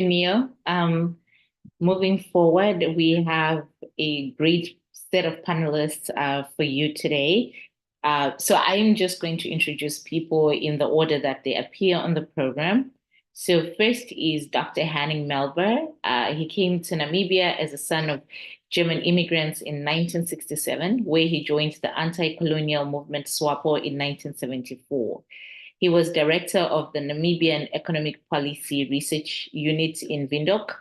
Neil. Moving forward, we have a great set of panelists for you today. So I'm just going to introduce people in the order that they appear on the program. So first is Dr. Henning Melber. He came to Namibia as a son of German immigrants in 1967, where he joined the anti-colonial movement SWAPO in 1974. He was director of the Namibian Economic Policy Research Unit in Windhoek,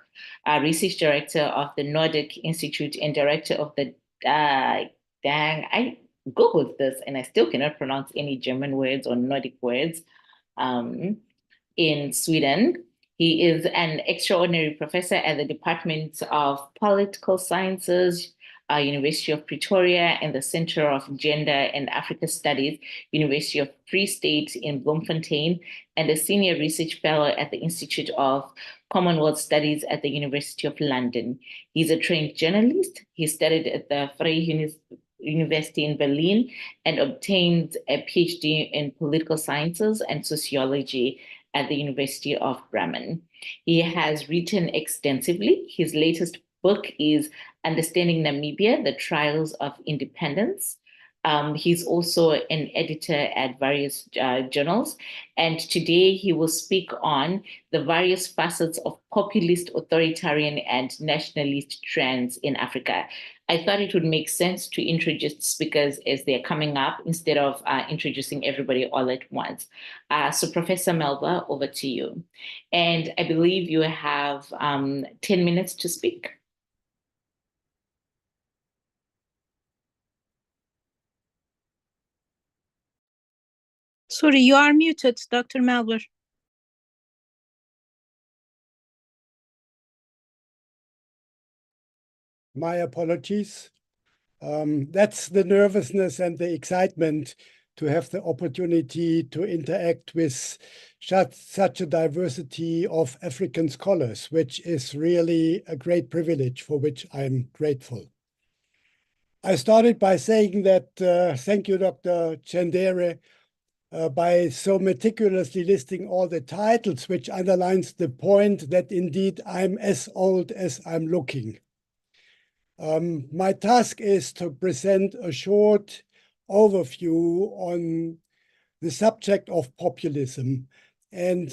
research director of the Nordic Institute, and director of the I Googled this and I still cannot pronounce any German words or Nordic words um, in Sweden. He is an extraordinary professor at the Department of Political Sciences, University of Pretoria, and the Center of Gender and Africa Studies, University of Free State in Bloemfontein, and a senior research fellow at the Institute of Commonwealth Studies at the University of London. He's a trained journalist. He studied at the Vrije University in Berlin and obtained a PhD in political sciences and sociology at the University of Bremen. He has written extensively. His latest book is Understanding Namibia, The Trials of Independence. He's also an editor at various journals. And today he will speak on the various facets of populist, authoritarian, and nationalist trends in Africa. I thought it would make sense to introduce speakers as they're coming up instead of introducing everybody all at once. So Professor Melba, over to you. And I believe you have 10 minutes to speak. Sorry, you are muted, Dr. Melber. My apologies. That's the nervousness and the excitement to have the opportunity to interact with such a diversity of African scholars, which is really a great privilege for which I'm grateful. I started by saying that thank you, Dr. Chendere, by so meticulously listing all the titles, which underlines the point that indeed I'm as old as I'm looking. My task is to present a short overview on the subject of populism. And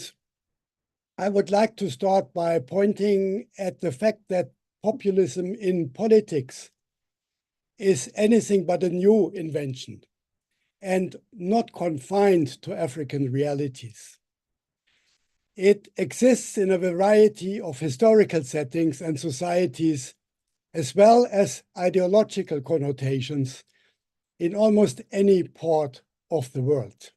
I would like to start by pointing at the fact that populism in politics is anything but a new invention and not confined to African realities. It exists in a variety of historical settings and societies, as well as ideological connotations in almost any part of the world.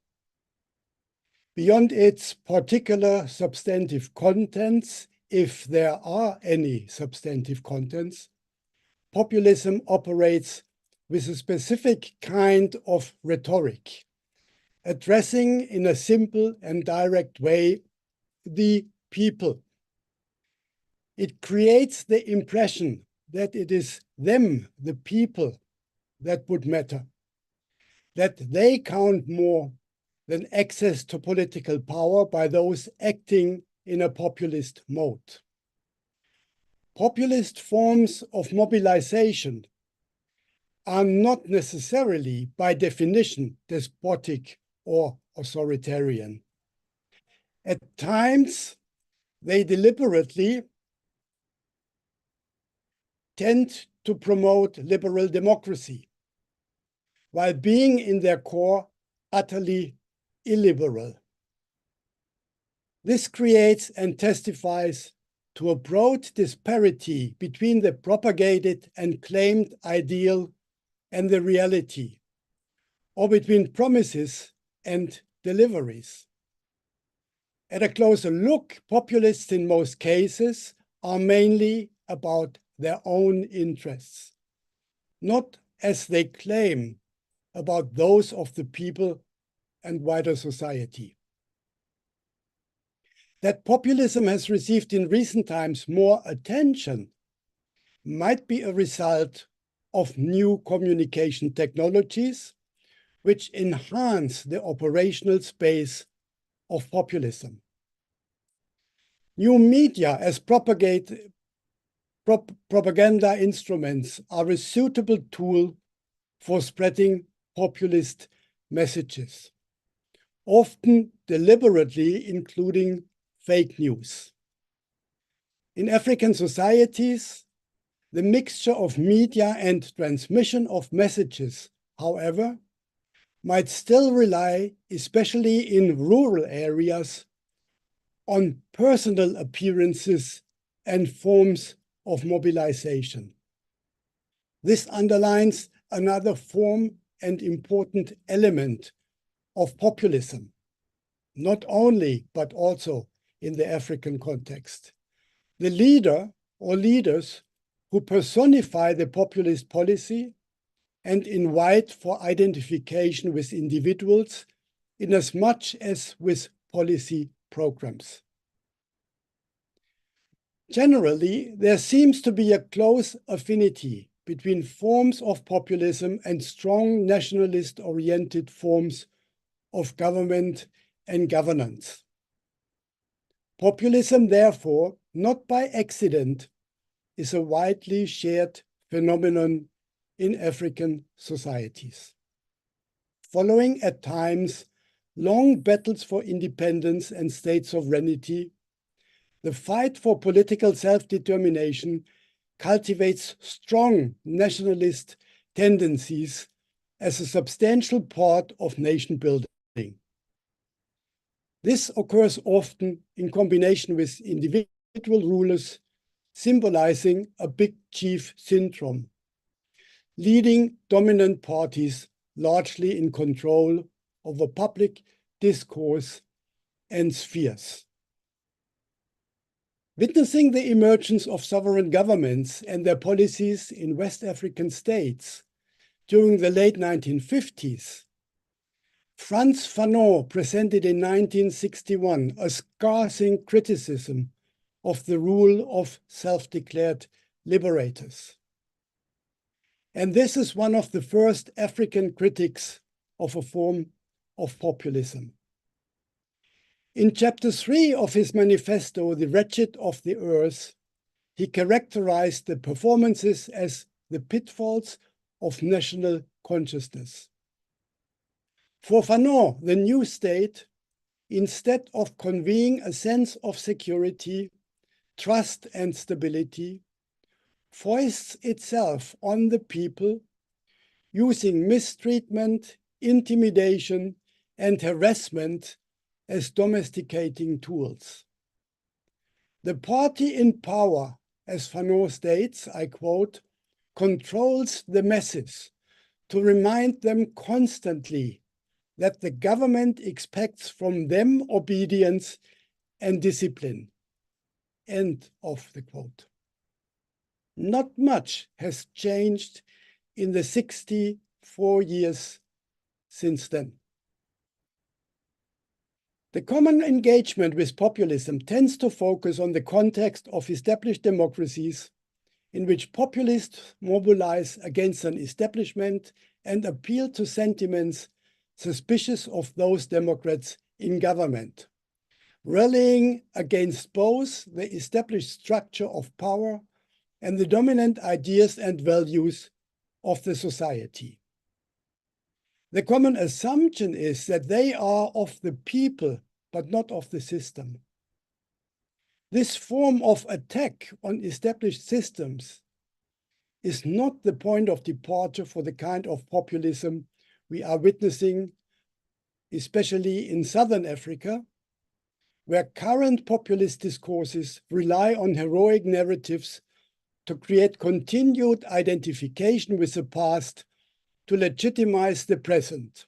Beyond its particular substantive contents, if there are any substantive contents, populism operates with a specific kind of rhetoric, addressing in a simple and direct way the people. It creates the impression that it is them, the people, that would matter, that they count more than access to political power by those acting in a populist mode. Populist forms of mobilization are not necessarily, by definition, despotic or authoritarian. At times, they deliberately tend to promote liberal democracy, while being in their core utterly illiberal. This creates and testifies to a broad disparity between the propagated and claimed ideal and the reality, or between promises and deliveries. At a closer look, populists in most cases are mainly about their own interests, not as they claim about those of the people and wider society. That populism has received in recent times more attention might be a result of new communication technologies which enhance the operational space of populism. New media as propaganda instruments are a suitable tool for spreading populist messages, often deliberately including fake news. In African societies, the mixture of media and transmission of messages, however, might still rely, especially in rural areas, on personal appearances and forms of mobilization. This underlines another form and important element of populism, not only, but also in the African context. The leader or leaders who personify the populist policy and invite for identification with individuals in as much as with policy programs. Generally, there seems to be a close affinity between forms of populism and strong nationalist-oriented forms of government and governance. Populism, therefore, not by accident, is a widely shared phenomenon in African societies. Following at times long battles for independence and state sovereignty, the fight for political self-determination cultivates strong nationalist tendencies as a substantial part of nation building. This occurs often in combination with individual rulers, symbolizing a big chief syndrome, leading dominant parties largely in control over public discourse and spheres. Witnessing the emergence of sovereign governments and their policies in West African states during the late 1950s, Frantz Fanon presented in 1961 a scathing criticism of the rule of self-declared liberators. And this is one of the first African critics of a form of populism. In chapter 3 of his manifesto, The Wretched of the Earth, he characterized the performances as the pitfalls of national consciousness. For Fanon, the new state, instead of conveying a sense of security, trust, and stability, foists itself on the people, using mistreatment, intimidation, and harassment as domesticating tools. The party in power, as Fanon states, I quote, controls the masses to remind them constantly that the government expects from them obedience and discipline. End of the quote. Not much has changed in the 64 years since then. The common engagement with populism tends to focus on the context of established democracies in which populists mobilize against an establishment and appeal to sentiments suspicious of those democrats in government, rallying against both the established structure of power and the dominant ideas and values of the society. The common assumption is that they are of the people, but not of the system. This form of attack on established systems is not the point of departure for the kind of populism we are witnessing, especially in Southern Africa, where current populist discourses rely on heroic narratives to create continued identification with the past to legitimize the present.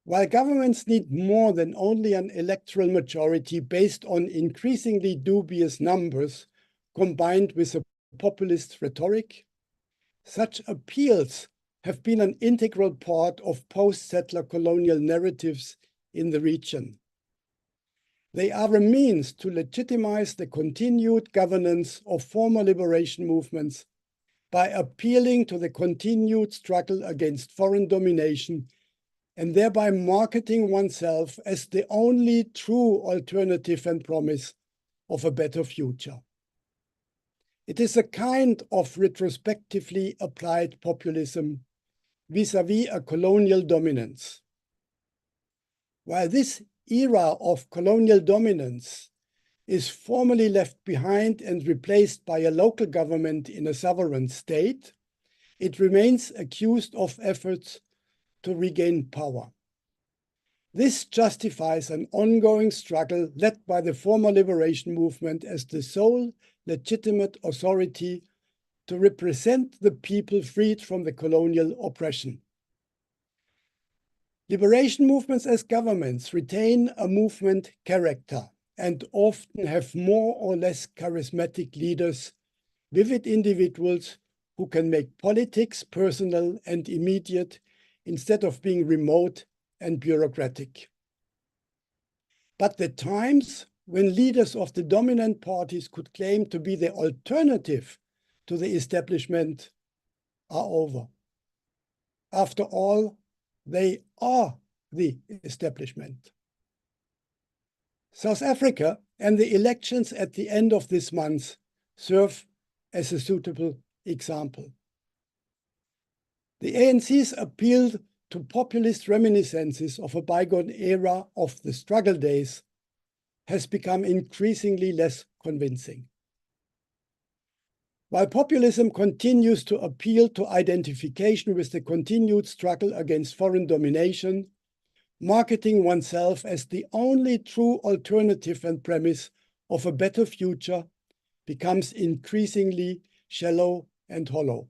While governments need more than only an electoral majority based on increasingly dubious numbers combined with a populist rhetoric, such appeals have been an integral part of post-settler colonial narratives in the region. They are a means to legitimize the continued governance of former liberation movements by appealing to the continued struggle against foreign domination and thereby marketing oneself as the only true alternative and promise of a better future. It is a kind of retrospectively applied populism vis-à-vis a colonial dominance. While this era of colonial dominance is formally left behind and replaced by a local government in a sovereign state, it remains accused of efforts to regain power. This justifies an ongoing struggle led by the former liberation movement as the sole legitimate authority to represent the people freed from the colonial oppression. Liberation movements as governments retain a movement character and often have more or less charismatic leaders, vivid individuals who can make politics personal and immediate instead of being remote and bureaucratic. But the times when leaders of the dominant parties could claim to be the alternative to the establishment are over. After all, they are the establishment. South Africa and the elections at the end of this month serve as a suitable example. The ANC's appeal to populist reminiscences of a bygone era of the struggle days has become increasingly less convincing. While populism continues to appeal to identification with the continued struggle against foreign domination, marketing oneself as the only true alternative and premise of a better future becomes increasingly shallow and hollow.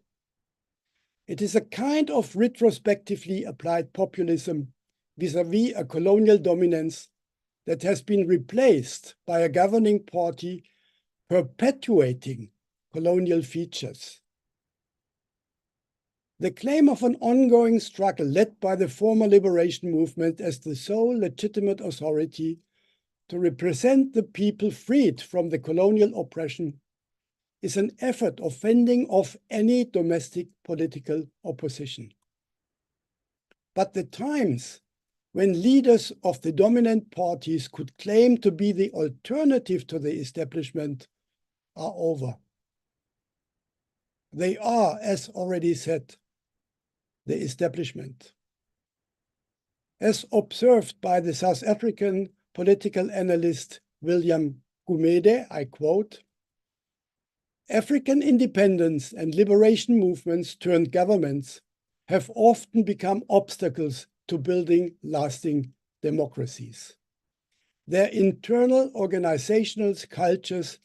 It is a kind of retrospectively applied populism vis-à-vis a colonial dominance that has been replaced by a governing party perpetuating colonial features. The claim of an ongoing struggle led by the former liberation movement as the sole legitimate authority to represent the people freed from the colonial oppression is an effort of fending off any domestic political opposition. But the times when leaders of the dominant parties could claim to be the alternative to the establishment are over. They are, as already said, the establishment. As observed by the South African political analyst William Gumede, I quote, "African independence and liberation movements turned governments have often become obstacles to building lasting democracies. Their internal organizational cultures,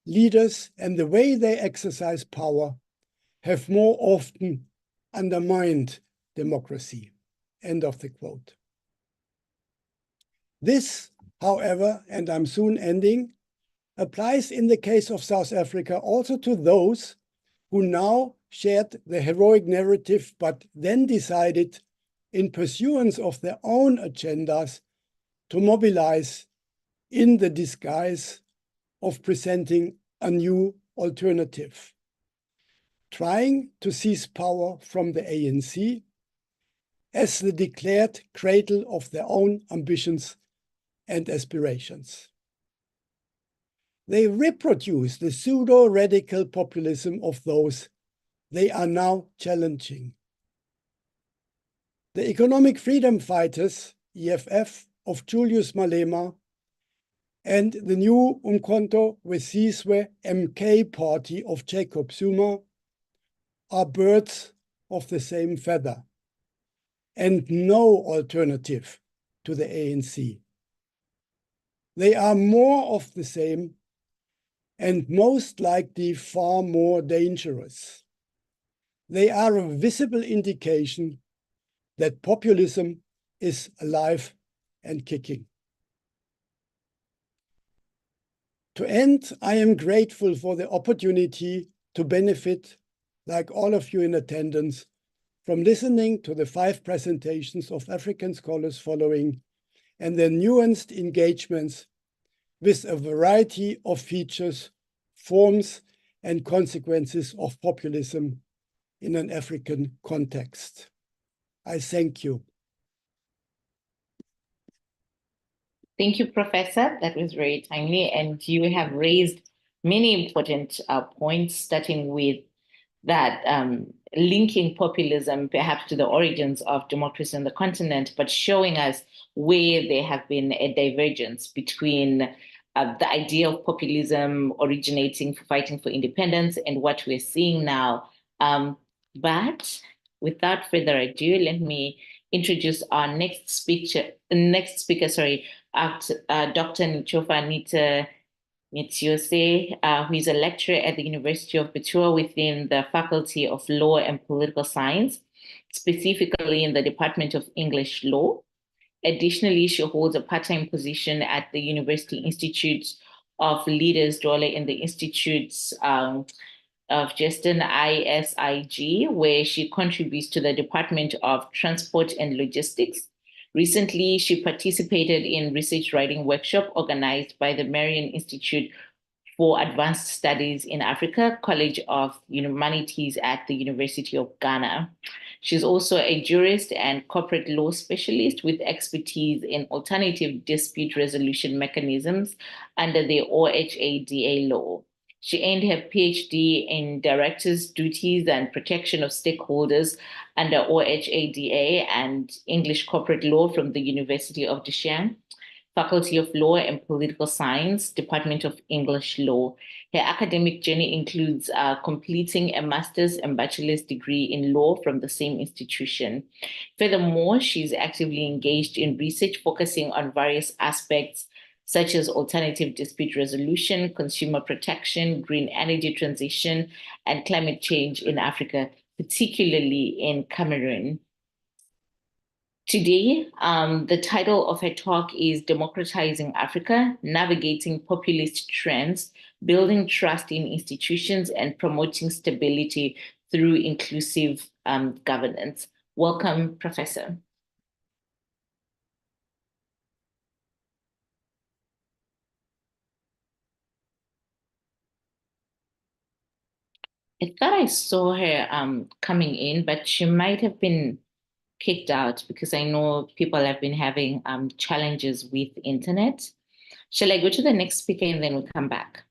leaders, and the way they exercise power have more often undermined democracy." End of the quote. This, however, and I'm soon ending, applies in the case of South Africa also to those who now shared the heroic narrative but then decided, in pursuance of their own agendas, to mobilize in the disguise of presenting a new alternative, trying to seize power from the ANC as the declared cradle of their own ambitions and aspirations. They reproduce the pseudo-radical populism of those they are now challenging. The economic freedom fighters, EFF, of Julius Malema and the new Umkhonto weSizwe MK party of Jacob Zuma are birds of the same feather and no alternative to the ANC. They are more of the same and most likely far more dangerous. They are a visible indication that populism is alive and kicking. To end, I am grateful for the opportunity to benefit, like all of you in attendance, from listening to the 5 presentations of African scholars following and their nuanced engagements with a variety of features, forms, and consequences of populism in an African context. I thank you. Thank you, Professor. That was very timely. And you have raised many important points, starting with that linking populism perhaps to the origins of democracy on the continent, but showing us where there have been a divergence between the idea of populism originating for fighting for independence and what we're seeing now. But without further ado, let me introduce our next speaker, Dr. Nichofa Nita Mitsiose, who is a lecturer at the University of Pretoria within the Faculty of Law and Political Science, specifically in the Department of English Law. Additionally, she holds a part-time position at the University Institute of Leaders Dole in the Institutes of Justin ISIG, where she contributes to the Department of Transport and Logistics. Recently, she participated in research writing workshop organized by the Marion Institute for Advanced Studies in Africa, College of Humanities at the University of Ghana. She's also a jurist and corporate law specialist with expertise in alternative dispute resolution mechanisms under the OHADA law. She earned her PhD in Director's Duties and Protection of Stakeholders under OHADA and English Corporate Law from the University of Dushanbe, Faculty of Law and Political Science, Department of English Law. Her academic journey includes completing a master's and bachelor's degree in law from the same institution. Furthermore, she's actively engaged in research focusing on various aspects such as alternative dispute resolution, consumer protection, green energy transition, and climate change in Africa, particularly in Cameroon. Today, the title of her talk is Democratizing Africa, Navigating Populist Trends, Building Trust in Institutions, and Promoting Stability through Inclusive Governance. Welcome, Professor. I thought I saw her coming in, but she might have been kicked out because I know people have been having challenges with internet. Shall I go to the next speaker and then we'll come back?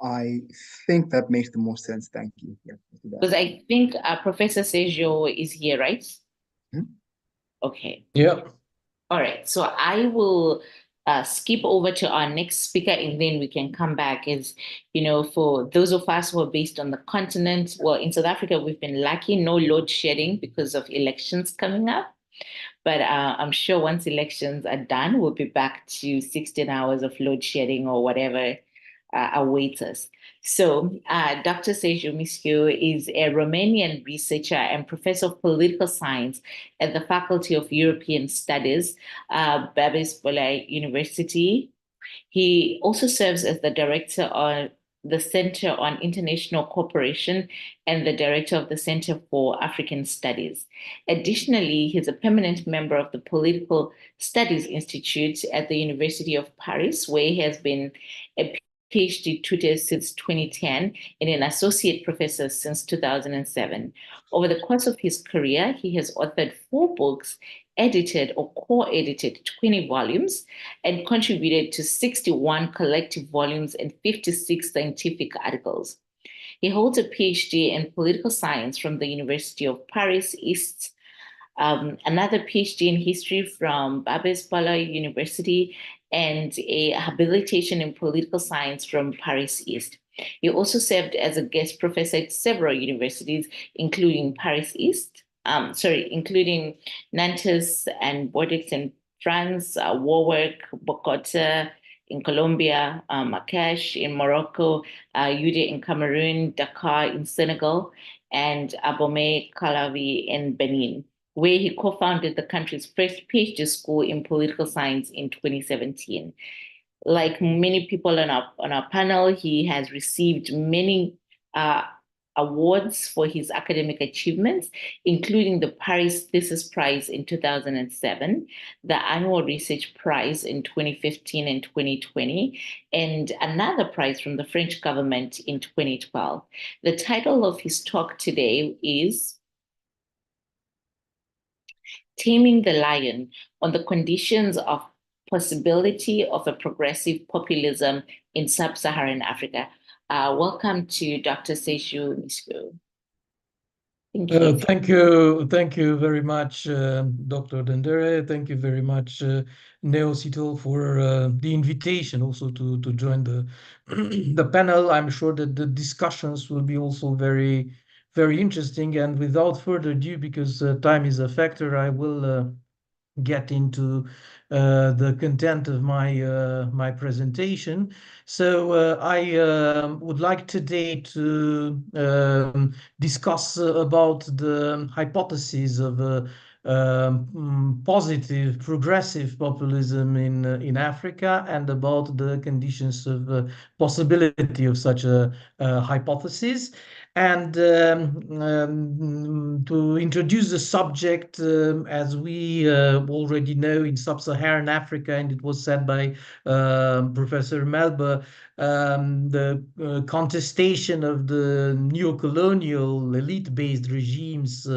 I think that makes the most sense. Thank you. Yeah, because I think Professor Sergio is here, right? Hmm? Okay. Yeah. All right. So I will skip over to our next speaker and then we can come back. As you know, for those of us who are based on the continent, well, in South Africa, we've been lucky, no load shedding because of elections coming up. But I'm sure once elections are done, we'll be back to 16 hours of load shedding or whatever awaits us. So Dr. Sergio Miscu is a Romanian researcher and professor of political science at the Faculty of European Studies, Babis Bolai University. He also serves as the director of the Center on International Cooperation and the director of the Center for African Studies. Additionally, he's a permanent member of the Political Studies Institute at the University of Paris, where he has been a PhD tutor since 2010 and an associate professor since 2007. Over the course of his career, he has authored 4 books, edited or co-edited 20 volumes, and contributed to 61 collective volumes and 56 scientific articles. He holds a PhD in political science from the University of Paris East, another PhD in history from Babis Bolai University, and a habilitation in political science from Paris East. He also served as a guest professor at several universities, including Paris East, including Nantes and Bordeaux in France, Warwick, Bogota in Colombia, Marrakech in Morocco, Yaoundé in Cameroon, Dakar in Senegal, and Abomey Calavi in Benin, where he co-founded the country's first PhD school in political science in 2017. Like many people on our panel, he has received many awards for his academic achievements, including the Paris Thesis Prize in 2007, the Annual Research Prize in 2015 and 2020, and another prize from the French government in 2012. The title of his talk today is Taming the Lion on the Conditions of possibility of a progressive populism in sub-Saharan Africa. Welcome to Dr. Seju Nisco. Thank you. Thank you very much, Dr. Dendere. Thank you very much, Neo Sital, for the invitation also to join the the panel. I'm sure that the discussions will be also very, very interesting. And without further ado, because time is a factor, I will get into the content of my presentation. So I would like today to discuss about the hypothesis of positive progressive populism in Africa, and about the conditions of possibility of such a hypothesis. And to introduce the subject, as we already know, in sub-Saharan Africa, and it was said by Professor Melba, the contestation of the neo-colonial elite-based regimes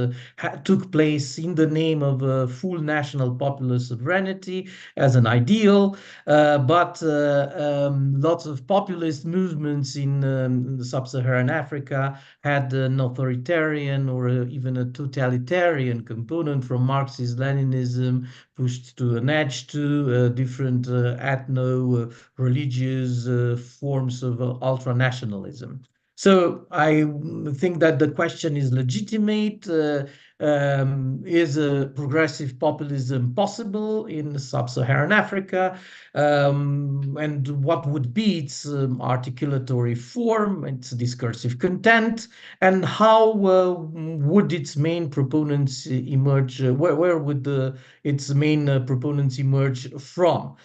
took place in the name of full national popular sovereignty as an ideal, but lots of populist movements in sub-Saharan Africa had an authoritarian or even a totalitarian component, from Marxist-Leninism pushed to an edge to different ethno-religious forms of ultranationalism. So I think that the question is legitimate. Is a progressive populism possible in sub-Saharan Africa? And what would be its articulatory form, its discursive content, and how would its main proponents emerge? Where would its main proponents emerge from?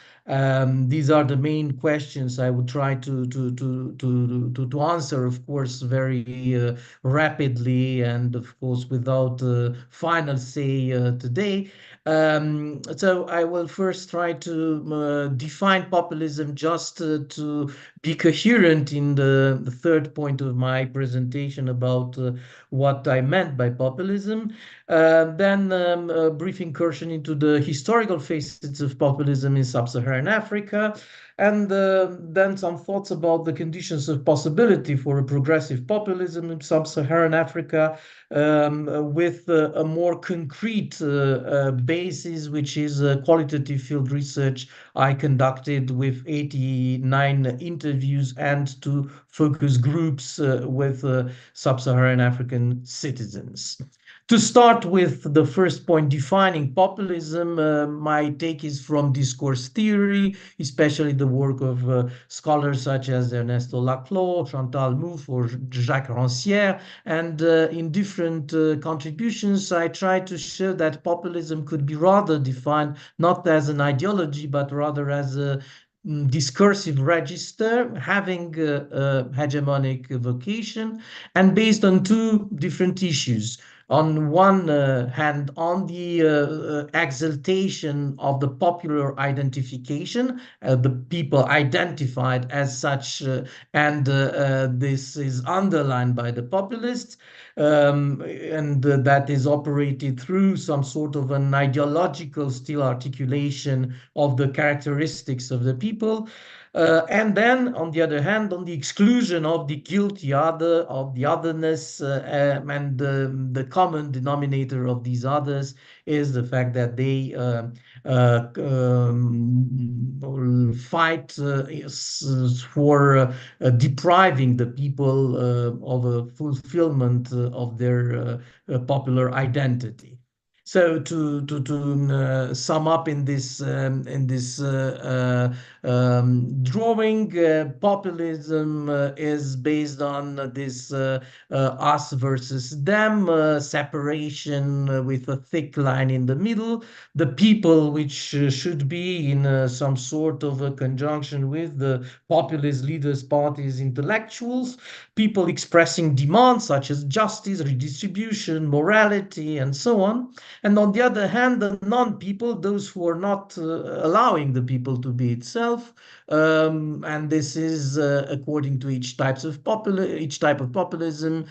These are the main questions I would try to answer, of course, very rapidly, and of course without final say today. So I will first try to define populism, just to be coherent in the third point of my presentation about what I meant by populism. Then a brief incursion into the historical facets of populism in sub-Saharan Africa, and then some thoughts about the conditions of possibility for a progressive populism in sub-Saharan Africa, with a more concrete basis, which is qualitative field research I conducted with 89 interviews and 2 focus groups with sub-Saharan African citizens. To start with the first point, defining populism, my take is from discourse theory, especially the work of scholars such as Ernesto Laclau, Chantal Mouffe, or Jacques Rancière. And in different contributions, I try to show that populism could be rather defined not as an ideology, but rather as a discursive register having a hegemonic vocation, and based on 2 different issues. On one hand, on the exaltation of the popular identification, the people identified as such, and this is underlined by the populists, and that is operated through some sort of an ideological still articulation of the characteristics of the people. And then, on the other hand, on the exclusion of the guilty other, of the otherness, and the common denominator of these others is the fact that they fight for depriving the people of a fulfillment of their popular identity. So to sum up in this drawing, populism is based on this us versus them separation, with a thick line in the middle. The people, which should be in some sort of a conjunction with the populist leaders, parties, intellectuals, people expressing demands such as justice, redistribution, morality, and so on. And on the other hand, the non-people, those who are not allowing the people to be itself, itself, and this is according to each type of populism,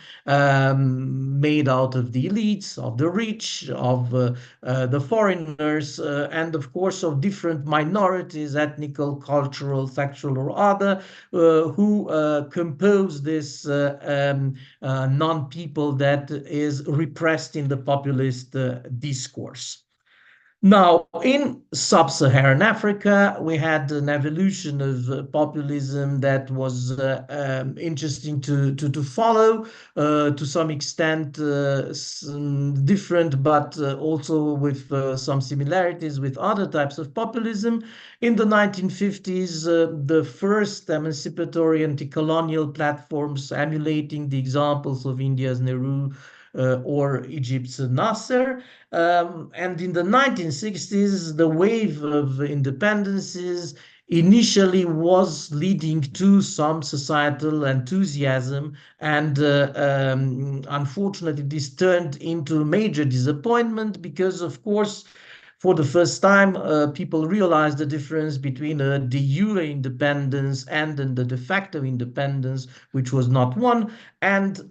made out of the elites, of the rich, of the foreigners, and of course of different minorities, ethnical, cultural, sexual, or other, who compose this non-people that is repressed in the populist discourse. Now, in sub-Saharan Africa, we had an evolution of populism that was interesting to follow, to some extent different, but also with some similarities with other types of populism. In the 1950s, the first emancipatory anti-colonial platforms emulating the examples of India's Nehru or Egypt's Nasser. And in the 1960s, the wave of independences initially was leading to some societal enthusiasm, and unfortunately this turned into major disappointment because, of course, for the first time, people realized the difference between a de jure independence and the de facto independence, which was not one, and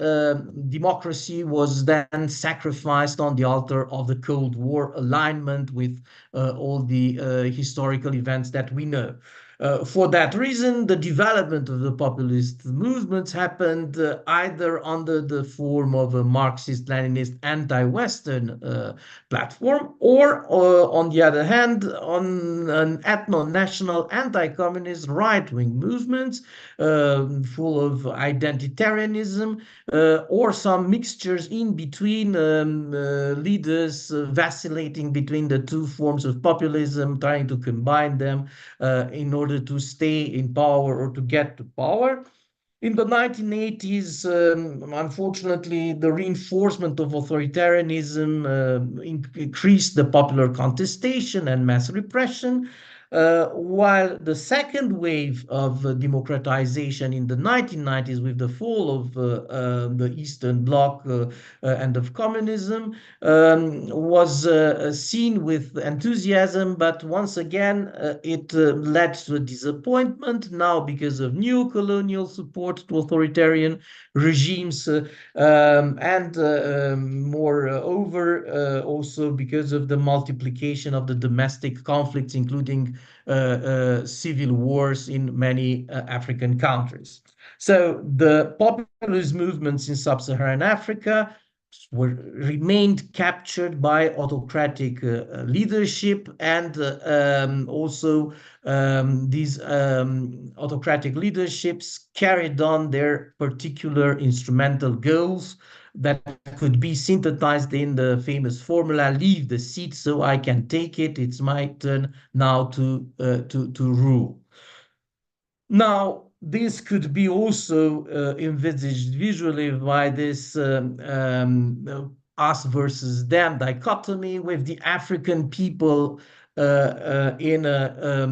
democracy was then sacrificed on the altar of the Cold War alignment with all the historical events that we know. For that reason, the development of the populist movements happened either under the form of a Marxist-Leninist anti-Western platform, or on the other hand, on an ethno-national anti-communist right-wing movement full of identitarianism, or some mixtures in between, leaders vacillating between the two forms of populism, trying to combine them in order to stay in power or to get to power. In the 1980s, unfortunately, the reinforcement of authoritarianism increased the popular contestation and mass repression, while the second wave of democratization in the 1990s, with the fall of the Eastern Bloc and of communism, was seen with enthusiasm, but once again, it led to a disappointment now because of new colonial support to authoritarian regimes, and moreover, also because of the multiplication of the domestic conflicts, including civil wars in many African countries. So the populist movements in sub-Saharan Africa remained captured by autocratic leadership, and also these autocratic leaderships carried on their particular instrumental goals that could be synthesized in the famous formula, leave the seat so I can take it. It's my turn now to rule. Now, this could be also envisaged visually by this us versus them dichotomy, with the African people in a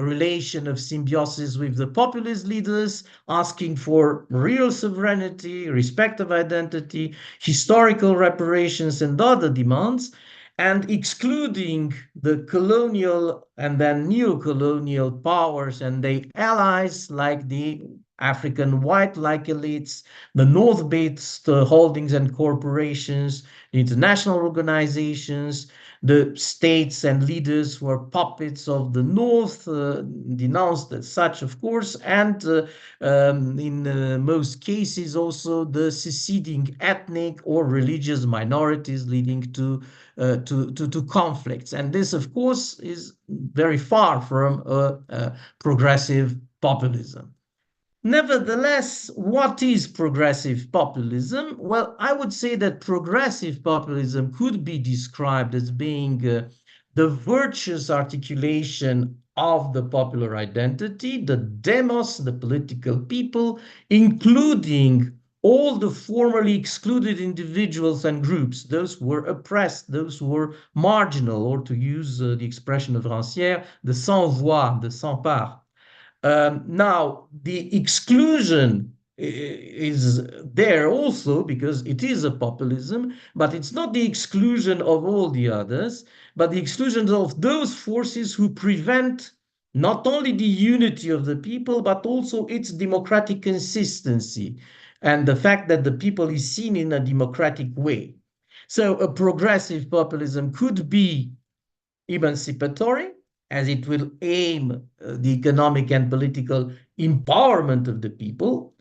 relation of symbiosis with the populist leaders, asking for real sovereignty, respect of identity, historical reparations, and other demands, and excluding the colonial and then neo-colonial powers and their allies, like the African white-like elites, the North-based holdings and corporations, the international organizations, the states and leaders who are puppets of the North, denounced as such, of course, and in most cases also the seceding ethnic or religious minorities, leading to conflicts. And this, of course, is very far from progressive populism. Nevertheless, what is progressive populism? Well, I would say that progressive populism could be described as being the virtuous articulation of the popular identity, the demos, the political people, including all the formerly excluded individuals and groups, those who were oppressed, those who were marginal, or to use the expression of Rancière, the sans voix, the sans part. Now, the exclusion is there also because it is a populism, but it's not the exclusion of all the others, but the exclusion of those forces who prevent not only the unity of the people, but also its democratic consistency and the fact that the people is seen in a democratic way. So a progressive populism could be emancipatory, as it will aim the economic and political empowerment of the people,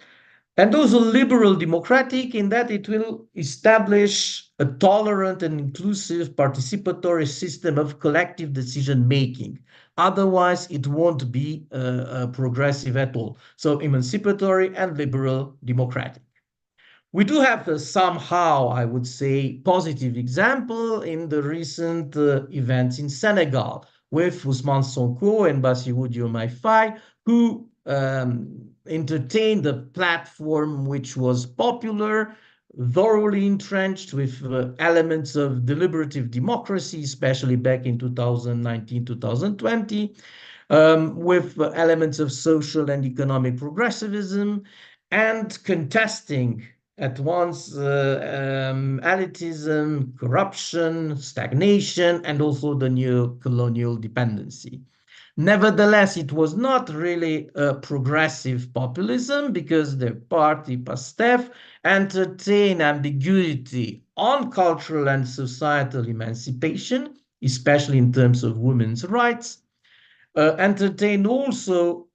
and also liberal democratic in that it will establish a tolerant and inclusive participatory system of collective decision making. Otherwise, it won't be progressive at all. So emancipatory and liberal democratic. We do have somehow, I would say, positive example in the recent events in Senegal with Ousmane Sonko and Bassirou Diomaye Faye, who entertained a platform which was popular, thoroughly entrenched with elements of deliberative democracy, especially back in 2019, 2020, with elements of social and economic progressivism, and contesting at once elitism, corruption, stagnation, and also the new colonial dependency. Nevertheless, it was not really a progressive populism because the party PASTEF entertained ambiguity on cultural and societal emancipation, especially in terms of women's rights, entertained also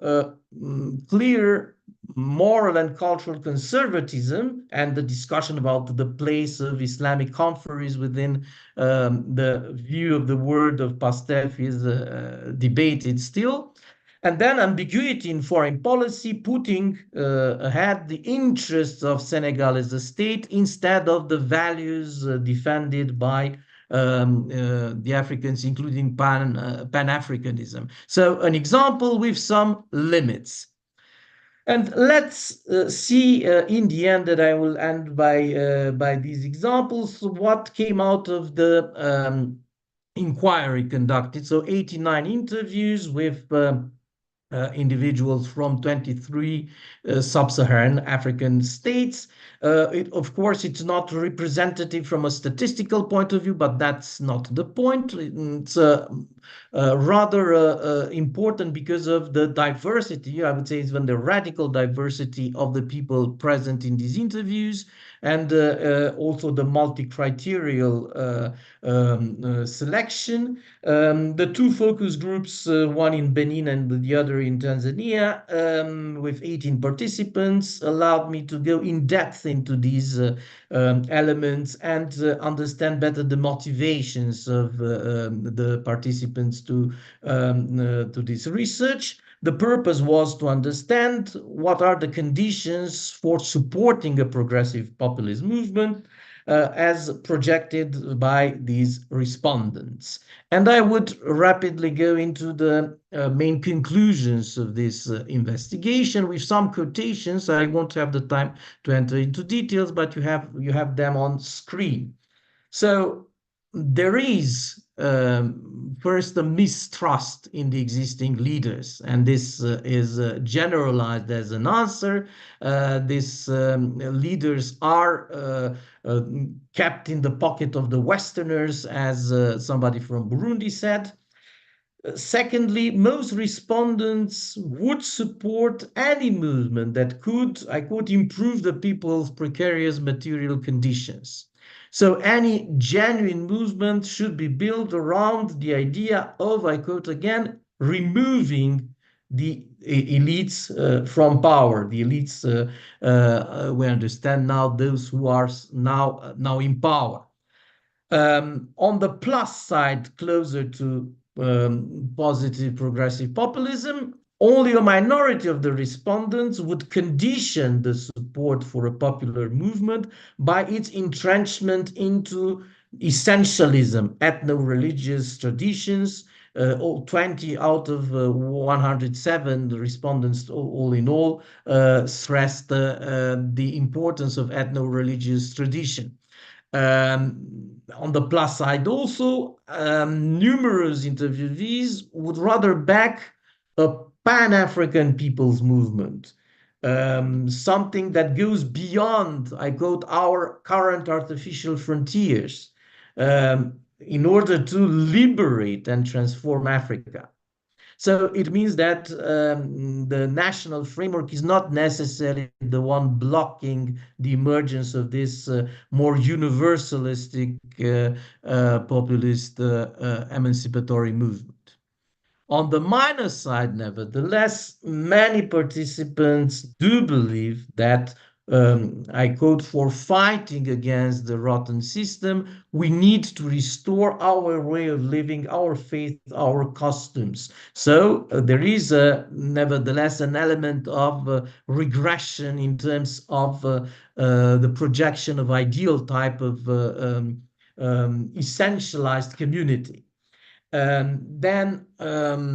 clear moral and cultural conservatism and the discussion about the place of Islamic conferees within the view of the word of Pastef is debated still. And then ambiguity in foreign policy, putting ahead the interests of Senegal as a state instead of the values defended by the Africans, including Pan-Africanism. So an example with some limits. And let's see in the end that I will end by these examples, what came out of the inquiry conducted. So 89 interviews with individuals from 23 sub-Saharan African states. Of course, it's not representative from a statistical point of view, but that's not the point. It's rather important because of the diversity, I would say even the radical diversity of the people present in these interviews, and also the multi-criterial selection. The two focus groups, one in Benin and the other in Tanzania, with 18 participants, allowed me to go in depth into these elements and understand better the motivations of the participants to this research. The purpose was to understand what are the conditions for supporting a progressive populist movement as projected by these respondents. And I would rapidly go into the main conclusions of this investigation with some quotations. I won't have the time to enter into details, but you have them on screen. So there is first a mistrust in the existing leaders, and this is generalized as an answer. These leaders are kept in the pocket of the Westerners, as somebody from Burundi said. Secondly, most respondents would support any movement that could, I quote, improve the people's precarious material conditions. So any genuine movement should be built around the idea of, I quote again, removing the elites from power. The elites, we understand now, those who are now in power. On the plus side, closer to positive progressive populism, only a minority of the respondents would condition the support for a popular movement by its entrenchment into essentialism, ethno-religious traditions. 20 out of 107 respondents, all in all, stressed the importance of ethno-religious tradition. On the plus side also, numerous interviewees would rather back a Pan-African people's movement, something that goes beyond, I quote, our current artificial frontiers, in order to liberate and transform Africa. So it means that the national framework is not necessarily the one blocking the emergence of this more universalistic populist emancipatory movement. On the minus side, nevertheless, many participants do believe that, I quote, for fighting against the rotten system, we need to restore our way of living, our faith, our customs. So there is nevertheless an element of regression in terms of the projection of ideal type of essentialized community. Then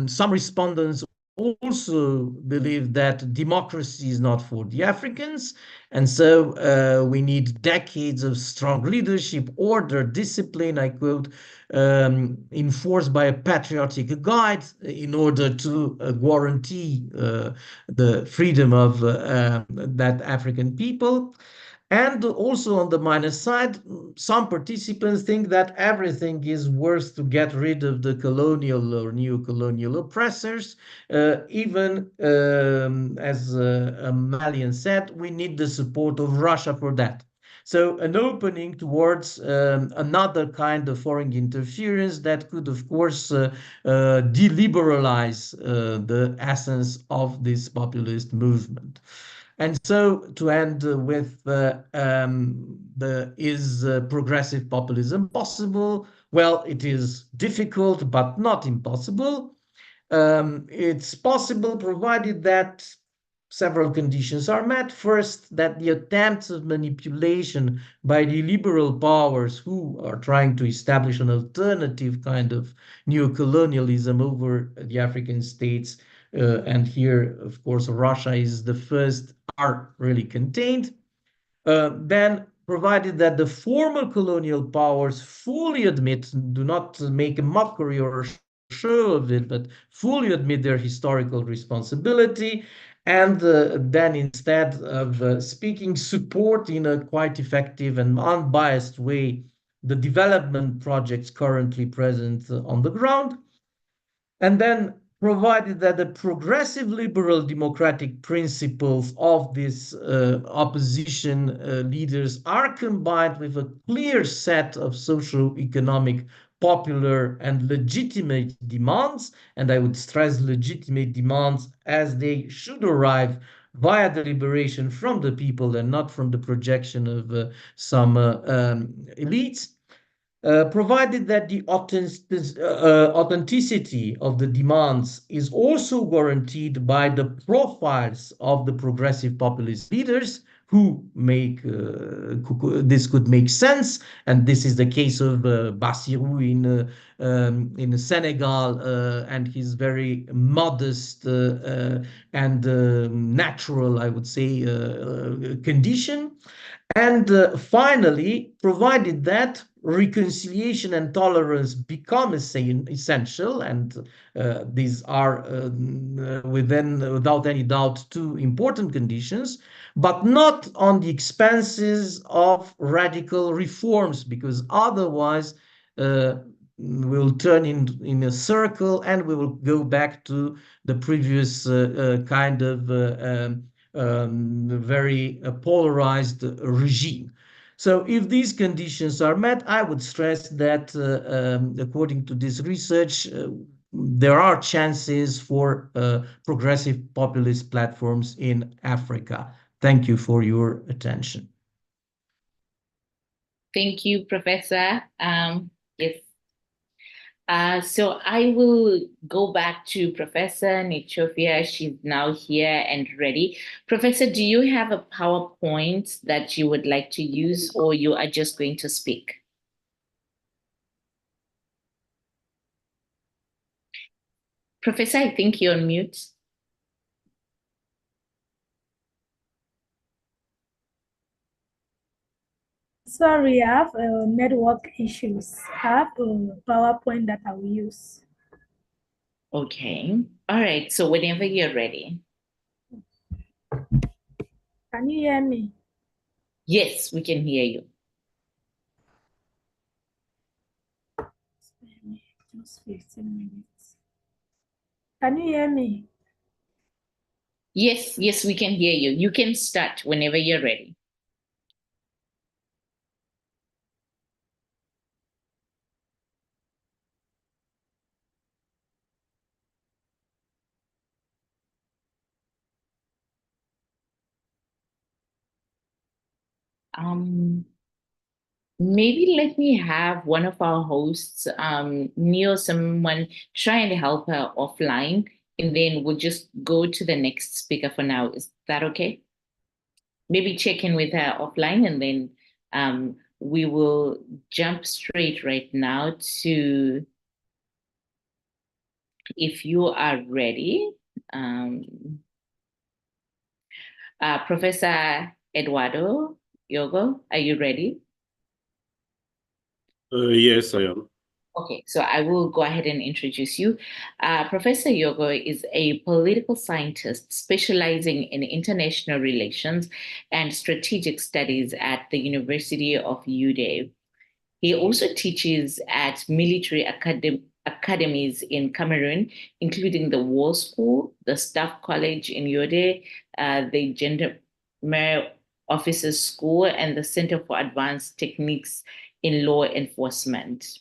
some respondents also believe that democracy is not for the Africans, and so we need decades of strong leadership, order, discipline, I quote, enforced by a patriotic guide in order to guarantee the freedom of that African people. And also on the minus side, some participants think that everything is worth to get rid of the colonial or neo-colonial oppressors. Even as Malian said, we need the support of Russia for that. So an opening towards another kind of foreign interference that could, of course, deliberalize the essence of this populist movement. And so to end with is progressive populism possible? Well, it is difficult, but not impossible. It's possible provided that several conditions are met. First, that the attempts of manipulation by the liberal powers who are trying to establish an alternative kind of neocolonialism over the African states, and here, of course, Russia is the first, are really contained. Then, provided that the former colonial powers fully admit, do not make a mockery or a show of it, but fully admit their historical responsibility, and then instead of speaking, support in a quite effective and unbiased way the development projects currently present on the ground. And then, provided that the progressive liberal democratic principles of these opposition leaders are combined with a clear set of socio-economic, popular, and legitimate demands, and I would stress legitimate demands as they should arrive via deliberation from the people and not from the projection of some elites. Provided that the authenticity of the demands is also guaranteed by the profiles of the progressive populist leaders who make this could make sense, and this is the case of Bassirou in Senegal and his very modest and natural, I would say, condition. And finally, provided that reconciliation and tolerance become essential, and these are without any doubt two important conditions, but not on the expenses of radical reforms, because otherwise we'll turn in a circle and we will go back to the previous kind of very polarized regime. So if these conditions are met, I would stress that according to this research, there are chances for progressive populist platforms in Africa. Thank you for your attention. Thank you, Professor. Yes. So I will go back to Professor Nichofia. She's now here and ready. Professor, do you have a PowerPoint that you would like to use, or you are just going to speak? Professor, I think you're on mute. Sorry, I have network issues. I have a PowerPoint that I will use. Okay. All right. So whenever you're ready. Can you hear me? Yes, we can hear you. Just 15 minutes. Can you hear me? Yes, yes, we can hear you. You can start whenever you're ready. Maybe let me have one of our hosts, Neil, someone try and help her offline, and then we'll just go to the next speaker for now. Is that okay? Maybe check in with her offline, and then we will jump straight right now to, if you are ready, Professor Eduardo Yogo, are you ready? Yes, I am. Okay, so I will go ahead and introduce you. Professor Yogo is a political scientist specializing in international relations and strategic studies at the University of UDE. He also teaches at military academies in Cameroon, including the War School, the Staff College in Yode, the Gendarmerie Officers School, and the Center for Advanced Techniques in Law Enforcement.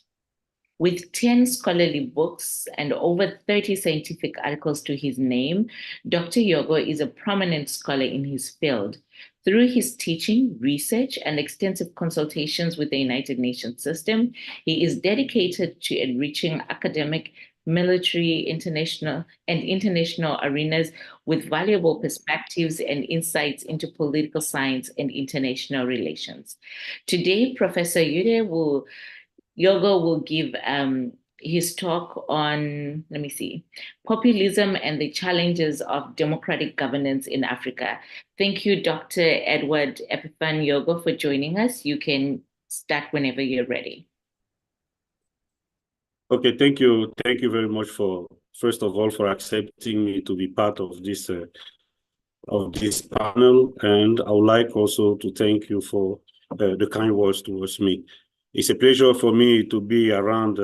With 10 scholarly books and over 30 scientific articles to his name, Dr. Yogo is a prominent scholar in his field. Through his teaching, research, and extensive consultations with the United Nations system, he is dedicated to enriching academic, military, international arenas with valuable perspectives and insights into political science and international relations. Today, Professor Yogo will give his talk on, populism and the challenges of democratic governance in Africa. Thank you, Dr. Edward Epiphan Yogo, for joining us. You can start whenever you're ready. Okay, thank you. Thank you very much first of all, for accepting me to be part of this panel. And I would like also to thank you for the kind words towards me. It's a pleasure for me to be around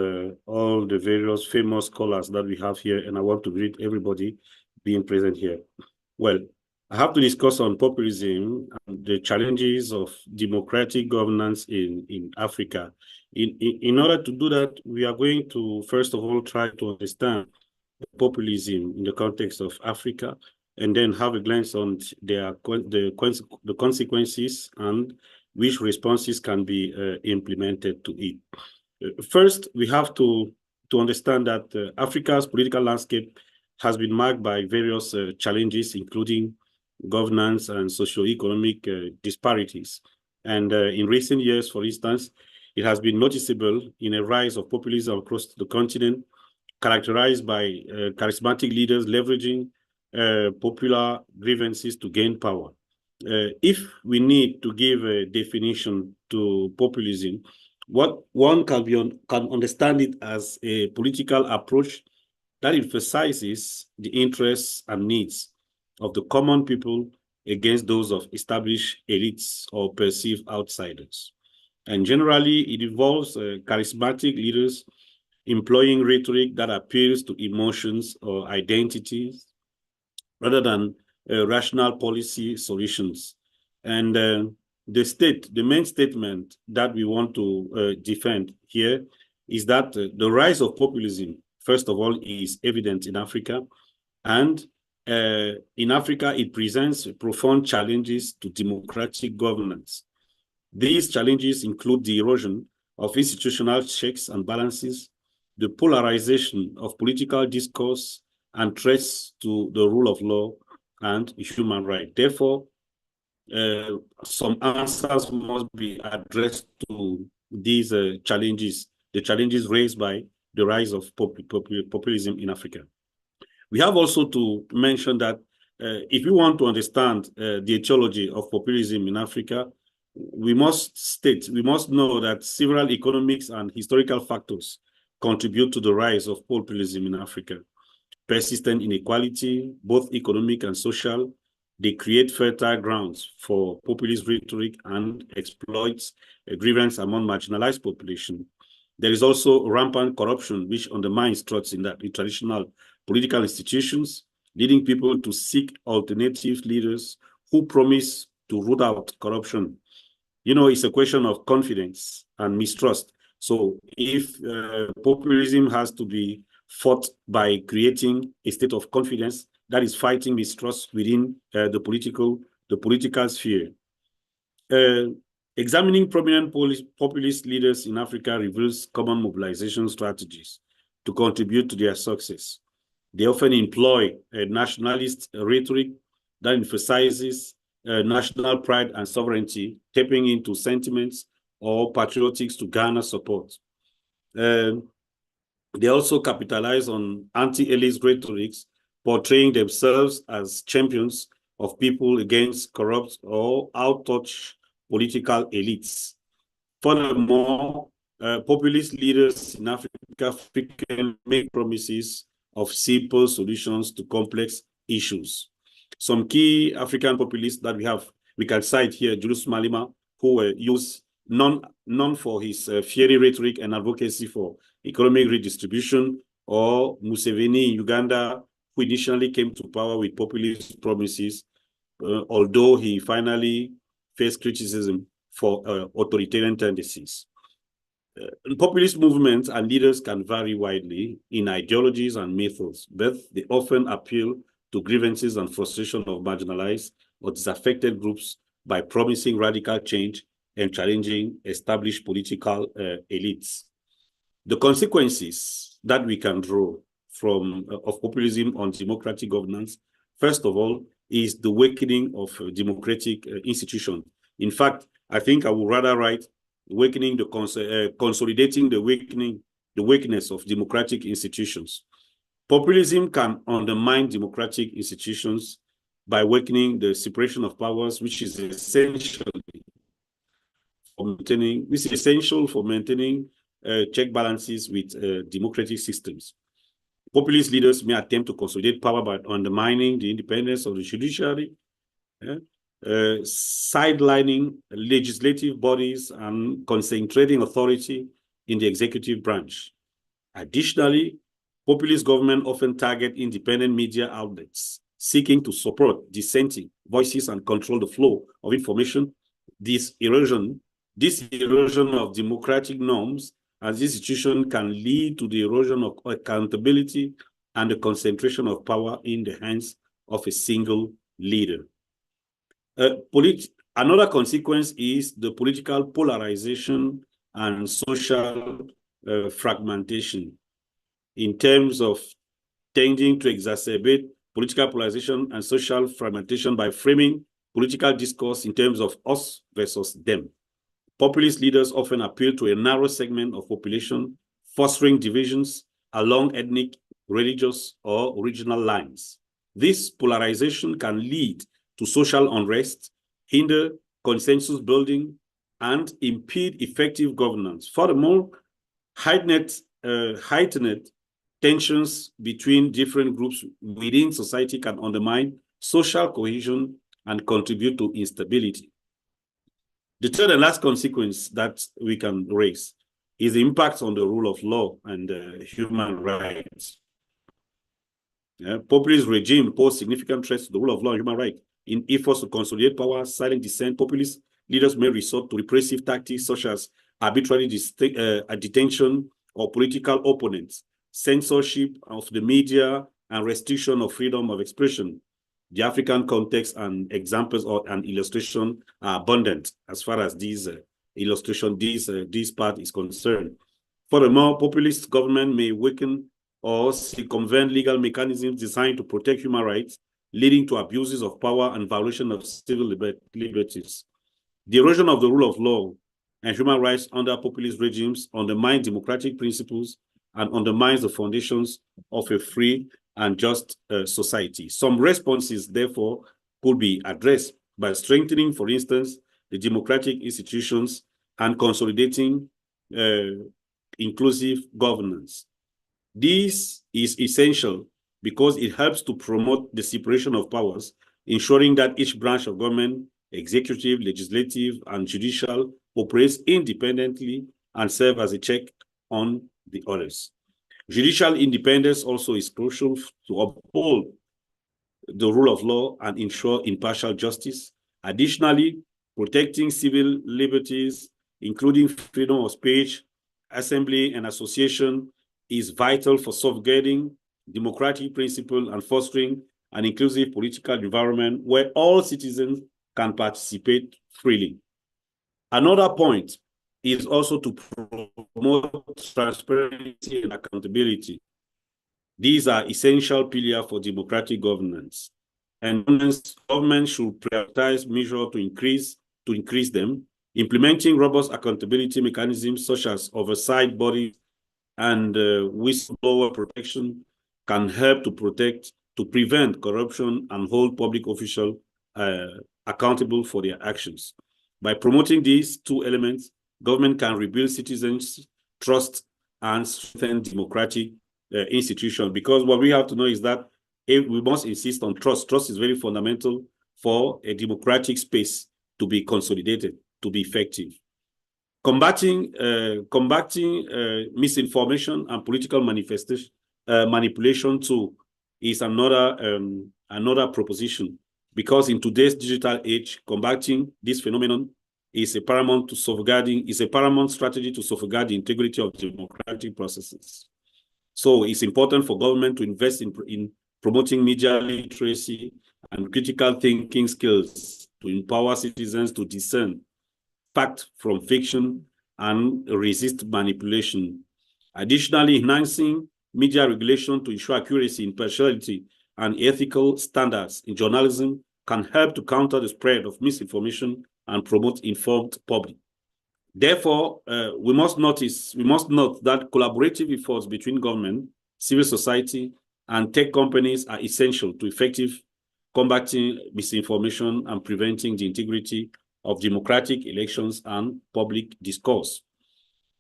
all the various famous scholars that we have here, and I want to greet everybody being present here. Well, I have to discuss on populism and the challenges of democratic governance in Africa. In order to do that, we are going to, first of all, try to understand populism in the context of Africa, and then have a glance on the consequences and which responses can be implemented to it. First, we have to understand that Africa's political landscape has been marked by various challenges, including governance and socio-economic disparities. And in recent years, for instance, it has been noticeable in a rise of populism across the continent, characterized by charismatic leaders leveraging popular grievances to gain power. If we need to give a definition to populism, what one can understand it as a political approach that emphasizes the interests and needs of the common people against those of established elites or perceived outsiders. And generally, it involves charismatic leaders employing rhetoric that appeals to emotions or identities rather than rational policy solutions. And the main statement that we want to defend here is that the rise of populism, first of all, is evident in Africa. And in Africa, it presents profound challenges to democratic governance. These challenges include the erosion of institutional checks and balances, the polarization of political discourse, and threats to the rule of law and human rights. Therefore, some answers must be addressed to these challenges, the challenges raised by the rise of populism in Africa. We have also to mention that if we want to understand the etiology of populism in Africa, we must know that several economics and historical factors contribute to the rise of populism in Africa. Persistent inequality, both economic and social, they create fertile grounds for populist rhetoric and exploits a grievance among marginalized population. There is also rampant corruption, which undermines trust in the traditional political institutions, leading people to seek alternative leaders who promise to root out corruption. You know, it's a question of confidence and mistrust. So if populism has to be fought by creating a state of confidence, that is fighting mistrust within the political sphere. Examining prominent populist leaders in Africa reveals common mobilization strategies to contribute to their success. They often employ a nationalist rhetoric that emphasizes national pride and sovereignty, tapping into sentiments or patriotics to garner support. They also capitalize on anti-elite rhetorics, portraying themselves as champions of people against corrupt or out-touch political elites. Furthermore, populist leaders in Africa frequently make promises of simple solutions to complex issues. Some key African populists that we can cite here, Julius Malema, who used known for his fiery rhetoric and advocacy for economic redistribution, or Museveni in Uganda, who initially came to power with populist promises, although he finally faced criticism for authoritarian tendencies. Populist movements and leaders can vary widely in ideologies and methods, but they often appeal to grievances and frustration of marginalized or disaffected groups by promising radical change and challenging established political elites. The consequences that we can draw from of populism on democratic governance, first of all, is the weakening of democratic institutions. In fact, I think I would rather write weakening consolidating the weakness of democratic institutions. Populism can undermine democratic institutions by weakening the separation of powers, which is essential for maintaining check balances with democratic systems. Populist leaders may attempt to consolidate power by undermining the independence of the judiciary, sidelining legislative bodies, and concentrating authority in the executive branch. Additionally, populist governments often target independent media outlets, seeking to support dissenting voices and control the flow of information. This erosion of democratic norms as institution can lead to the erosion of accountability and the concentration of power in the hands of a single leader. Another consequence is the political polarization and social fragmentation, in terms of tending to exacerbate political polarization and social fragmentation by framing political discourse in terms of us versus them. Populist leaders often appeal to a narrow segment of population, fostering divisions along ethnic, religious, or regional lines. This polarization can lead to social unrest, hinder consensus building, and impede effective governance. Furthermore, heightened tensions between different groups within society can undermine social cohesion and contribute to instability. The third and last consequence that we can raise is the impact on the rule of law and human rights. Populist regime pose significant threats to the rule of law and human rights. In efforts to consolidate power, silent dissent, populist leaders may resort to repressive tactics such as arbitrary detention of political opponents, censorship of the media, and restriction of freedom of expression. The African context and examples and illustration are abundant as far as this part is concerned. Furthermore, populist government may weaken or circumvent legal mechanisms designed to protect human rights, leading to abuses of power and violation of civil liberties. The erosion of the rule of law and human rights under populist regimes undermine democratic principles and undermines the foundations of a free and just society. Some responses, therefore, could be addressed by strengthening, for instance, the democratic institutions and consolidating inclusive governance. This is essential because it helps to promote the separation of powers, ensuring that each branch of government, executive, legislative, and judicial, operates independently and serve as a check on the others. Judicial independence also is crucial to uphold the rule of law and ensure impartial justice. Additionally, protecting civil liberties, including freedom of speech, assembly, and association, is vital for safeguarding democratic principles and fostering an inclusive political environment where all citizens can participate freely. Another point is also to promote transparency and accountability. These are essential pillars for democratic governance, and government should prioritize measures to increase them. Implementing robust accountability mechanisms such as oversight bodies and whistleblower protection can help to prevent corruption and hold public officials accountable for their actions. By promoting these two elements, government can rebuild citizens' trust and strengthen democratic institutions. Because what we have to know is that we must insist on trust. Trust is very fundamental for a democratic space to be consolidated, to be effective. Combating misinformation and political manipulation too is another proposition, because in today's digital age, combating this phenomenon is a paramount strategy to safeguard the integrity of democratic processes. So it's important for government to invest in promoting media literacy and critical thinking skills to empower citizens to discern fact from fiction and resist manipulation. Additionally, enhancing media regulation to ensure accuracy, impartiality, and ethical standards in journalism can help to counter the spread of misinformation and promote informed public. Therefore, we must note that collaborative efforts between government, civil society, and tech companies are essential to effective combating misinformation and preventing the integrity of democratic elections and public discourse.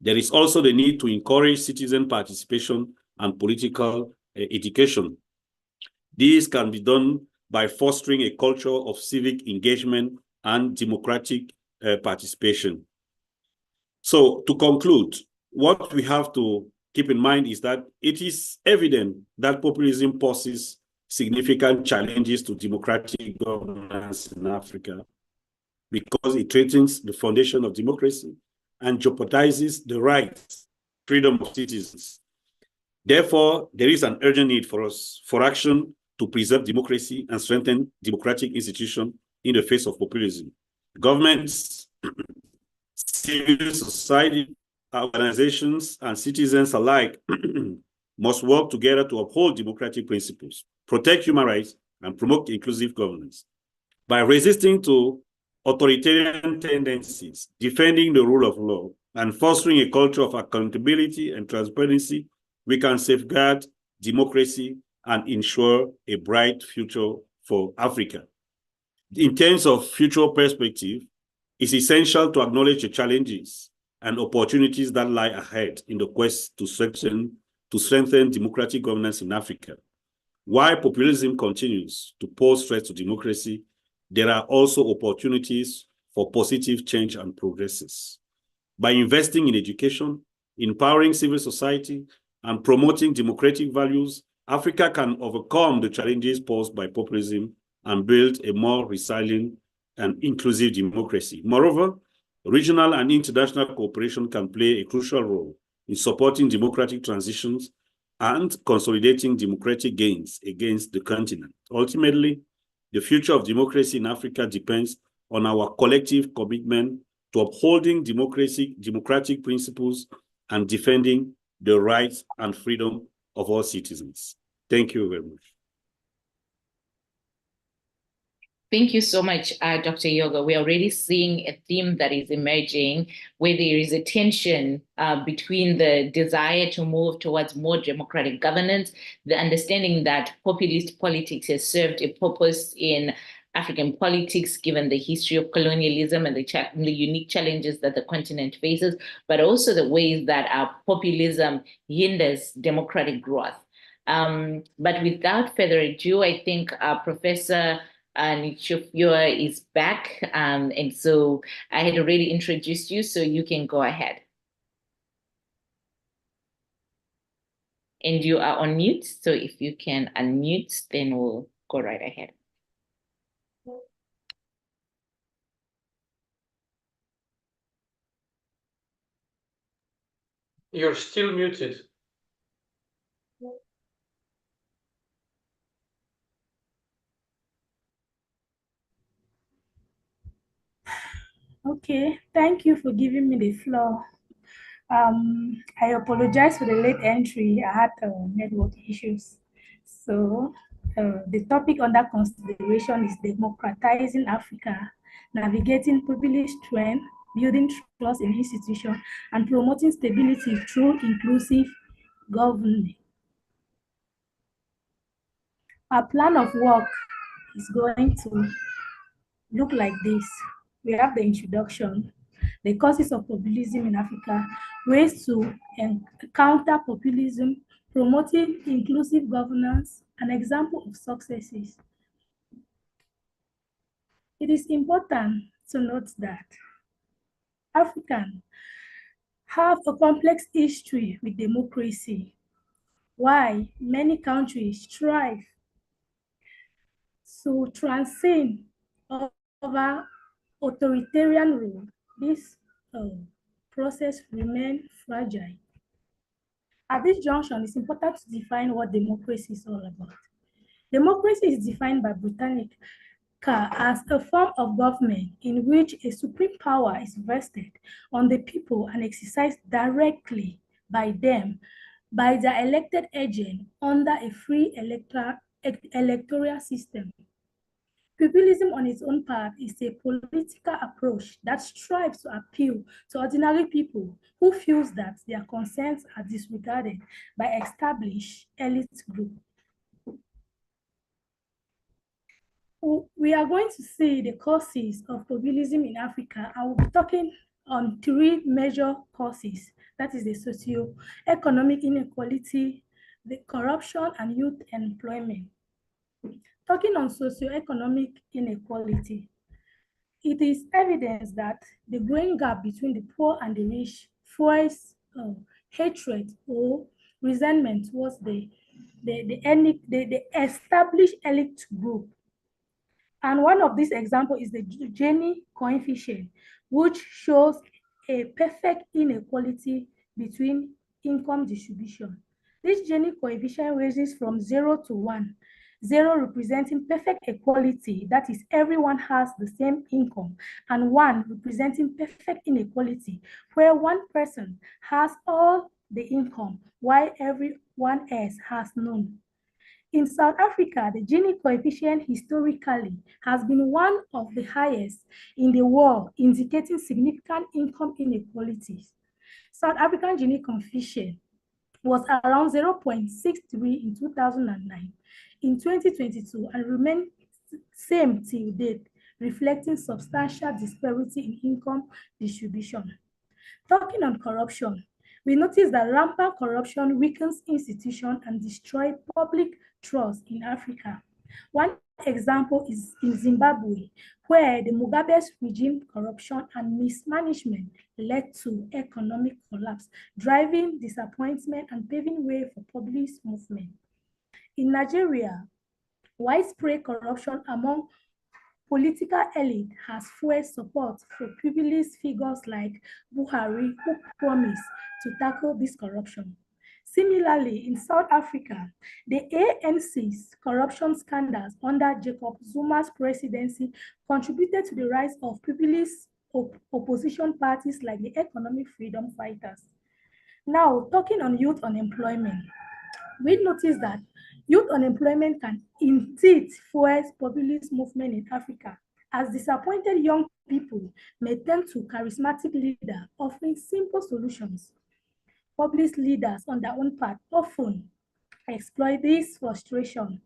There is also the need to encourage citizen participation and political education. This can be done by fostering a culture of civic engagement and democratic participation. So to conclude, what we have to keep in mind is that it is evident that populism poses significant challenges to democratic governance in Africa, because it threatens the foundation of democracy and jeopardizes the rights, freedom of citizens. Therefore, there is an urgent need for action to preserve democracy and strengthen democratic institutions in the face of populism. Governments, civil society, organizations, and citizens alike must work together to uphold democratic principles, protect human rights, and promote inclusive governance. By resisting to authoritarian tendencies, defending the rule of law, and fostering a culture of accountability and transparency, we can safeguard democracy and ensure a bright future for Africa. In terms of future perspective, it's essential to acknowledge the challenges and opportunities that lie ahead in the quest to strengthen democratic governance in Africa. While populism continues to pose threats to democracy, there are also opportunities for positive change and progresses. By investing in education, empowering civil society, and promoting democratic values, Africa can overcome the challenges posed by populism and build a more resilient and inclusive democracy. Moreover, regional and international cooperation can play a crucial role in supporting democratic transitions and consolidating democratic gains against the continent. Ultimately, the future of democracy in Africa depends on our collective commitment to upholding democratic principles and defending the rights and freedom of all citizens. Thank you very much. Thank you so much, Dr. Yoga. We're already seeing a theme that is emerging where there is a tension between the desire to move towards more democratic governance, the understanding that populist politics has served a purpose in African politics, given the history of colonialism and the unique challenges that the continent faces, but also the ways that populism hinders democratic growth. But without further ado, I think Professor Nchofio is back. And so I had already introduced you, so you can go ahead. And you are on mute, so if you can unmute, then we'll go right ahead. You're still muted. Okay, thank you for giving me the floor. I apologize for the late entry. I had network issues. So the topic under consideration is democratizing Africa, navigating populist trend, building trust in institutions, and promoting stability through inclusive governing. Our plan of work is going to look like this. We have the introduction, the causes of populism in Africa, ways to counter populism, promoting inclusive governance, an example of successes. It is important to note that Africans have a complex history with democracy. Why many countries strive to transcend over authoritarian rule, this process remains fragile. At this junction, it's important to define what democracy is all about. Democracy is defined by Britannica as a form of government in which a supreme power is vested on the people and exercised directly by them, by their elected agent under a free electoral system. Populism on its own part is a political approach that strives to appeal to ordinary people who feel that their concerns are disregarded by established elite groups. We are going to see the causes of populism in Africa. I will be talking on three major causes. That is the socio-economic inequality, the corruption, and youth employment. Talking on socio-economic inequality, it is evidence that the growing gap between the poor and the rich fuels hatred or resentment towards the established elite group. And one of these examples is the Gini coefficient, which shows a perfect inequality between income distribution. This Gini coefficient ranges from 0 to 1, 0 representing perfect equality, that is, everyone has the same income, and 1 representing perfect inequality, where one person has all the income, while everyone else has none. In South Africa, the Gini coefficient historically has been one of the highest in the world, indicating significant income inequalities. South African Gini coefficient was around 0.63 in 2009, in 2022, and remained same till date, reflecting substantial disparity in income distribution. Talking on corruption, we notice that rampant corruption weakens institutions and destroys public trust in Africa. One example is in Zimbabwe, where the Mugabe's regime corruption and mismanagement led to economic collapse, driving disappointment and paving way for populist movement. In Nigeria, widespread corruption among political elite has fueled support for populist figures like Buhari, who promised to tackle this corruption. Similarly, in South Africa, the ANC's corruption scandals under Jacob Zuma's presidency contributed to the rise of populist opposition parties like the Economic Freedom Fighters. Now, talking on youth unemployment, we notice that youth unemployment can indeed fuel populist movement in Africa, as disappointed young people may turn to charismatic leaders offering simple solutions. Populist leaders, on their own part, often exploit this frustration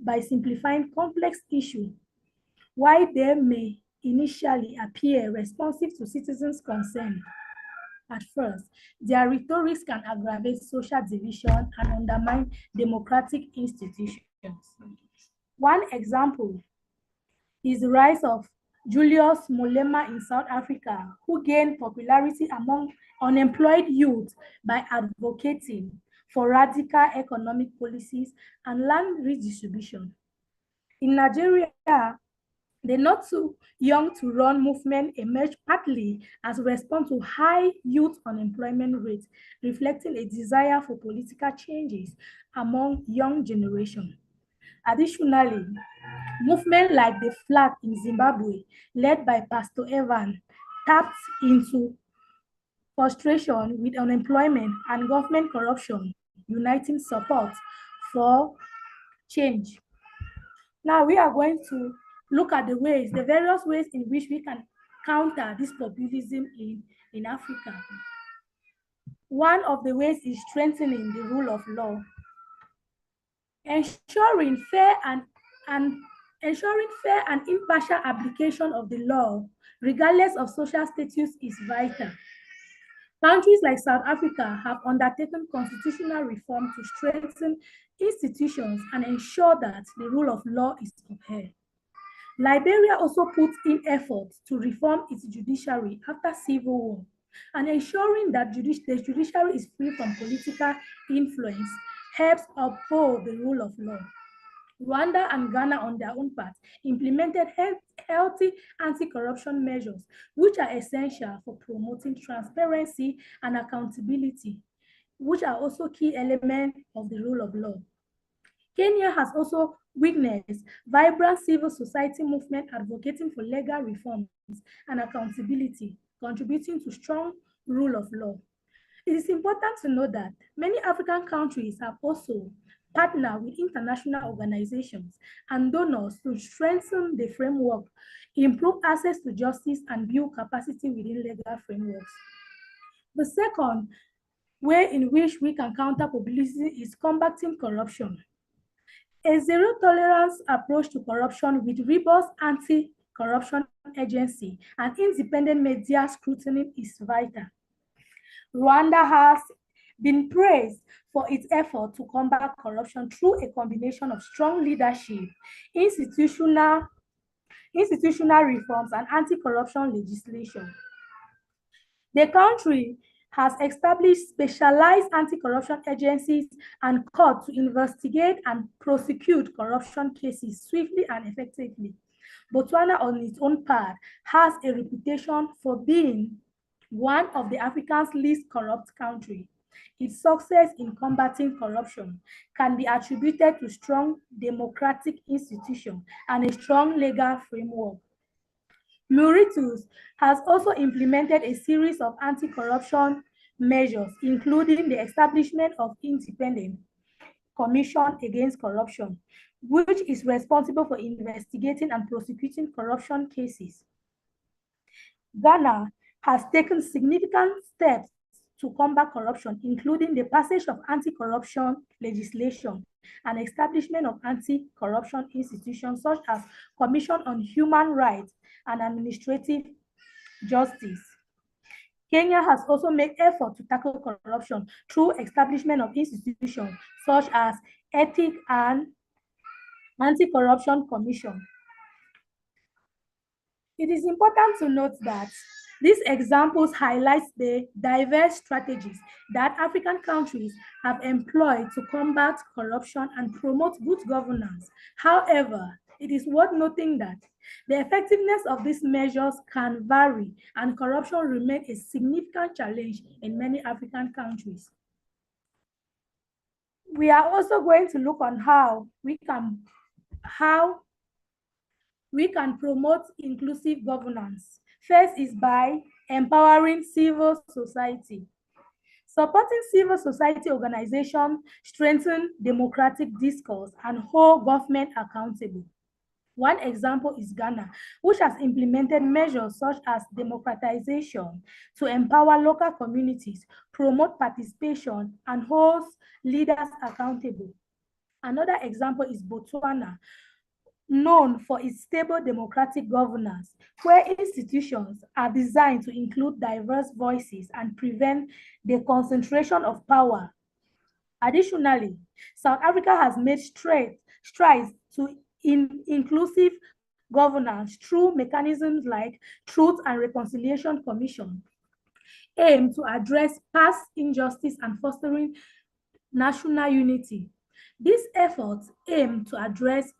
by simplifying complex issues. While they may initially appear responsive to citizens' concerns, at first, their rhetoric can aggravate social division and undermine democratic institutions. One example is the rise of Julius Malema in South Africa, who gained popularity among unemployed youth by advocating for radical economic policies and land redistribution. In Nigeria, the Not Too Young to Run movement emerged partly as a response to high youth unemployment rates, reflecting a desire for political changes among young generation. Additionally, movements like the Flag in Zimbabwe, led by Pastor Evan, tapped into frustration with unemployment and government corruption, uniting support for change. Now we are going to look at the various ways in which we can counter this populism in Africa. One of the ways is strengthening the rule of law. Ensuring fair and impartial application of the law, regardless of social status, is vital. Countries like South Africa have undertaken constitutional reform to strengthen institutions and ensure that the rule of law is upheld. Liberia also put in efforts to reform its judiciary after civil war, and ensuring that the judiciary is free from political influence helps uphold the rule of law. Rwanda and Ghana, on their own part, implemented healthy anti-corruption measures, which are essential for promoting transparency and accountability, which are also key elements of the rule of law. Kenya has also witnessed vibrant civil society movement advocating for legal reforms and accountability, contributing to strong rule of law. It is important to note that many African countries have also partnered with international organizations and donors to strengthen the framework, improve access to justice, and build capacity within legal frameworks. The second way in which we can counter populism is combating corruption. A zero-tolerance approach to corruption with robust anti-corruption agency and independent media scrutiny is vital. Rwanda has been praised for its effort to combat corruption through a combination of strong leadership, institutional reforms, and anti-corruption legislation. The country has established specialized anti-corruption agencies and courts to investigate and prosecute corruption cases swiftly and effectively. Botswana, on its own part, has a reputation for being one of the Africa's least corrupt countries. Its success in combating corruption can be attributed to strong democratic institutions and a strong legal framework. Mauritius has also implemented a series of anti-corruption measures, including the establishment of Independent Commission Against Corruption, which is responsible for investigating and prosecuting corruption cases. Ghana has taken significant steps to combat corruption, including the passage of anti-corruption legislation and establishment of anti-corruption institutions such as Commission on Human Rights and Administrative Justice. Kenya has also made efforts to tackle corruption through establishment of institutions such as Ethics and Anti-Corruption Commission. It is important to note that these examples highlight the diverse strategies that African countries have employed to combat corruption and promote good governance. However, it is worth noting that the effectiveness of these measures can vary, and corruption remains a significant challenge in many African countries. We are also going to look on how we can promote inclusive governance. First is by empowering civil society. Supporting civil society organizations strengthens democratic discourse and hold government accountable. One example is Ghana, which has implemented measures such as democratization to empower local communities, promote participation, and hold leaders accountable. Another example is Botswana, known for its stable democratic governance, where institutions are designed to include diverse voices and prevent the concentration of power. Additionally, South Africa has made strides to inclusive governance through mechanisms like Truth and Reconciliation Commission, aimed to address past injustice and fostering national unity. These efforts aim to address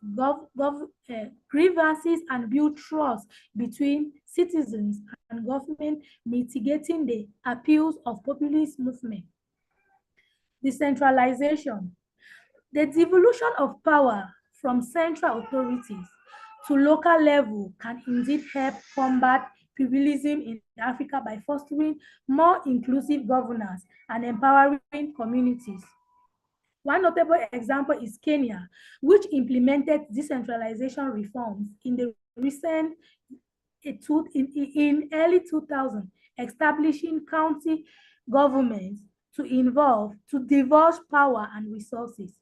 grievances and build trust between citizens and government, mitigating the appeals of populist movement. Decentralization. The devolution of power from central authorities to local level can indeed help combat populism in Africa by fostering more inclusive governance and empowering communities. One notable example is Kenya, which implemented decentralization reforms in the recent in early 2000, establishing county governments to divulge power and resources.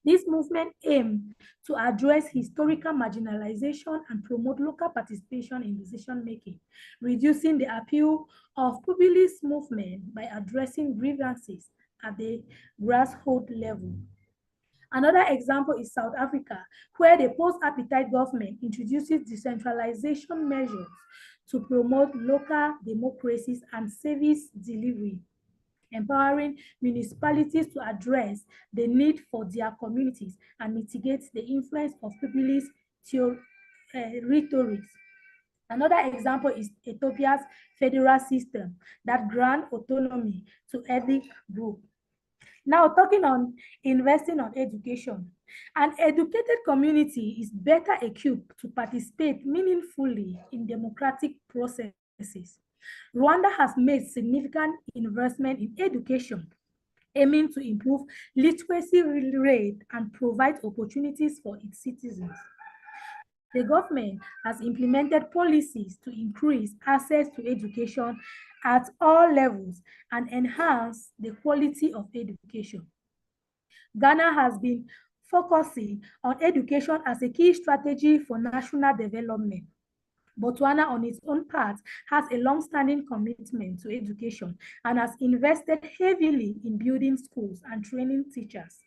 This movement aimed to address historical marginalization and promote local participation in decision-making, reducing the appeal of populist movement by addressing grievances at the grassroots level. Another example is South Africa, where the post-apartheid government introduces decentralization measures to promote local democracies and service delivery, empowering municipalities to address the need for their communities and mitigate the influence of populist rhetoric. Another example is Ethiopia's federal system that grants autonomy to ethnic groups. Now, talking on investing on education. An educated community is better equipped to participate meaningfully in democratic processes. Rwanda has made significant investment in education, aiming to improve literacy rate and provide opportunities for its citizens. The government has implemented policies to increase access to education at all levels and enhance the quality of education. Ghana has been focusing on education as a key strategy for national development. Botswana, on its own part, has a long-standing commitment to education and has invested heavily in building schools and training teachers.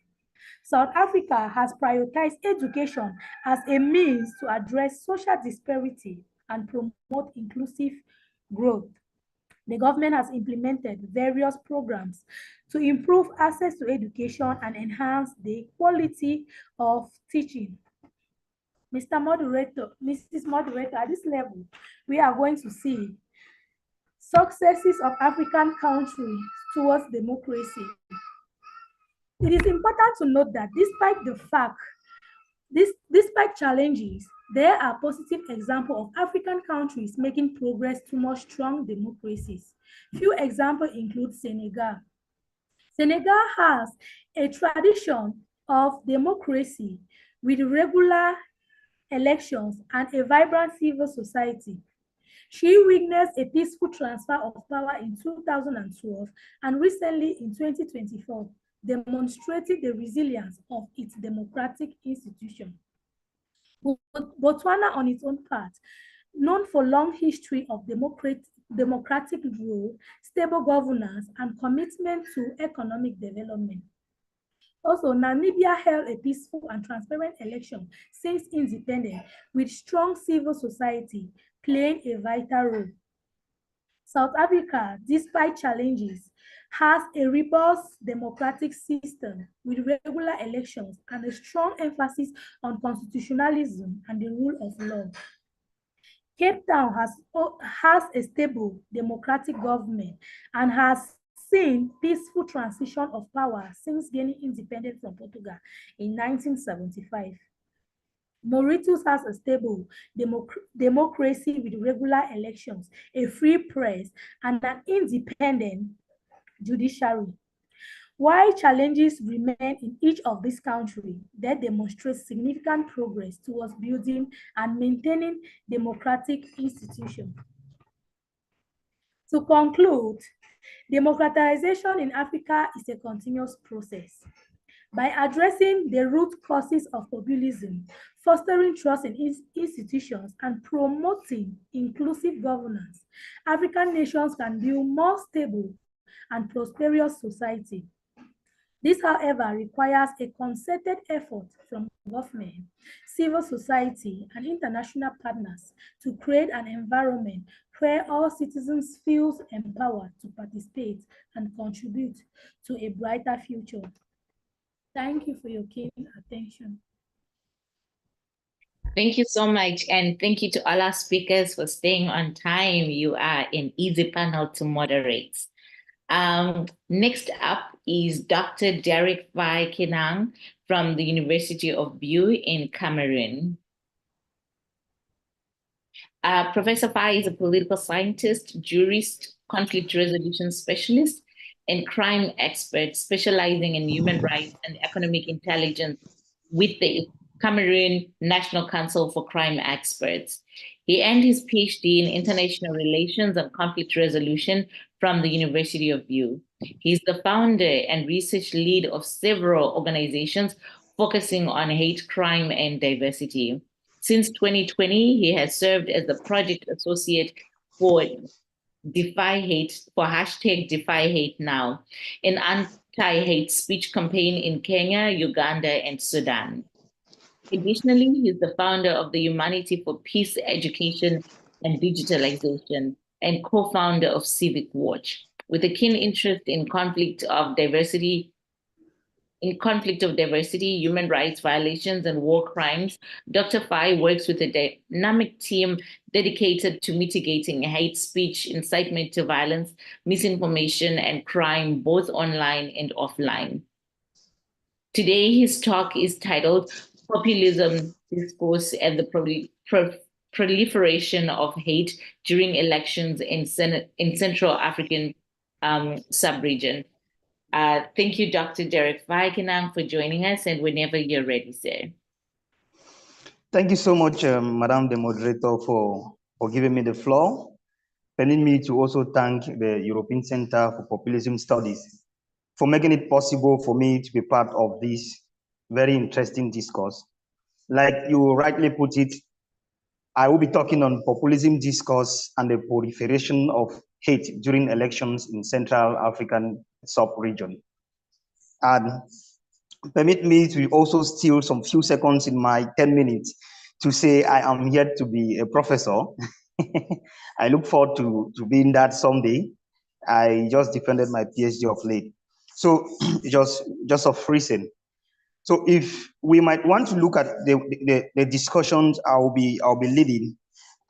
South Africa has prioritized education as a means to address social disparity and promote inclusive growth. The government has implemented various programs to improve access to education and enhance the quality of teaching. Mr. Moderator, Mrs. Moderator, at this level, we are going to see successes of African countries towards democracy. It is important to note that despite challenges, there are positive examples of African countries making progress towards strong democracies. Few examples include Senegal. Senegal has a tradition of democracy with regular elections and a vibrant civil society. She witnessed a peaceful transfer of power in 2012 and recently in 2024, demonstrating the resilience of its democratic institution. Botswana, on its own part, known for long history of democratic rule, stable governance, and commitment to economic development. Also, Namibia held a peaceful and transparent election since independence, with strong civil society playing a vital role. South Africa, despite challenges, has a robust democratic system with regular elections and a strong emphasis on constitutionalism and the rule of law. Cape Town has a stable democratic government and has seen peaceful transition of power since gaining independence from Portugal in 1975. Mauritius has a stable democracy with regular elections, a free press, and an independent judiciary. While challenges remain in each of these countries, they demonstrate significant progress towards building and maintaining democratic institutions. To conclude, democratization in Africa is a continuous process. By addressing the root causes of populism, fostering trust in institutions, and promoting inclusive governance, African nations can build more stable and prosperous society. This, however, requires a concerted effort from government, civil society, and international partners to create an environment where all citizens feel empowered to participate and contribute to a brighter future. Thank you for your keen attention. Thank you so much. And thank you to all our speakers for staying on time. You are an easy panel to moderate. Next up is Dr. Derek Vai Kenang from the University of Biu in Cameroon. Professor Vai is a political scientist, jurist, conflict resolution specialist, and crime expert specializing in human rights and economic intelligence with the Cameroon National Council for Crime Experts. He earned his PhD in international relations and conflict resolution from the University of Biu. He's the founder and research lead of several organizations focusing on hate crime and diversity. Since 2020, he has served as the project associate for Defy Hate, for hashtag Defy Hate Now, an anti-hate speech campaign in Kenya, Uganda, and Sudan. Additionally, he's the founder of the Humanity for Peace, Education, and Digitalization, and co-founder of Civic Watch. With a keen interest in conflict of diversity, human rights violations, and war crimes, Dr. Vai works with a dynamic team dedicated to mitigating hate speech, incitement to violence, misinformation, and crime, both online and offline. Today, his talk is titled Populism, Discourse, and the Proliferation of Hate During Elections in Central African Sub-Region. Thank you, Dr. Derek Vai Kenang, for joining us, and whenever you're ready, sir. Thank you so much, Madam the Moderator, for giving me the floor. Permit me to also thank the European Center for Populism Studies for making it possible for me to be part of this very interesting discourse. Like you rightly put it, I will be talking on populism discourse and the proliferation of hate during elections in Central African sub-region. And permit me to also steal some few seconds in my 10 minutes to say I am here to be a professor. I look forward to being that someday. I just defended my PhD of late. So just of reason. So if we might want to look at the discussions I'll be leading,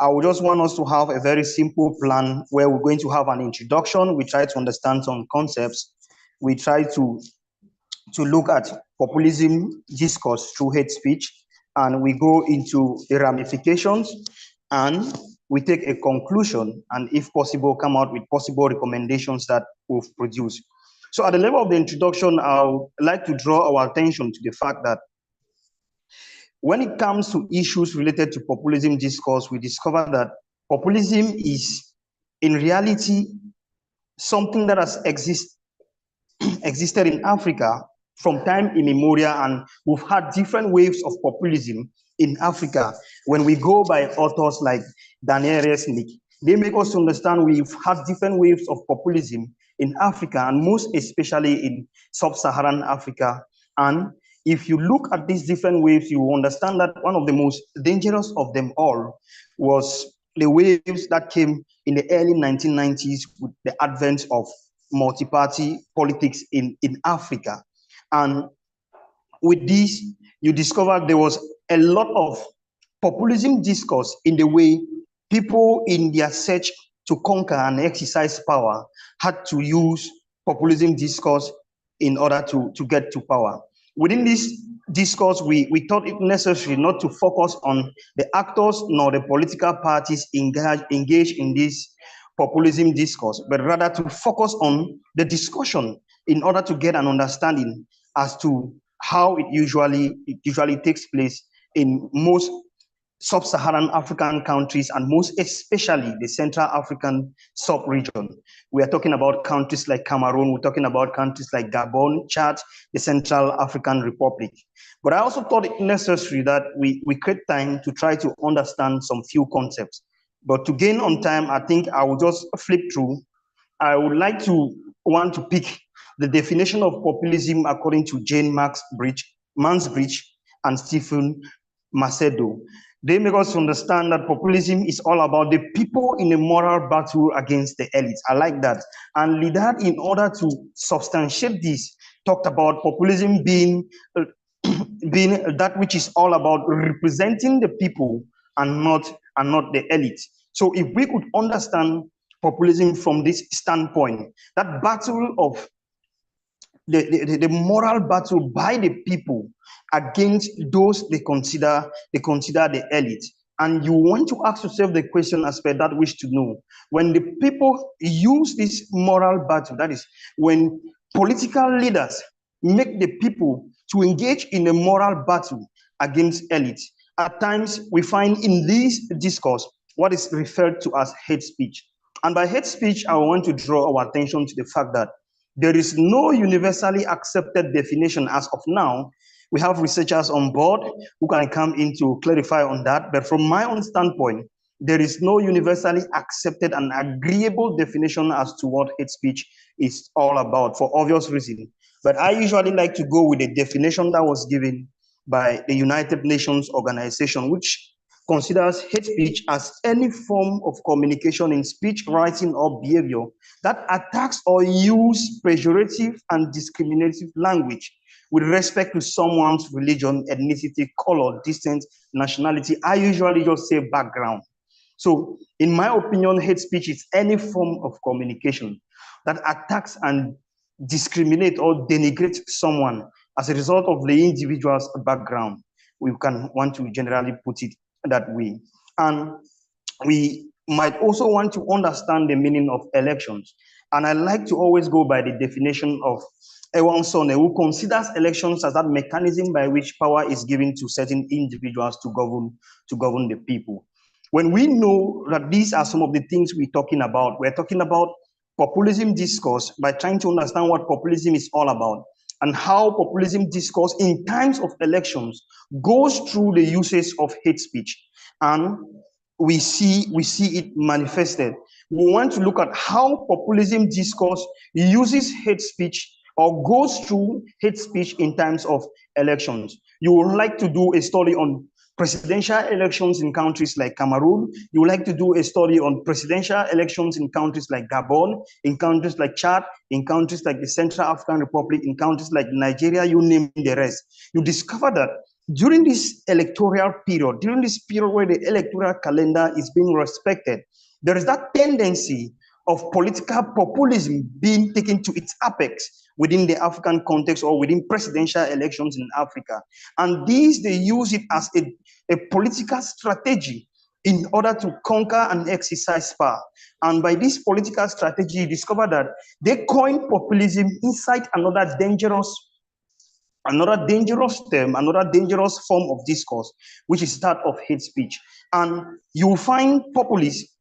I would just want us to have a very simple plan where we're going to have an introduction. We try to understand some concepts. We try to look at populism discourse through hate speech, and we go into the ramifications, and we take a conclusion, and if possible, come out with possible recommendations that we've produced. So at the level of the introduction, I would like to draw our attention to the fact that when it comes to issues related to populism discourse, we discover that populism is in reality something that has existed in Africa from time immemorial, and we've had different waves of populism in Africa. When we go by authors like Daniel Resnick, they make us understand we've had different waves of populism in Africa, and most especially in sub-Saharan Africa. And if you look at these different waves, you will understand that one of the most dangerous of them all was the waves that came in the early 1990s with the advent of multi-party politics in Africa. And with this, you discover there was a lot of populism discourse in the way people in their search to conquer and exercise power had to use populism discourse in order to get to power. Within this discourse, we thought it necessary not to focus on the actors nor the political parties engaged in this populism discourse, but rather to focus on the discussion in order to get an understanding as to how it usually takes place in most sub-Saharan African countries, and most especially the Central African sub-region. We are talking about countries like Cameroon, we're talking about countries like Gabon, Chad, the Central African Republic. But I also thought it necessary that we create time to try to understand some few concepts. But to gain on time, I think I will just flip through. I would like to want to pick the definition of populism according to Jane Mansbridge and Stephen Macedo. They make us understand that populism is all about the people in a moral battle against the elites. I like that. And Lidad, in order to substantiate this, talked about populism being that which is all about representing the people and not the elite. So if we could understand populism from this standpoint, that battle of the moral battle by the people against those they consider the elite. And you want to ask yourself the question as per that wish to know. When the people use this moral battle, that is, when political leaders make the people to engage in a moral battle against elite, at times we find in this discourse what is referred to as hate speech. And by hate speech, I want to draw our attention to the fact that there is no universally accepted definition as of now. We have researchers on board who can come in to clarify on that. But from my own standpoint, there is no universally accepted and agreeable definition as to what hate speech is all about, for obvious reasons. But I usually like to go with the definition that was given by the United Nations organization, which considers hate speech as any form of communication in speech, writing, or behavior that attacks or uses pejorative and discriminative language with respect to someone's religion, ethnicity, color, distance, nationality. I usually just say background. So in my opinion, hate speech is any form of communication that attacks and discriminates or denigrates someone as a result of the individual's background. We can want to generally put it that way. And we might also want to understand the meaning of elections. And I like to always go by the definition of Ewan Sone, who considers elections as that mechanism by which power is given to certain individuals to govern the people. When we know that these are some of the things we're talking about populism discourse by trying to understand what populism is all about and how populism discourse in times of elections goes through the uses of hate speech. And we see it manifested. We want to look at how populism discourse uses hate speech or goes through hate speech in times of elections. You would like to do a study on presidential elections in countries like Cameroon. You would like to do a study on presidential elections in countries like Gabon, in countries like Chad, in countries like the Central African Republic, in countries like Nigeria, you name the rest. You discover that during this electoral period, during this period where the electoral calendar is being respected, there is that tendency of political populism being taken to its apex within the African context or within presidential elections in Africa. And these, they use it as a political strategy in order to conquer and exercise power. And by this political strategy, you discover that they coin populism inside another dangerous term, another dangerous form of discourse, which is that of hate speech. And you'll find populists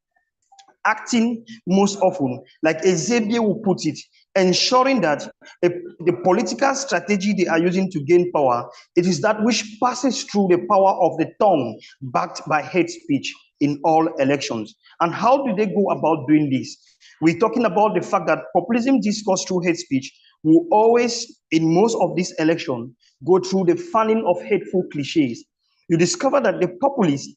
acting most often, like Ezebie will put it, ensuring that the political strategy they are using to gain power, it is that which passes through the power of the tongue, backed by hate speech in all elections. And how do they go about doing this? We're talking about the fact that populism discourse through hate speech will always, in most of these elections, go through the fanning of hateful cliches. You discover that the populists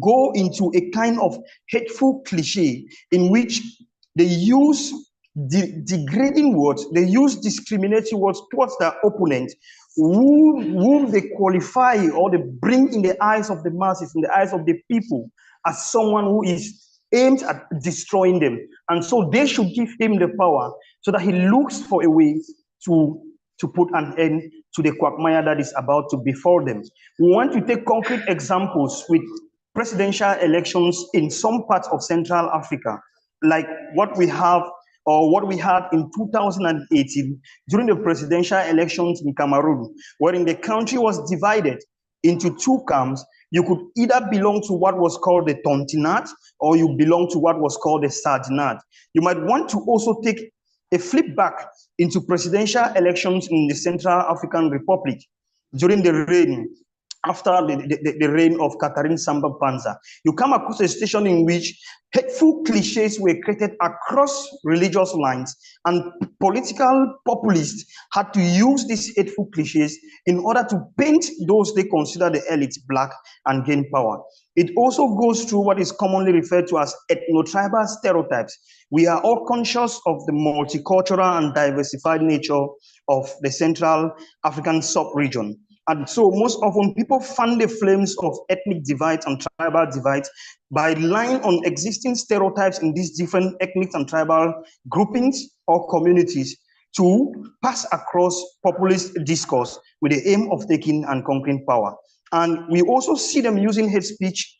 go into a kind of hateful cliche in which they use degrading words, they use discriminatory words towards their opponent, whom they qualify or they bring in the eyes of the masses, in the eyes of the people, as someone who is aimed at destroying them. And so they should give him the power so that he looks for a way to put an end to the quagmire that is about to befall them. We want to take concrete examples with presidential elections in some parts of Central Africa, like what we have or what we had in 2018 during the presidential elections in Cameroon, wherein the country was divided into two camps. You could either belong to what was called the Tontinat or you belong to what was called the Sardinat. You might want to also take a flip back into presidential elections in the Central African Republic during the reign after the reign of Catherine Samba Panza. You come across a situation in which hateful cliches were created across religious lines, and political populists had to use these hateful cliches in order to paint those they consider the elite black and gain power. It also goes through what is commonly referred to as ethno-tribal stereotypes. We are all conscious of the multicultural and diversified nature of the Central African sub-region. And so most often people fan the flames of ethnic divides and tribal divides by relying on existing stereotypes in these different ethnic and tribal groupings or communities to pass across populist discourse with the aim of taking and conquering power. And we also see them using hate speech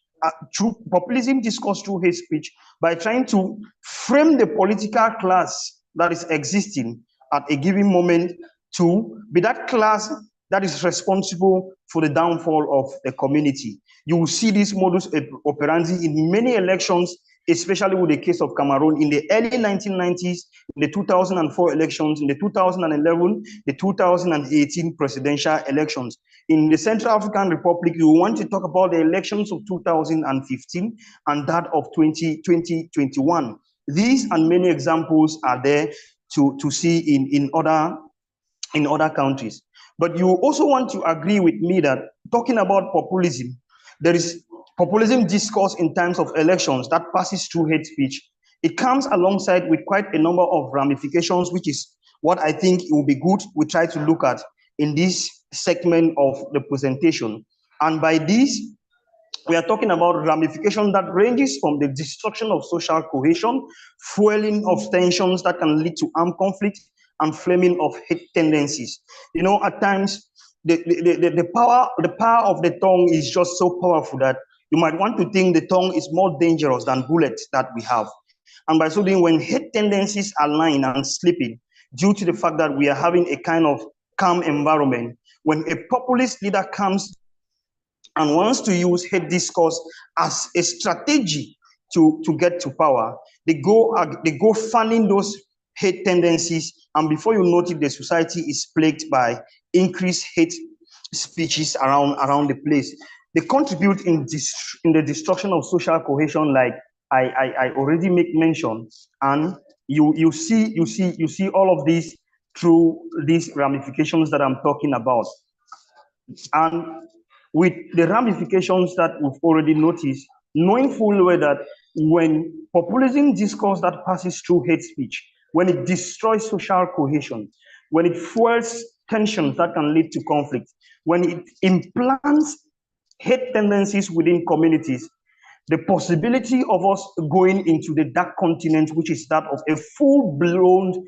through populism discourse through hate speech by trying to frame the political class that is existing at a given moment to be that class that is responsible for the downfall of the community. You will see this modus operandi in many elections, especially with the case of Cameroon in the early 1990s, in the 2004 elections, in the 2011, the 2018 presidential elections. In the Central African Republic, you want to talk about the elections of 2015 and that of 2021. These and many examples are there to see in other countries. But you also want to agree with me that talking about populism, there is populism discourse in terms of elections that passes through hate speech. It comes alongside with quite a number of ramifications, which is what I think it will be good we try to look at in this segment of the presentation. And by this, we are talking about ramification that ranges from the destruction of social cohesion, fueling of tensions that can lead to armed conflict, and flaming of hate tendencies. You know, at times, the power of the tongue is just so powerful that you might want to think the tongue is more dangerous than bullets that we have. And by so doing, when hate tendencies are lying and sleeping, due to the fact that we are having a kind of calm environment, when a populist leader comes and wants to use hate discourse as a strategy to get to power, they go fanning those hate tendencies, and before you notice, the society is plagued by increased hate speeches around the place. They contribute in the destruction of social cohesion, like I already make mention, and you see all of this through these ramifications that I'm talking about. And with the ramifications that we've already noticed, knowing full well that when populism discourse that passes through hate speech, when it destroys social cohesion, when it fuels tensions that can lead to conflict, when it implants hate tendencies within communities, the possibility of us going into the dark continent, which is that of a full-blown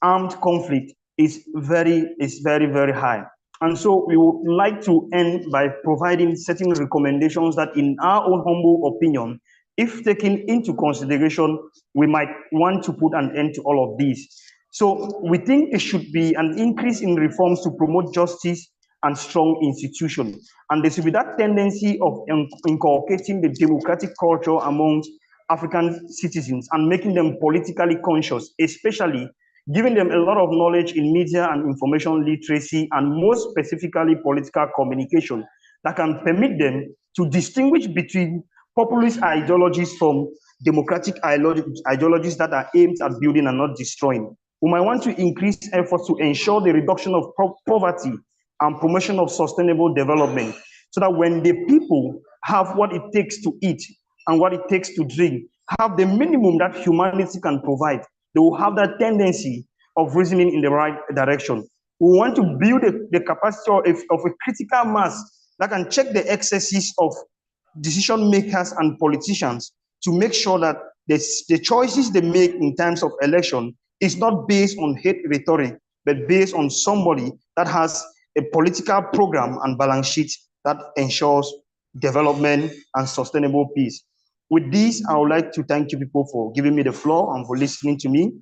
armed conflict, is very, very high. And so we would like to end by providing certain recommendations that, in our own humble opinion, if taken into consideration, we might want to put an end to all of these. So we think it should be an increase in reforms to promote justice and strong institutions. And there should be that tendency of inculcating the democratic culture amongst African citizens and making them politically conscious, especially giving them a lot of knowledge in media and information literacy, and more specifically political communication that can permit them to distinguish between populist ideologies from democratic ideologies that are aimed at building and not destroying. We might want to increase efforts to ensure the reduction of poverty and promotion of sustainable development, so that when the people have what it takes to eat and what it takes to drink, have the minimum that humanity can provide, they will have that tendency of reasoning in the right direction. We want to build the capacity of a critical mass that can check the excesses of decision makers and politicians to make sure that the choices they make in terms of election is not based on hate rhetoric, but based on somebody that has a political program and balance sheet that ensures development and sustainable peace. With this, I would like to thank you people for giving me the floor and for listening to me.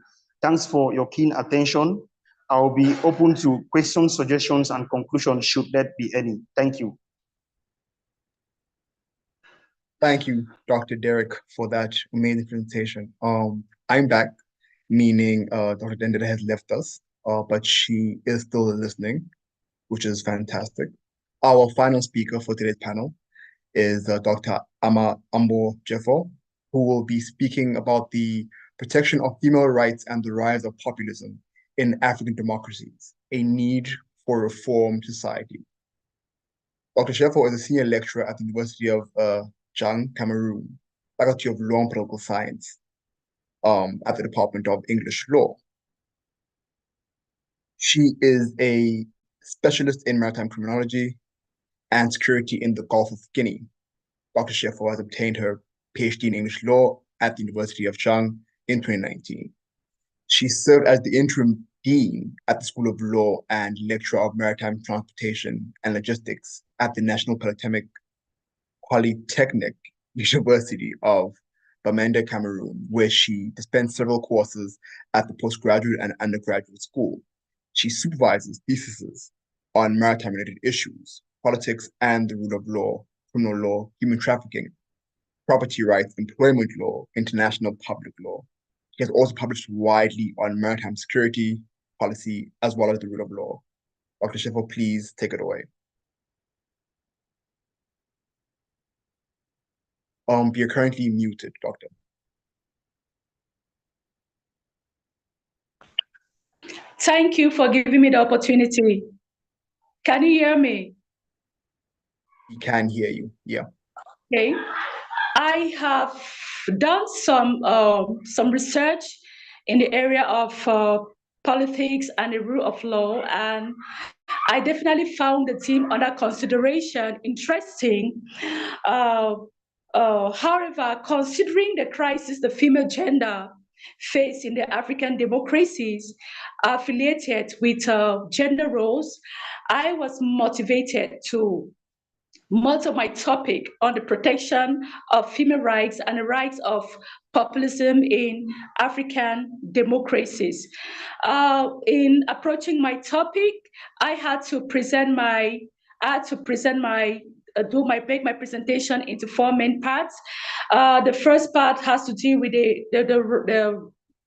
Thanks for your keen attention. I will be open to questions, suggestions, and conclusions should there be any. Thank you. Thank you, Dr. Derek, for that amazing presentation. I'm back, meaning Dr. Dendera has left us, but she is still listening, which is fantastic. Our final speaker for today's panel is Dr. Ambo Jeffo, who will be speaking about the protection of female rights and the rise of populism in African democracies, a need for reformed society. Dr. Jeffo is a senior lecturer at the University of Chang, Cameroon, Faculty of Law and Political Science, at the Department of English Law. She is a specialist in maritime criminology and security in the Gulf of Guinea. Dr. Jeffo has obtained her PhD in English law at the University of Chang in 2019. She served as the interim dean at the School of Law and lecturer of maritime transportation and logistics at the National Polytechnic University of Bamenda, Cameroon, where she dispensed several courses at the postgraduate and undergraduate school. She supervises theses on maritime-related issues, politics and the rule of law, criminal law, human trafficking, property rights, employment law, international public law. She has also published widely on maritime security, policy, as well as the rule of law. Dr. Jeffo, please take it away. You're currently muted, Doctor. Thank you for giving me the opportunity. Can you hear me? We can hear you, yeah. Okay. I have done some research in the area of politics and the rule of law, and I definitely found the theme under consideration interesting. However, considering the crisis the female gender face in the African democracies affiliated with gender roles, I was motivated to much my topic on the protection of female rights and the rights of populism in African democracies. In approaching my topic, I had to make my presentation into four main parts. The first part has to deal with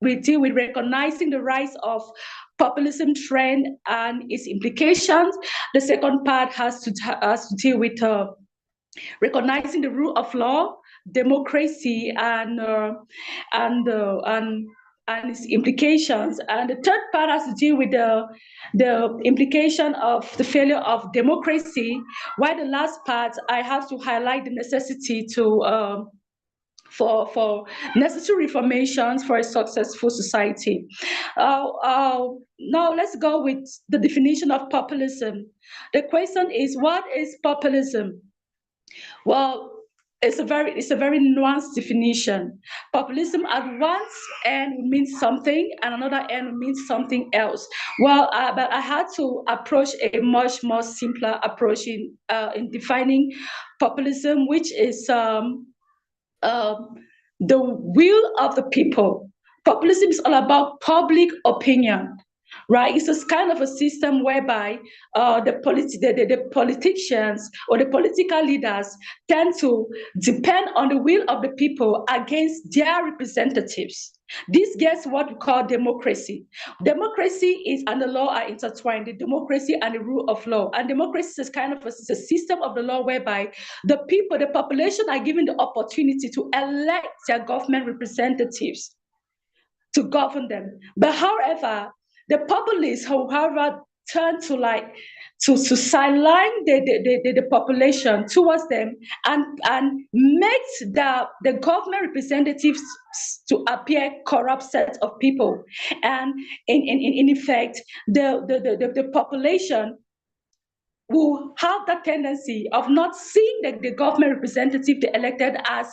we deal with recognizing the rise of populism trend and its implications. The second part has to deal with recognizing the rule of law, democracy, and its implications. And the third part has to deal with the implication of the failure of democracy. While the last part, I have to highlight the necessity to for necessary reformations for a successful society. Now let's go with the definition of populism. The question is, what is populism? Well, it's a very nuanced definition. Populism at one end means something, and another end means something else. Well, but I had to approach a much more simpler approach in defining populism, which is the will of the people. Populism is all about public opinion, right? It's a kind of a system whereby the politicians or the political leaders tend to depend on the will of the people against their representatives. This gets what we call democracy. Democracy and the law are intertwined, the democracy and the rule of law. And democracy is kind of a system of the law whereby the people, the population are given the opportunity to elect their government representatives to govern them. But however, the populists, however, turn to sideline the population towards them and makes the government representatives to appear corrupt set of people. And in effect, the population will have that tendency of not seeing the government representative they elected as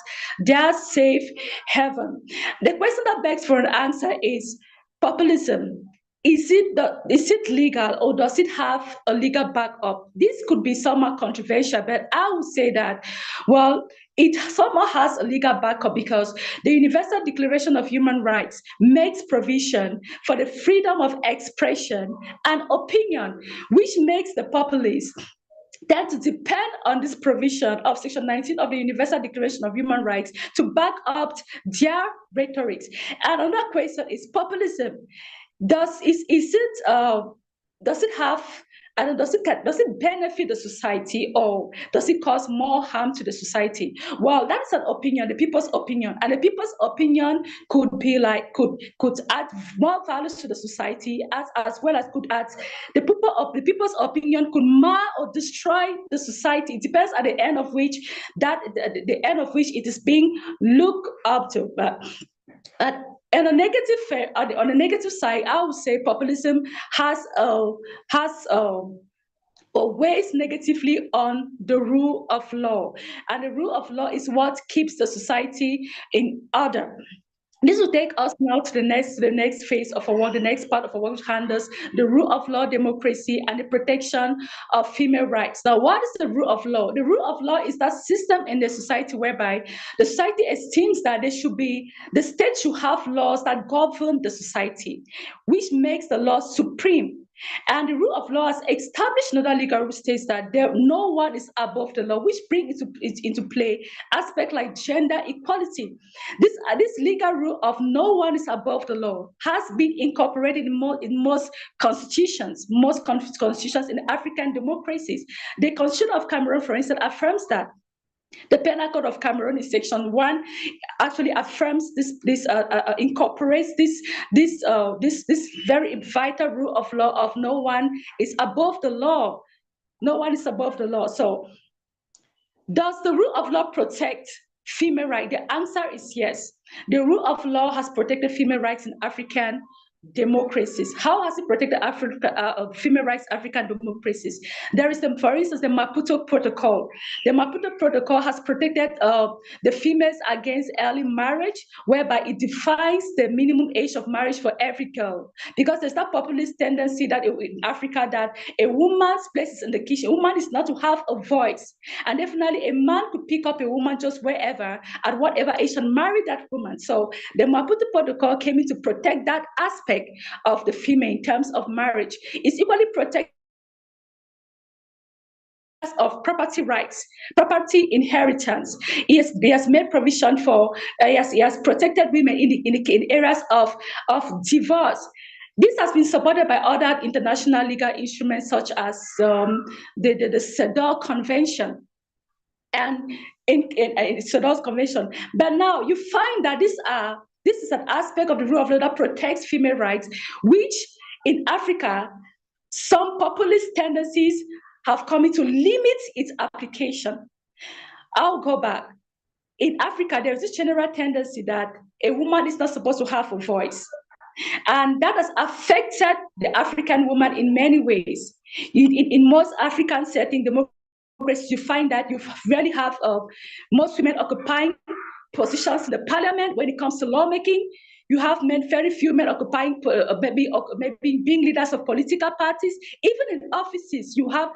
their safe haven. The question that begs for an answer is populism. Is it legal, or does it have a legal backup? This could be somewhat controversial, but I would say that, well, it somehow has a legal backup because the Universal Declaration of Human Rights makes provision for the freedom of expression and opinion, which makes the populists tend to depend on this provision of Section 19 of the Universal Declaration of Human Rights to back up their rhetorics. And another question is populism. Does it have And does it benefit the society, or does it cause more harm to the society? Well, that's an opinion, the people's opinion, and the people's opinion could be like could add more values to the society, as well as could add the people's opinion could mar or destroy the society. It depends at the end of which it is being looked up to. But on a negative side, I would say populism weighs negatively on the rule of law, and the rule of law is what keeps the society in order. This will take us now to the next phase of our work, the next part of our work, which handles the rule of law, democracy, and the protection of female rights. Now, what is the rule of law? The rule of law is that system in the society whereby the society esteems that the state should have laws that govern the society, which makes the law supreme. And the rule of law has established another legal rule states that no one is above the law, which brings into play aspects like gender equality. This legal rule of no one is above the law has been incorporated in most constitutions in African democracies. The Constitution of Cameroon, for instance, affirms that. The Penal Code of Cameroon in Section 1 actually affirms incorporates this very vital rule of law of no one is above the law. No one is above the law. So, does the rule of law protect female rights? The answer is yes. The rule of law has protected female rights in African democracies. How has it protected female rights African democracies? There is, for instance, the Maputo Protocol. The Maputo Protocol has protected the females against early marriage, whereby it defines the minimum age of marriage for every girl. Because there's that populist tendency that in Africa that a woman's place is in the kitchen. A woman is not to have a voice. And definitely a man could pick up a woman just wherever, at whatever age, and marry that woman. So the Maputo Protocol came in to protect that aspect of the female in terms of marriage. It's equally protected of property rights, property inheritance. He has made provision for, he has protected women in areas of divorce. This has been supported by other international legal instruments such as the CEDAW Convention and in CEDAW Convention. But now you find that this is an aspect of the rule of law that protects female rights, which in Africa, some populist tendencies have come in to limit its application. I'll go back. In Africa, there's this general tendency that a woman is not supposed to have a voice. And that has affected the African woman in many ways. In most African settings, democracies, you find that you really have most women occupying positions in the parliament. When it comes to lawmaking, you have very few men occupying, maybe being leaders of political parties. Even in offices, you have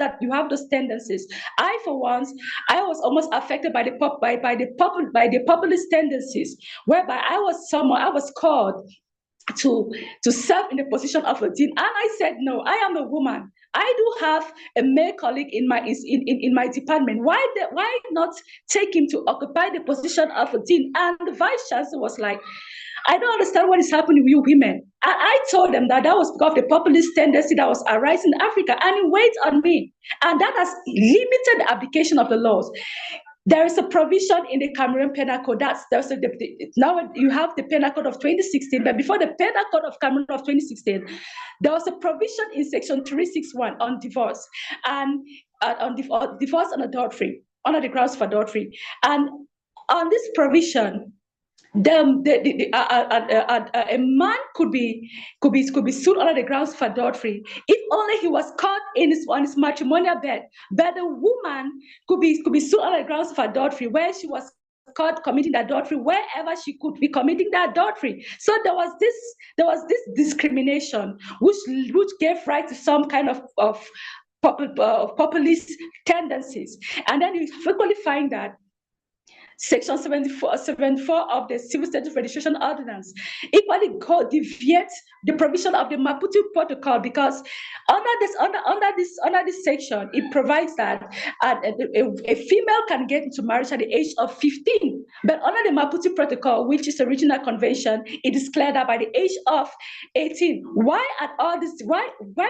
those tendencies. I, for once, I was almost affected by the populist tendencies, whereby I was called to serve in the position of a dean, and I said no. I am a woman. I do have a male colleague in my department. Why not take him to occupy the position of a dean? And the vice chancellor was like, I don't understand what is happening with you women. And I told them that was because of the populist tendency that was arising in Africa, and it weighed on me. And that has limited the application of the laws. There is a provision in the Cameroon Penal Code. Now you have the Penal Code of 2016, but before the Penal Code of Cameroon of 2016, there was a provision in Section 361 on divorce and on divorce and adultery, under the grounds of adultery. And on this provision, a man could be sued under the grounds of adultery if only he was caught on his matrimonial bed. But the woman could be sued under the grounds of adultery where she was caught committing adultery wherever she could be committing the adultery. So there was this discrimination which gave rise to some kind of populist tendencies. And then you frequently find that Section 74 of the Civil Status Registration Ordinance equally deviates the provision of the Maputo Protocol, because under this section, it provides that a female can get into marriage at the age of 15. But under the Maputo Protocol, which is a regional convention, it is clear that by the age of 18. Why at all this? Why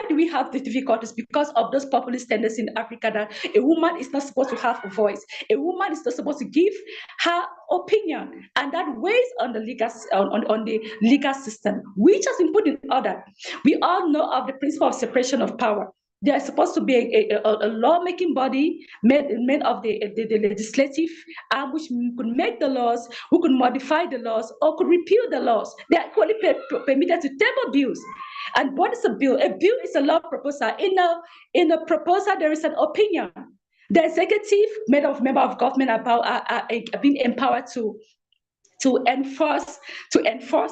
do we have the difficulties? Because of those populist tendencies in Africa that a woman is not supposed to have a voice. A woman is not supposed to give her opinion, and that weighs on the legal system, which has been put in order. We all know of the principle of separation of power. There is supposed to be a lawmaking body made of the legislative arm, which could make the laws, who could modify the laws, or could repeal the laws. They are equally permitted to table bills. And what is a bill? A bill is a law proposal. In a proposal, there is an opinion. The executive, made of member of government, are being empowered to enforce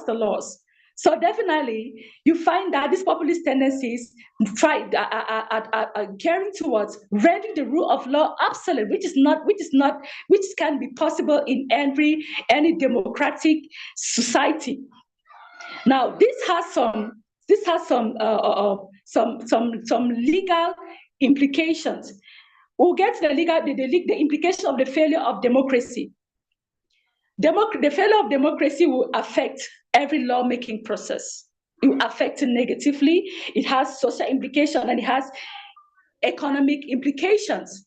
the laws. So definitely, you find that these populist tendencies are gearing towards rendering the rule of law absolute, which can be possible in any democratic society. Now, this has some legal implications. We'll get to the implication of the failure of democracy. The failure of democracy will affect every lawmaking process. It will affect it negatively. It has social implications and it has economic implications.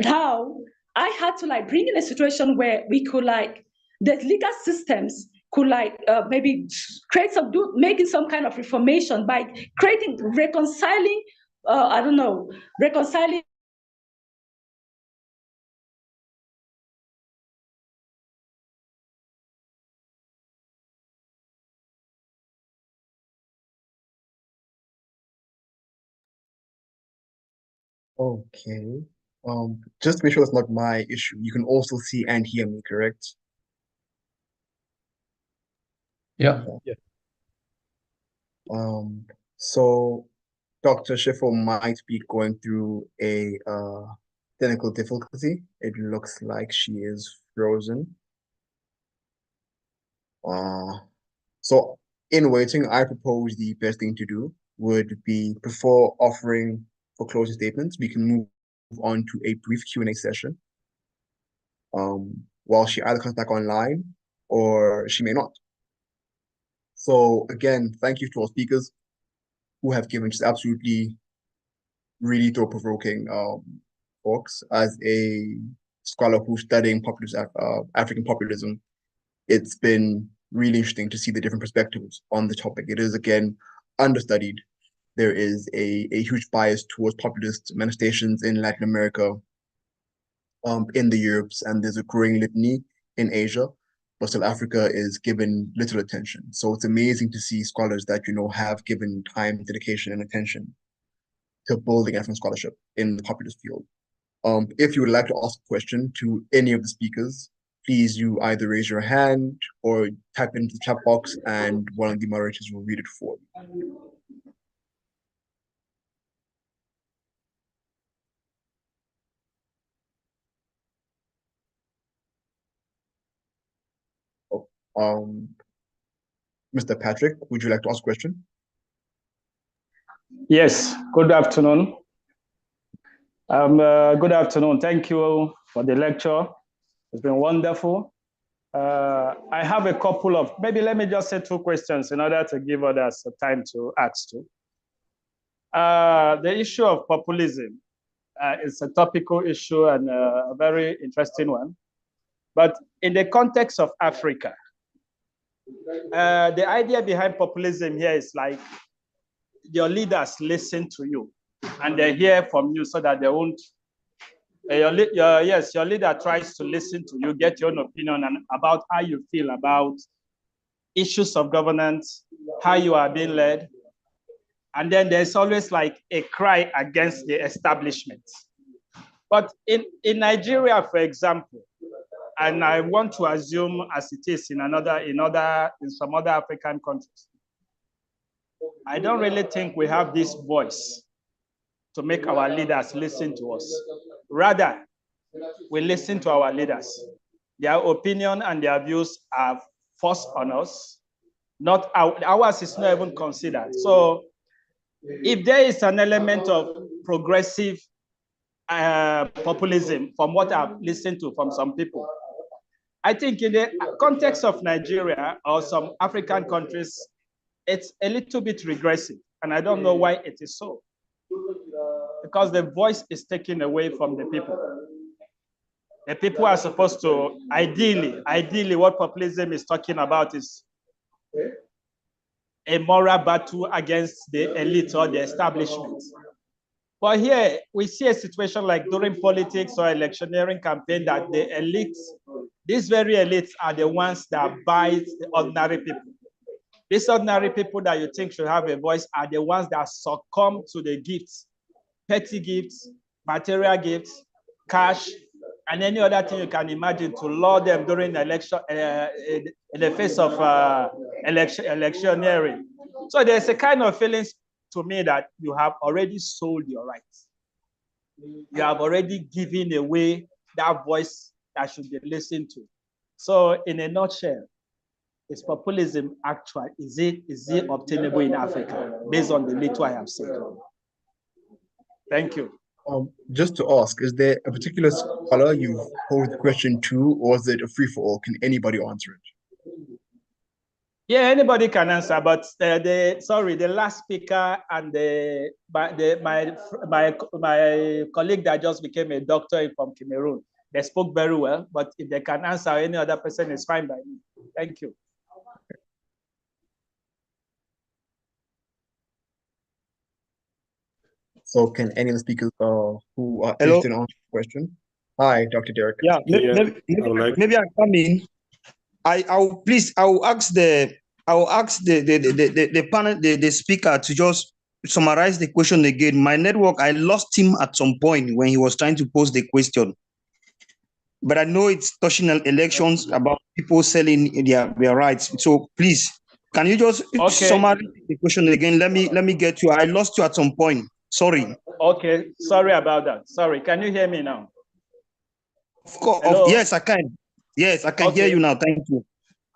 Now, I had to bring in a situation where we could the legal systems could maybe making some kind of reformation by reconciling. Okay. Just to make sure that's not my issue, you can also see and hear me, correct? Yeah. So Dr. Schiffer might be going through a technical difficulty. It looks like she is frozen. So in waiting, I propose the best thing to do would be, before offering for closing statements, we can move on to a brief Q&A session. While she either comes back online or she may not. So again, thank you to all speakers who have given just absolutely really thought-provoking talks. As a scholar who's studying African populism, it's been really interesting to see the different perspectives on the topic. It is, again, understudied. There is a huge bias towards populist manifestations in Latin America, in the Europes, and there's a growing litany in Asia, but South Africa is given little attention. So it's amazing to see scholars that have given time, dedication, and attention to building African scholarship in the populist field. If you would like to ask a question to any of the speakers, please you either raise your hand or type into the chat box and one of the moderators will read it for you. Mr. Patrick, would you like to ask a question? Yes, good afternoon. Good afternoon. Thank you for the lecture. It's been wonderful. I have a couple of, maybe let me just say 2 questions in order to give others time to ask too. The issue of populism is a topical issue and a very interesting one. But in the context of Africa, the idea behind populism here is your leaders listen to you and they hear from you so that they won't. Your leader tries to listen to you, get your own opinion about how you feel about issues of governance, how you are being led. And then there's always a cry against the establishment. But in Nigeria, for example, and I want to assume as it is in some other African countries, I don't really think we have this voice to make our leaders listen to us. Rather, we listen to our leaders. Their opinion and their views are forced on us. Not ours is not even considered. So if there is an element of progressive populism from what I've listened to from some people, I think in the context of Nigeria or some African countries, it's a little bit regressive. And I don't know why it is so. Because the voice is taken away from the people. The people are supposed to, ideally what populism is talking about is a moral battle against the elite or the establishment. But here we see a situation like during politics or electioneering campaign that the elites, these very elites are the ones that bite the ordinary people. These ordinary people that you think should have a voice are the ones that succumb to the gifts, petty gifts, material gifts, cash, and any other thing you can imagine to lure them during election, in the face of electioneering. So there's a kind of feelings to me that you have already sold your rights. You have already given away that voice that should be listened to. So in a nutshell, is populism actual? Is it obtainable in Africa based on the little I have said? Thank you. Just to ask, is there a particular scholar you've posed the question to, or is it a free-for-all? Can anybody answer it? Yeah, anybody can answer, but the last speaker and my colleague that just became a doctor from Cameroon, they spoke very well, but if they can answer, any other person is fine by me. Thank you. So can any of the speakers who are interested in answering the question? Hi, Dr. Derek. Yeah, maybe I come in. I will ask the panel, the speaker to just summarize the question again. My network, I lost him at some point when he was trying to pose the question. But I know it's touching on elections about people selling their rights. So please, can you just summarize the question again? Let me get you. I lost you at some point. Sorry. Okay, sorry about that. Sorry. Can you hear me now? Of course. Yes, I can. Yes, I can hear you now. Thank you.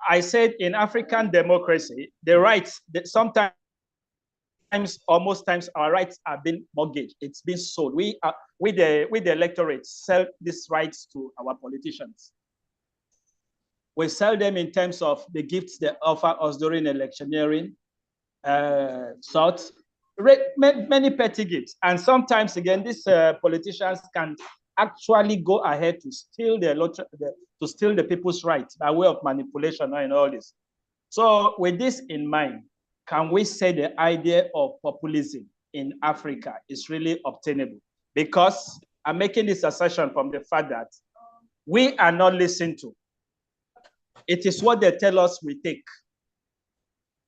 I said in African democracy, the rights that sometimes or most times our rights are being mortgaged. It's been sold. We the electorate sell these rights to our politicians. We sell them in terms of the gifts they offer us during electioneering, many petty gifts. And sometimes again, these politicians can actually go ahead to steal the people's rights by way of manipulation and all this. So with this in mind, can we say the idea of populism in Africa is really obtainable? Because I'm making this assertion from the fact that we are not listened to. It is what they tell us we take.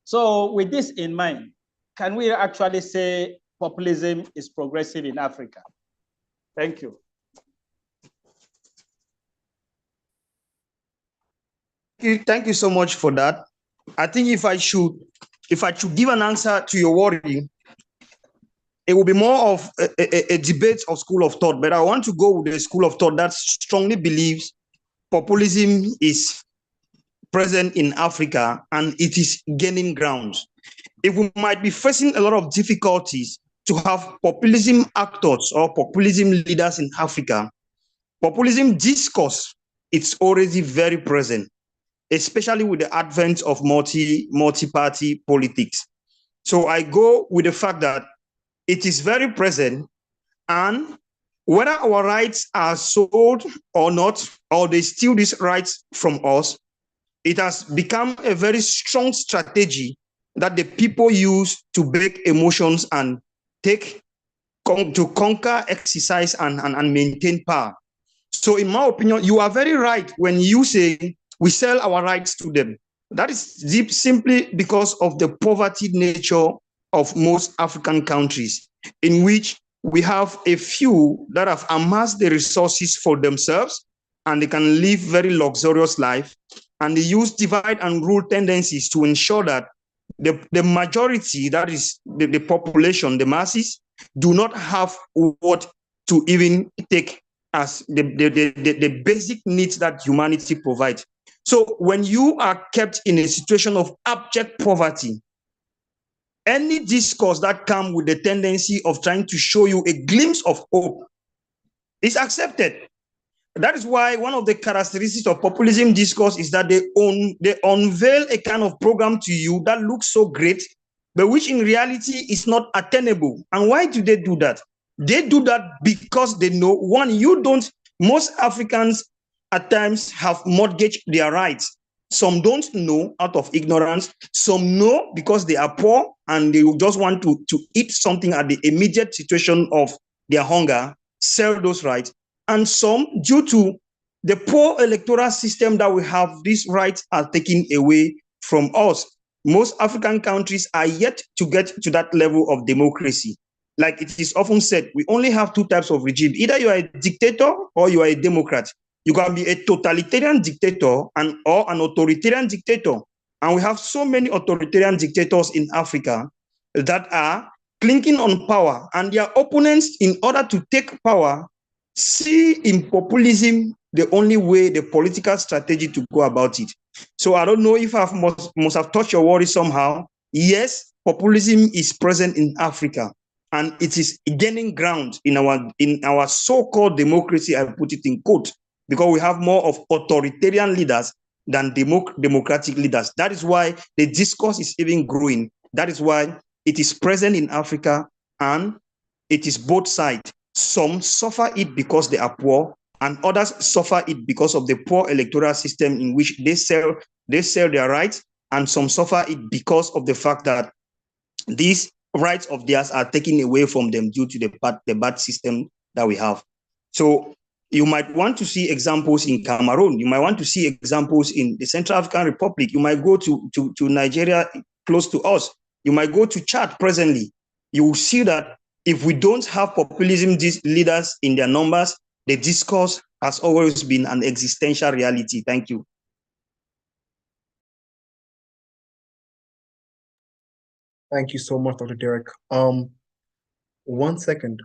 So with this in mind, can we actually say populism is progressive in Africa? Thank you. Thank you so much for that. I think if I should give an answer to your worry, it will be more of a debate of school of thought. But I want to go with the school of thought that strongly believes populism is present in Africa and it is gaining ground. If we might be facing a lot of difficulties to have populism actors or populism leaders in Africa, populism discourse, it's already very present, especially with the advent of multi-party politics. So I go with the fact that it is very present, and whether our rights are sold or not, or they steal these rights from us, it has become a very strong strategy that the people use to break emotions and to conquer, exercise, and maintain power. So in my opinion, you are very right when you say we sell our rights to them. That is simply because of the poverty nature of most African countries, in which we have a few that have amassed the resources for themselves and they can live very luxurious life, and they use divide and rule tendencies to ensure that the majority, that is the population, the masses, do not have what to even take as the basic needs that humanity provides. So when you are kept in a situation of abject poverty, any discourse that comes with the tendency of trying to show you a glimpse of hope is accepted. That is why one of the characteristics of populism discourse is that they unveil a kind of program to you that looks so great, but which in reality is not attainable. And why do they do that? They do that because they know, one, most Africans at times have mortgaged their rights. Some don't know out of ignorance. Some know because they are poor and they just want to eat something at the immediate situation of their hunger, sell those rights. And some, due to the poor electoral system that we have, these rights are taken away from us. Most African countries are yet to get to that level of democracy. Like it is often said, we only have two types of regime. Either you are a dictator or you are a democrat. You can be a totalitarian dictator or an authoritarian dictator. And we have so many authoritarian dictators in Africa that are clinking on power, and their opponents, in order to take power, see in populism the only way, the political strategy to go about it. So I don't know if I must have touched your worry somehow. Yes, populism is present in Africa, and it is gaining ground in our so-called democracy. I put it in quote, because we have more of authoritarian leaders than democratic leaders. That is why the discourse is even growing. That is why it is present in Africa, and it is both sides. Some suffer it because they are poor, and others suffer it because of the poor electoral system in which they sell their rights, and some suffer it because of the fact that these rights of theirs are taken away from them due to the bad system that we have. So you might want to see examples in Cameroon. You might want to see examples in the Central African Republic. You might go to Nigeria, close to us. You might go to Chad presently. You will see that if we don't have populism leaders in their numbers, the discourse has always been an existential reality. Thank you. Thank you so much, Dr. Derek. 1 second.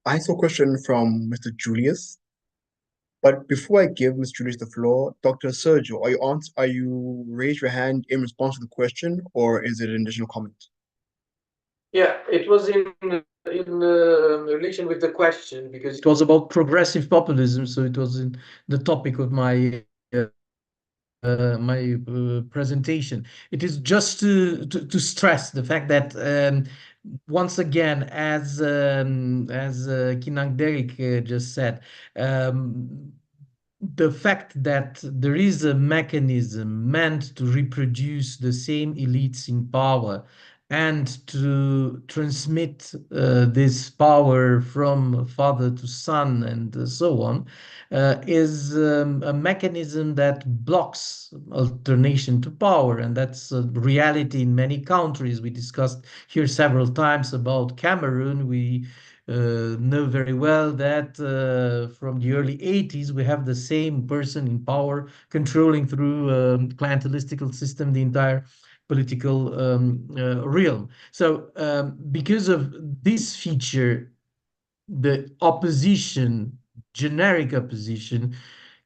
I saw a question from Mr. Julius. But before I give Mr. Julius the floor, Dr. Sergio, are you raise your hand in response to the question, or is it an additional comment? Yeah, it was in relation with the question, because it was about progressive populism, so it was in the topic of my presentation. It is just to stress the fact that once again, as Kinang Derek just said, the fact that there is a mechanism meant to reproduce the same elites in power and to transmit this power from father to son and so on is a mechanism that blocks alternation to power. And that's a reality in many countries. We discussed here several times about Cameroon. We know very well that from the early 80s, we have the same person in power controlling through clientelistical system the entire political realm. So because of this feature, the opposition, generic opposition,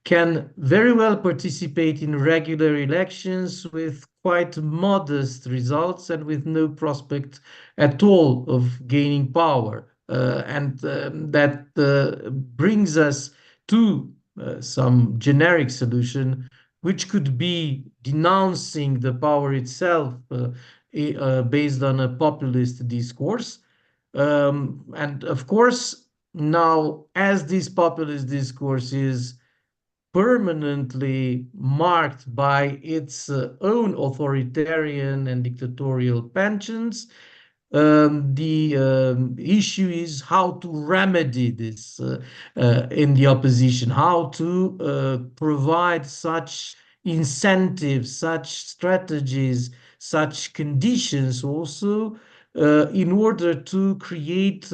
can very well participate in regular elections with quite modest results and with no prospect at all of gaining power. And that brings us to some generic solution, which could be denouncing the power itself based on a populist discourse. And of course, now, as this populist discourse is permanently marked by its own authoritarian and dictatorial penchants, the issue is how to remedy this in the opposition, how to provide such incentives, such strategies, such conditions also in order to create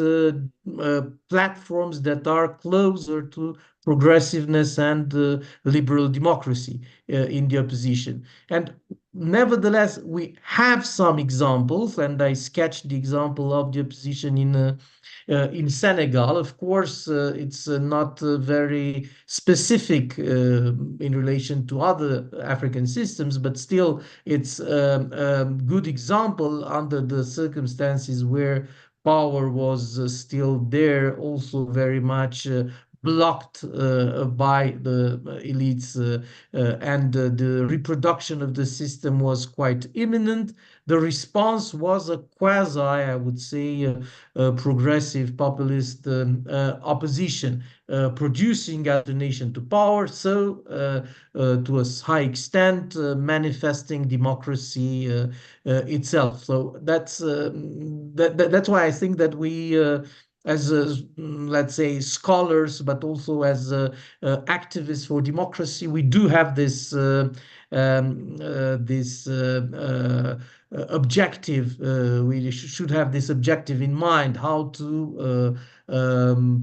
platforms that are closer to progressiveness and liberal democracy in the opposition. And nevertheless, we have some examples, and I sketched the example of the opposition in Senegal. Of course, it's not very specific in relation to other African systems, but still it's a good example under the circumstances where power was still there, also very much blocked by the elites, and the reproduction of the system was quite imminent. The response was a quasi, I would say, progressive populist opposition, producing alternation to power, so to a high extent manifesting democracy itself. So that's why I think that we as let's say scholars, but also as activists for democracy, we do have this objective. We should have this objective in mind: how to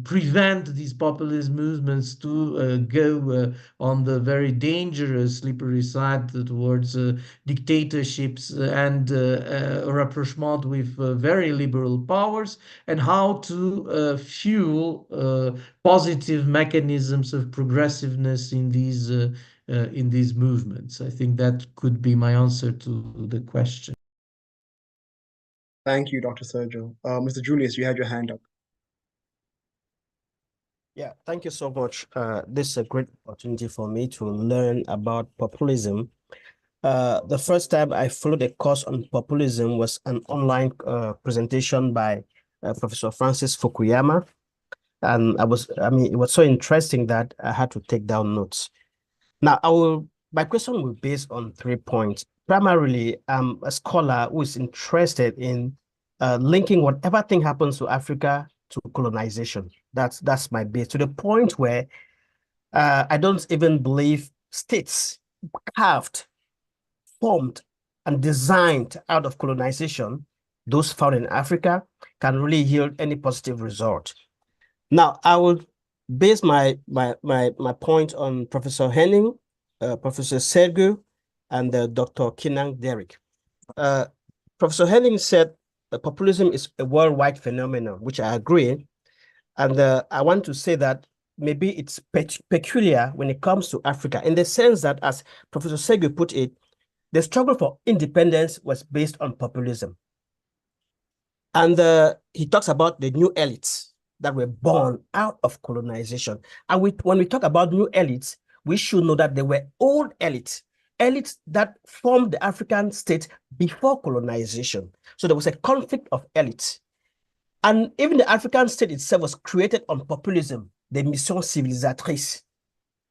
prevent these populist movements to go on the very dangerous slippery side towards dictatorships and rapprochement with very liberal powers, and how to fuel positive mechanisms of progressiveness in these movements. I think that could be my answer to the question. Thank you, Dr. Sergio. Mr. Julius, you had your hand up. Yeah, thank you so much. This is a great opportunity for me to learn about populism. The first time I followed a course on populism was an online presentation by Professor Francis Fukuyama. And it was so interesting that I had to take down notes. Now, my question will be based on 3 points. Primarily, I'm a scholar who is interested in linking whatever thing happens to Africa to colonization. That's my base, to the point where I don't even believe states carved, formed, and designed out of colonization, those found in Africa, can really yield any positive result. Now, I will base my point on Professor Henning, Professor Sergio, and Dr. Kinang Derrick. Professor Henning said populism is a worldwide phenomenon, which I agree. And I want to say that maybe it's peculiar when it comes to Africa, in the sense that, as Professor Sergio put it, the struggle for independence was based on populism. And he talks about the new elites that were born out of colonization. And when we talk about new elites, we should know that they were old elites that formed the African state before colonization. So there was a conflict of elites. And even the African state itself was created on populism, the mission civilisatrice.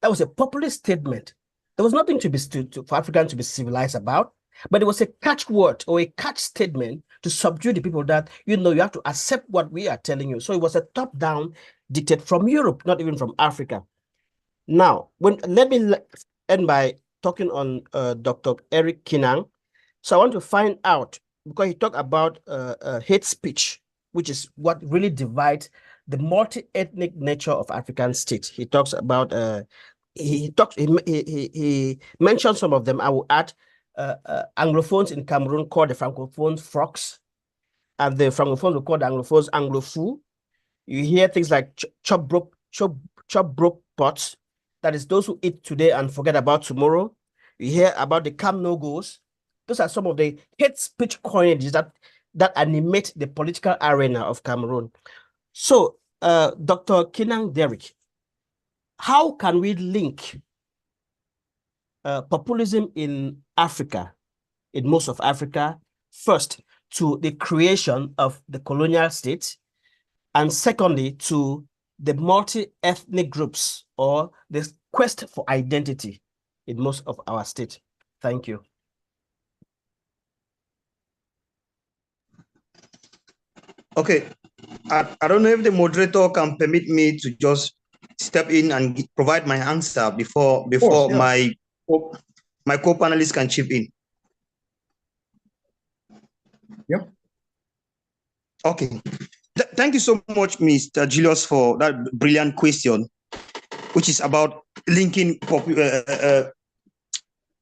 That was a populist statement. There was nothing for Africans to be civilized about, but it was a catchword or a catch statement to subdue the people that, you have to accept what we are telling you. So it was a top-down dictate from Europe, not even from Africa. Now, let me end by talking on Dr. Eric Kinang. So I want to find out, because he talked about hate speech, which is what really divides the multi-ethnic nature of African states. He talks about he mentioned some of them. I will add Anglophones in Cameroon called the Francophones frogs, and the Francophones will call the Anglophones Anglofou. You hear things like chop broke pots, that is those who eat today and forget about tomorrow. You hear about the Cam no-goes. Those are some of the hate speech coinages that animate the political arena of Cameroon. So, Dr. Kinang Derrick, how can we link populism in Africa, in most of Africa, first to the creation of the colonial state, and secondly to the multi-ethnic groups or the quest for identity in most of our states? Thank you. Okay, I don't know if the moderator can permit me to just step in and provide my answer before course, yeah. my co-panelists can chip in. Yeah. Okay. Thank you so much, Mr. Julius, for that brilliant question. which is about linking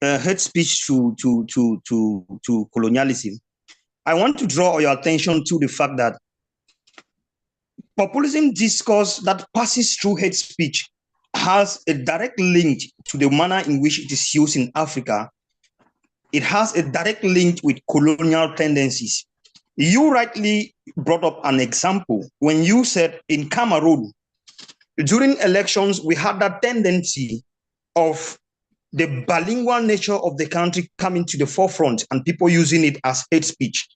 hate speech to colonialism. I want to draw your attention to the fact that populism discourse that passes through hate speech has a direct link to the manner in which it is used in Africa. It has a direct link with colonial tendencies. You rightly brought up an example when you said in Cameroon, during elections, we had that tendency of the bilingual nature of the country coming to the forefront and people using it as hate speech.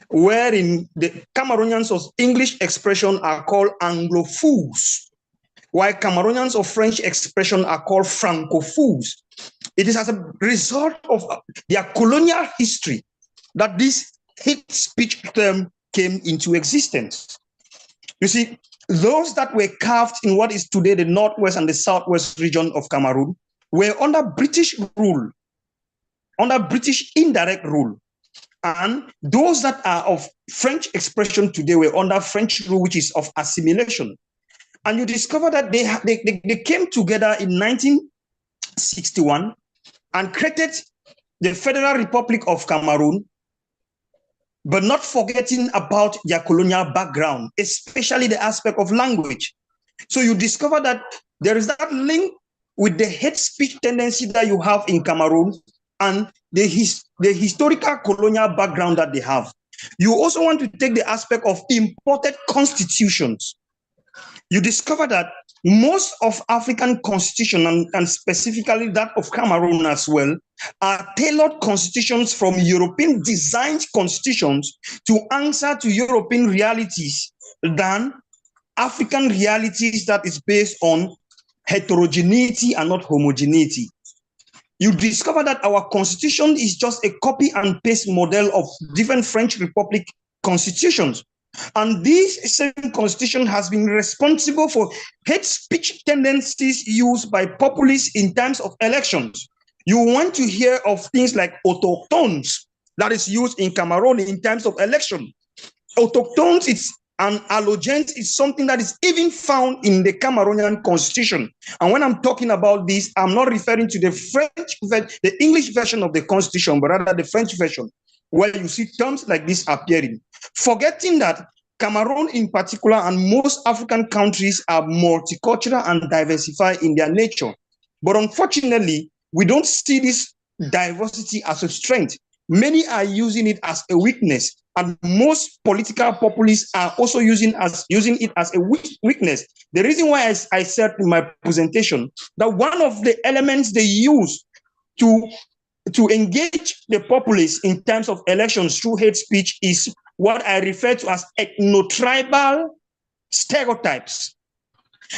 Wherein the Cameroonians of English expression are called Anglophones, while Cameroonians of French expression are called Francophones. It is as a result of their colonial history that this hate speech term came into existence. You see, those that were carved in what is today the northwest and the southwest region of Cameroon were under British rule, under British indirect rule. And those that are of French expression today were under French rule, which is of assimilation. And you discover that they came together in 1961 and created the Federal Republic of Cameroon, but not forgetting about their colonial background, especially the aspect of language. So you discover that there is that link with the hate speech tendency that you have in Cameroon and the historical colonial background that they have. You also want to take the aspect of imported constitutions. You discover that most of African constitutions, and specifically that of Cameroon as well, are tailored constitutions from European designed constitutions to answer to European realities than African realities that is based on heterogeneity and not homogeneity. You discover that our constitution is just a copy and paste model of different French Republic constitutions. And this same constitution has been responsible for hate speech tendencies used by populists in terms of elections. You want to hear of things like autochtones that is used in Cameroon in terms of election. Autochtones, it's an allogent, is something that is even found in the Cameroonian constitution. And when I'm talking about this, I'm not referring to the the English version of the constitution, but rather the French version, where you see terms like this appearing. Forgetting that Cameroon in particular and most African countries are multicultural and diversified in their nature. But unfortunately, we don't see this diversity as a strength. Many are using it as a weakness, and most political populists are also using it as a weakness. The reason why I said in my presentation that one of the elements they use to engage the populace in terms of elections through hate speech is what I refer to as ethno-tribal stereotypes,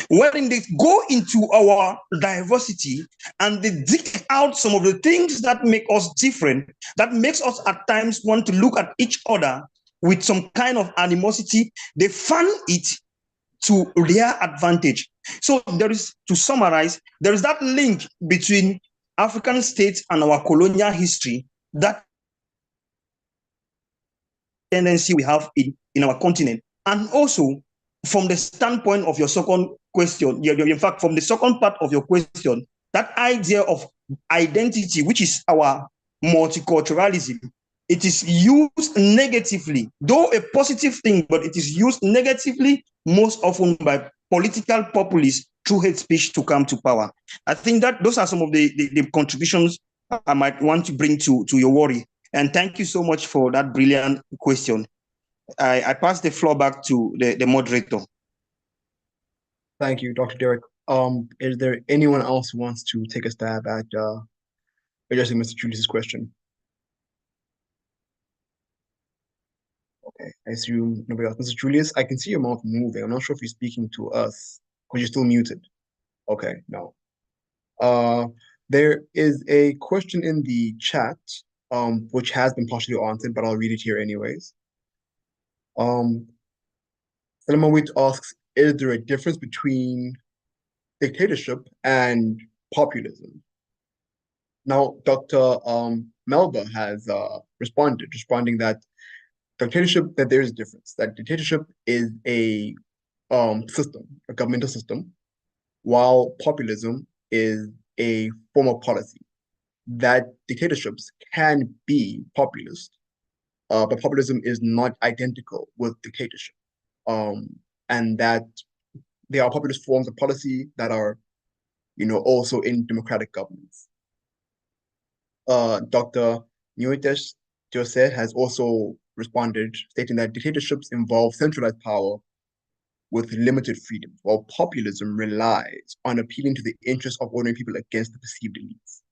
wherein they go into our diversity and they dig out some of the things that make us different, that makes us at times want to look at each other with some kind of animosity. They fan it to their advantage. So there is, to summarize, there is that link between African states and our colonial history, that tendency we have in our continent. And also, from the standpoint of your second question, in fact, from the second part of your question, that idea of identity, which is our multiculturalism, it is used negatively, though a positive thing, but it is used negatively most often by political populists through hate speech to come to power. I think that those are some of the contributions I might want to bring to your worry. And thank you so much for that brilliant question. I pass the floor back to the moderator. Thank you, Dr. Derek. Is there anyone else who wants to take a stab at addressing Mr. Julius's question? Okay, I assume nobody else. Mr. Julius, I can see your mouth moving. I'm not sure if you're speaking to us because you're still muted. Okay, no. There is a question in the chat, which has been partially answered, but I'll read it here anyways. Selamawit asks, is there a difference between dictatorship and populism? Now, Dr. Melba has responding that dictatorship, that there is a difference, that dictatorship is a system, a governmental system, while populism is a form of policy, that dictatorships can be populist, but populism is not identical with dictatorship, and that there are populist forms of policy that are, also in democratic governments. Dr. Nuitesh Jose has also responded, stating that dictatorships involve centralized power with limited freedom, while populism relies on appealing to the interests of ordinary people against the perceived elites.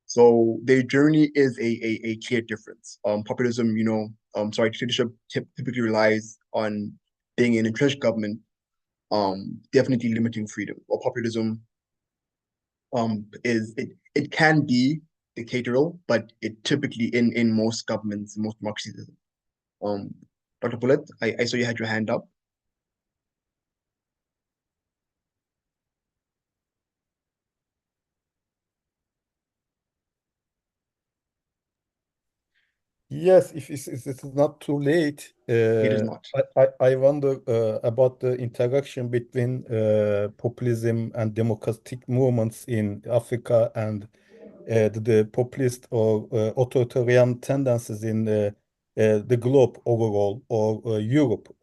So their journey is a clear difference. Populism, dictatorship typically relies on being an entrenched government, definitely limiting freedom. While populism it can be dictatorial, but it typically in most governments, most democracies isn't. Dr. Bullet, I saw you had your hand up. Yes, if it's not too late, It is not. I wonder about the interaction between populism and democratic movements in Africa and the populist or authoritarian tendencies in the globe overall or Europe.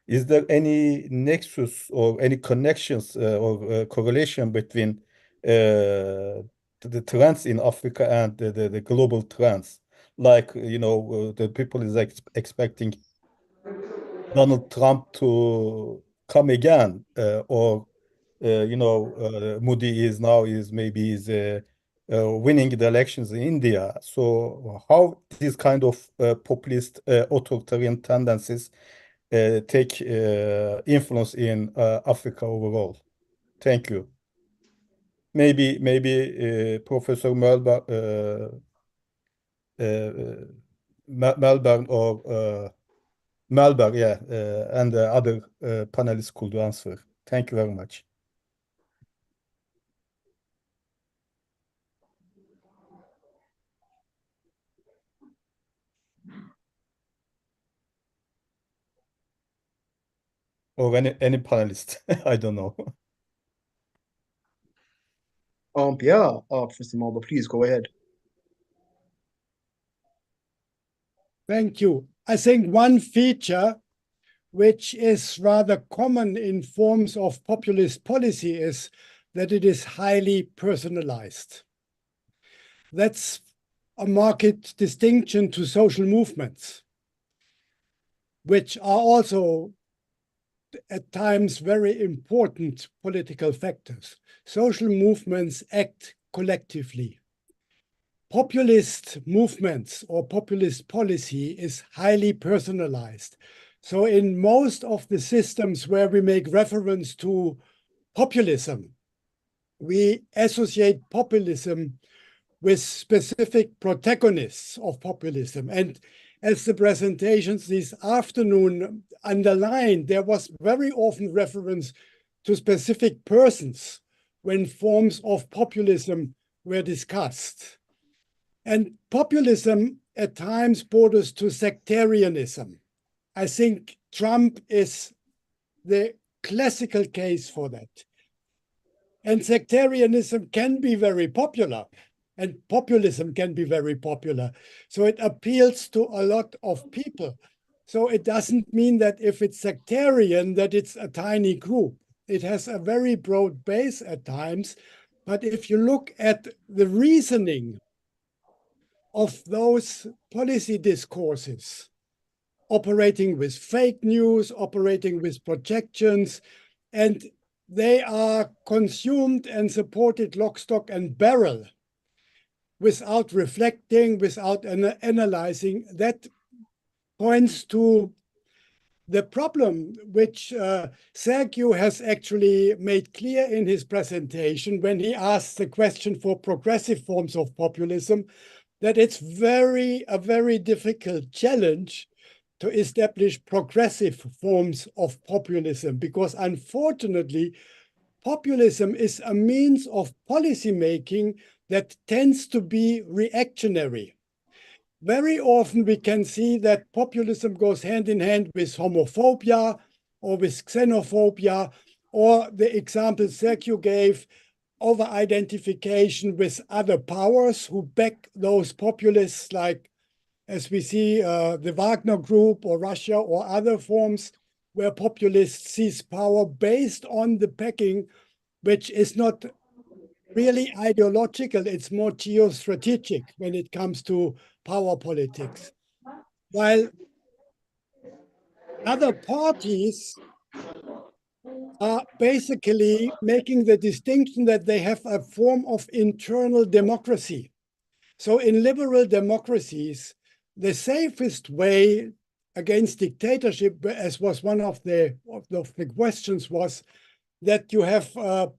Is there any nexus or any connections or correlation between the trends in Africa and the global trends? Like, the people is expecting Donald Trump to come again, or Modi is maybe winning the elections in India. So how these kind of populist authoritarian tendencies take influence in Africa overall? Thank you. Maybe Professor Melbourne or Melbourne, yeah, and the other panelists could answer. Thank you very much. Or any panelist, I don't know. Yeah, Professor Malba, please go ahead. Thank you. I think one feature which is rather common in forms of populist policy is that it is highly personalized. That's a marked distinction to social movements, which are also at times very important political factors. Social movements act collectively. Populist movements or populist policy is highly personalized. So in most of the systems where we make reference to populism, we associate populism with specific protagonists of populism. And as the presentations this afternoon underlined, there was very often reference to specific persons when forms of populism were discussed. And populism at times borders to sectarianism. I think Trump is the classical case for that. And sectarianism can be very popular, and populism can be very popular. So it appeals to a lot of people. So it doesn't mean that if it's sectarian, that it's a tiny group. It has a very broad base at times. But if you look at the reasoning of those policy discourses, operating with fake news, operating with projections, and they are consumed and supported lock, stock, and barrel without reflecting, without analyzing. That points to the problem which Sergio has actually made clear in his presentation when he asked the question for progressive forms of populism, that it's a very difficult challenge to establish progressive forms of populism, because unfortunately, populism is a means of policy making that tends to be reactionary. Very often we can see that populism goes hand in hand with homophobia or with xenophobia or the example Sergio gave, over-identification with other powers who back those populists, like, as we see, the Wagner Group or Russia or other forms where populists seize power based on the backing, which is not really ideological, it's more geostrategic when it comes to power politics. While other parties are basically making the distinction that they have a form of internal democracy. So in liberal democracies, the safest way against dictatorship, as was one of the questions, was that you have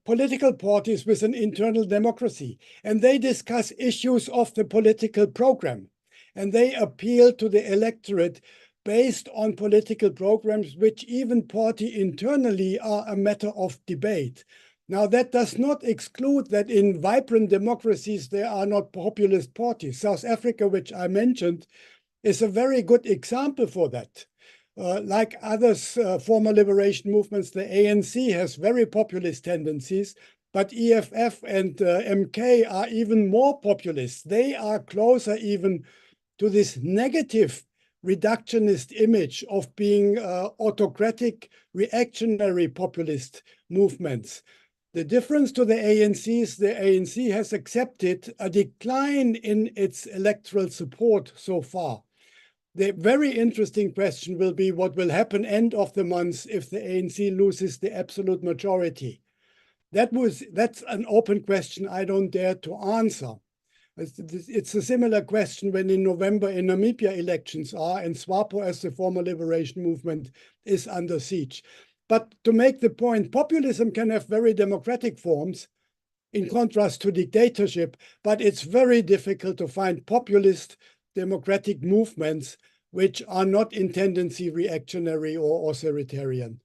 political parties with an internal democracy, and they discuss issues of the political program, and they appeal to the electorate based on political programs, which even party internally are a matter of debate. Now, that does not exclude that in vibrant democracies, there are not populist parties. South Africa, which I mentioned, is a very good example for that. Like others, former liberation movements, the ANC has very populist tendencies, but EFF and MK are even more populist. They are closer even to this negative reductionist image of being autocratic, reactionary populist movements. The difference to the ANC is the ANC has accepted a decline in its electoral support so far. The very interesting question will be what will happen end of the month if the ANC loses the absolute majority. That's an open question I don't dare to answer. It's a similar question when in November in Namibia elections are, and SWAPO, as the former liberation movement, is under siege. But to make the point, populism can have very democratic forms in contrast to dictatorship, but it's very difficult to find populist democratic movements which are not in tendency reactionary or authoritarian.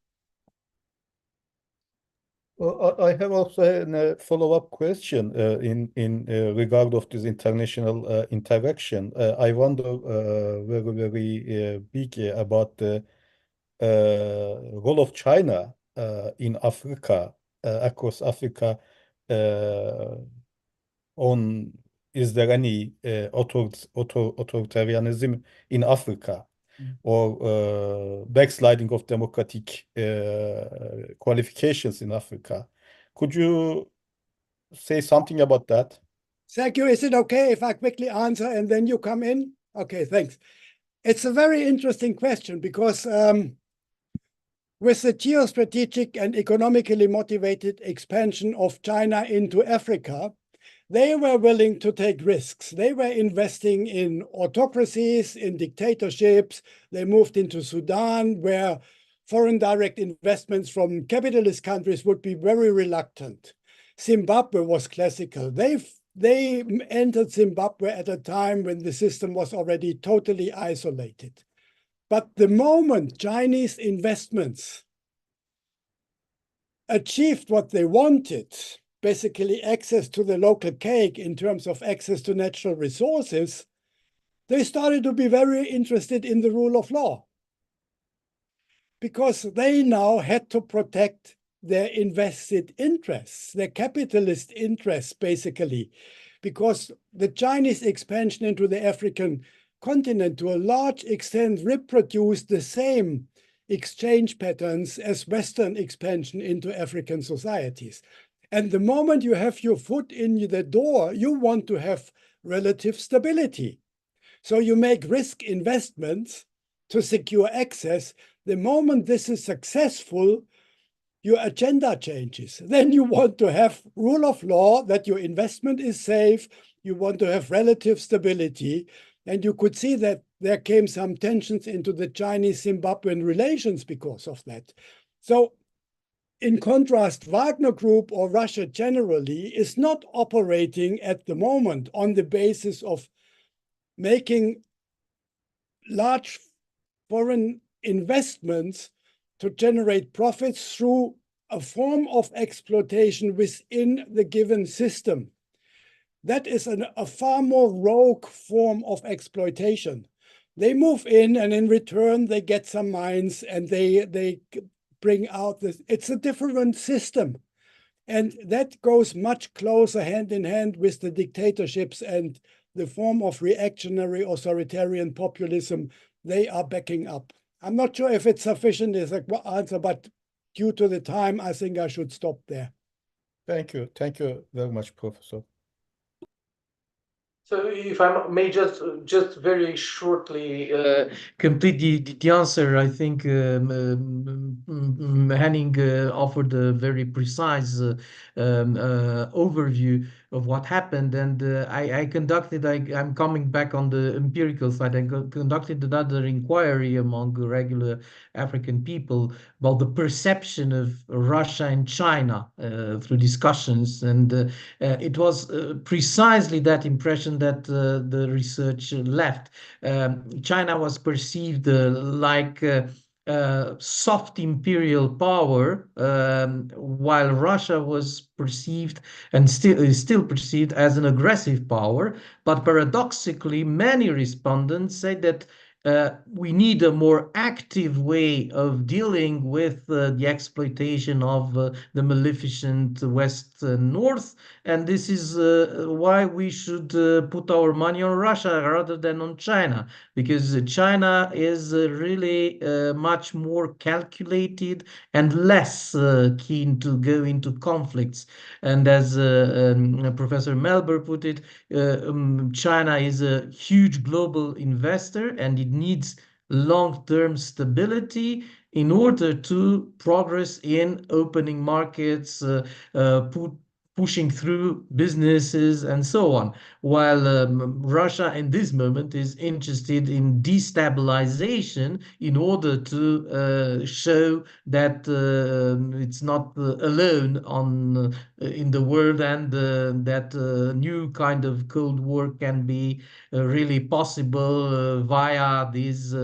Well, I have also a follow-up question in regard of this international interaction. I wonder very big about the role of China in Africa, across Africa. Is there any authoritarianism in Africa, or backsliding of democratic qualifications in Africa? Could you say something about that? Sergio, is it okay if I quickly answer and then you come in? Okay, thanks. It's a very interesting question because with the geostrategic and economically motivated expansion of China into Africa, they were willing to take risks. They were investing in autocracies, in dictatorships. They moved into Sudan, where foreign direct investments from capitalist countries would be very reluctant. Zimbabwe was classical. They entered Zimbabwe at a time when the system was already totally isolated. But the moment Chinese investments achieved what they wanted, basically access to the local cake in terms of access to natural resources, they started to be very interested in the rule of law because they now had to protect their invested interests, their capitalist interests, basically, because the Chinese expansion into the African continent to a large extent reproduced the same exchange patterns as Western expansion into African societies. And the moment you have your foot in the door, you want to have relative stability. So you make risk investments to secure access. The moment this is successful, your agenda changes. Then you want to have rule of law, that your investment is safe. You want to have relative stability. And you could see that there came some tensions into the Chinese-Zimbabwean relations because of that. So in contrast, Wagner Group or Russia generally is not operating at the moment on the basis of making large foreign investments to generate profits through a form of exploitation within the given system. That is a far more rogue form of exploitation. They move in and in return they get some mines and they bring out this. It's a different system. And that goes much closer hand in hand with the dictatorships and the form of reactionary authoritarian populism they are backing up. I'm not sure if it's sufficient as an answer, but due to the time, I think I should stop there. Thank you. Thank you very much, Professor. So if I may just very shortly complete the answer, I think Henning offered a very precise overview of what happened, and I'm coming back on the empirical side. I conducted another inquiry among regular African people about the perception of Russia and China through discussions, and it was precisely that impression that the research left. China was perceived like soft imperial power, while Russia was perceived and is still perceived as an aggressive power. But paradoxically, many respondents say that we need a more active way of dealing with the exploitation of the maleficent West North, and this is why we should put our money on Russia rather than on China, because China is really much more calculated and less keen to go into conflicts. And as Professor Melber put it, China is a huge global investor and it needs long-term stability in order to progress in opening markets, pushing through businesses and so on, while Russia in this moment is interested in destabilization in order to show that it's not alone in the world, and that new kind of Cold War can be really possible via these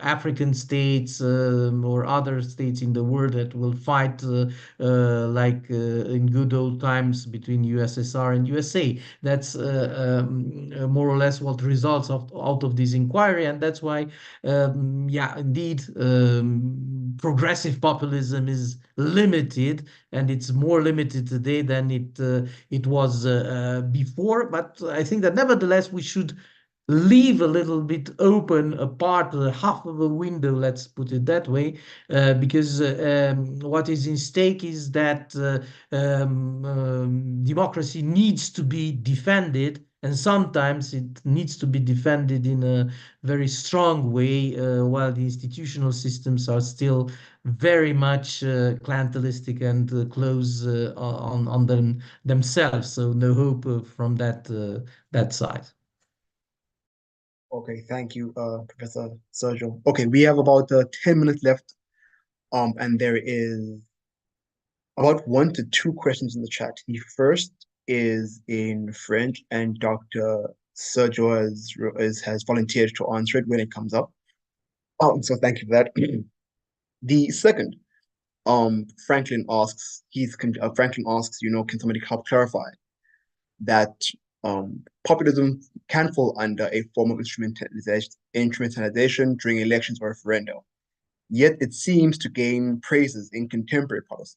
African states or other states in the world that will fight like in good old times between USSR and USA. That's more or less what results out of this inquiry, and that's why, yeah, indeed, progressive populism is limited, and it's more limited today than it was before. But I think that nevertheless we should leave a little bit open a part, half of a window, let's put it that way, because what is in stake is that democracy needs to be defended, and sometimes it needs to be defended in a very strong way, while the institutional systems are still very much clientelistic and close on themselves. So no hope from that side. Okay, thank you, Professor Sergio. Okay, we have about 10 minutes left, and there is about 1 to 2 questions in the chat. The first is in French, and Dr. Sergio has volunteered to answer it when it comes up. So thank you for that. The second, Franklin asks, can somebody help clarify that populism can fall under a form of instrumentalization during elections or referenda, yet it seems to gain praises in contemporary policies.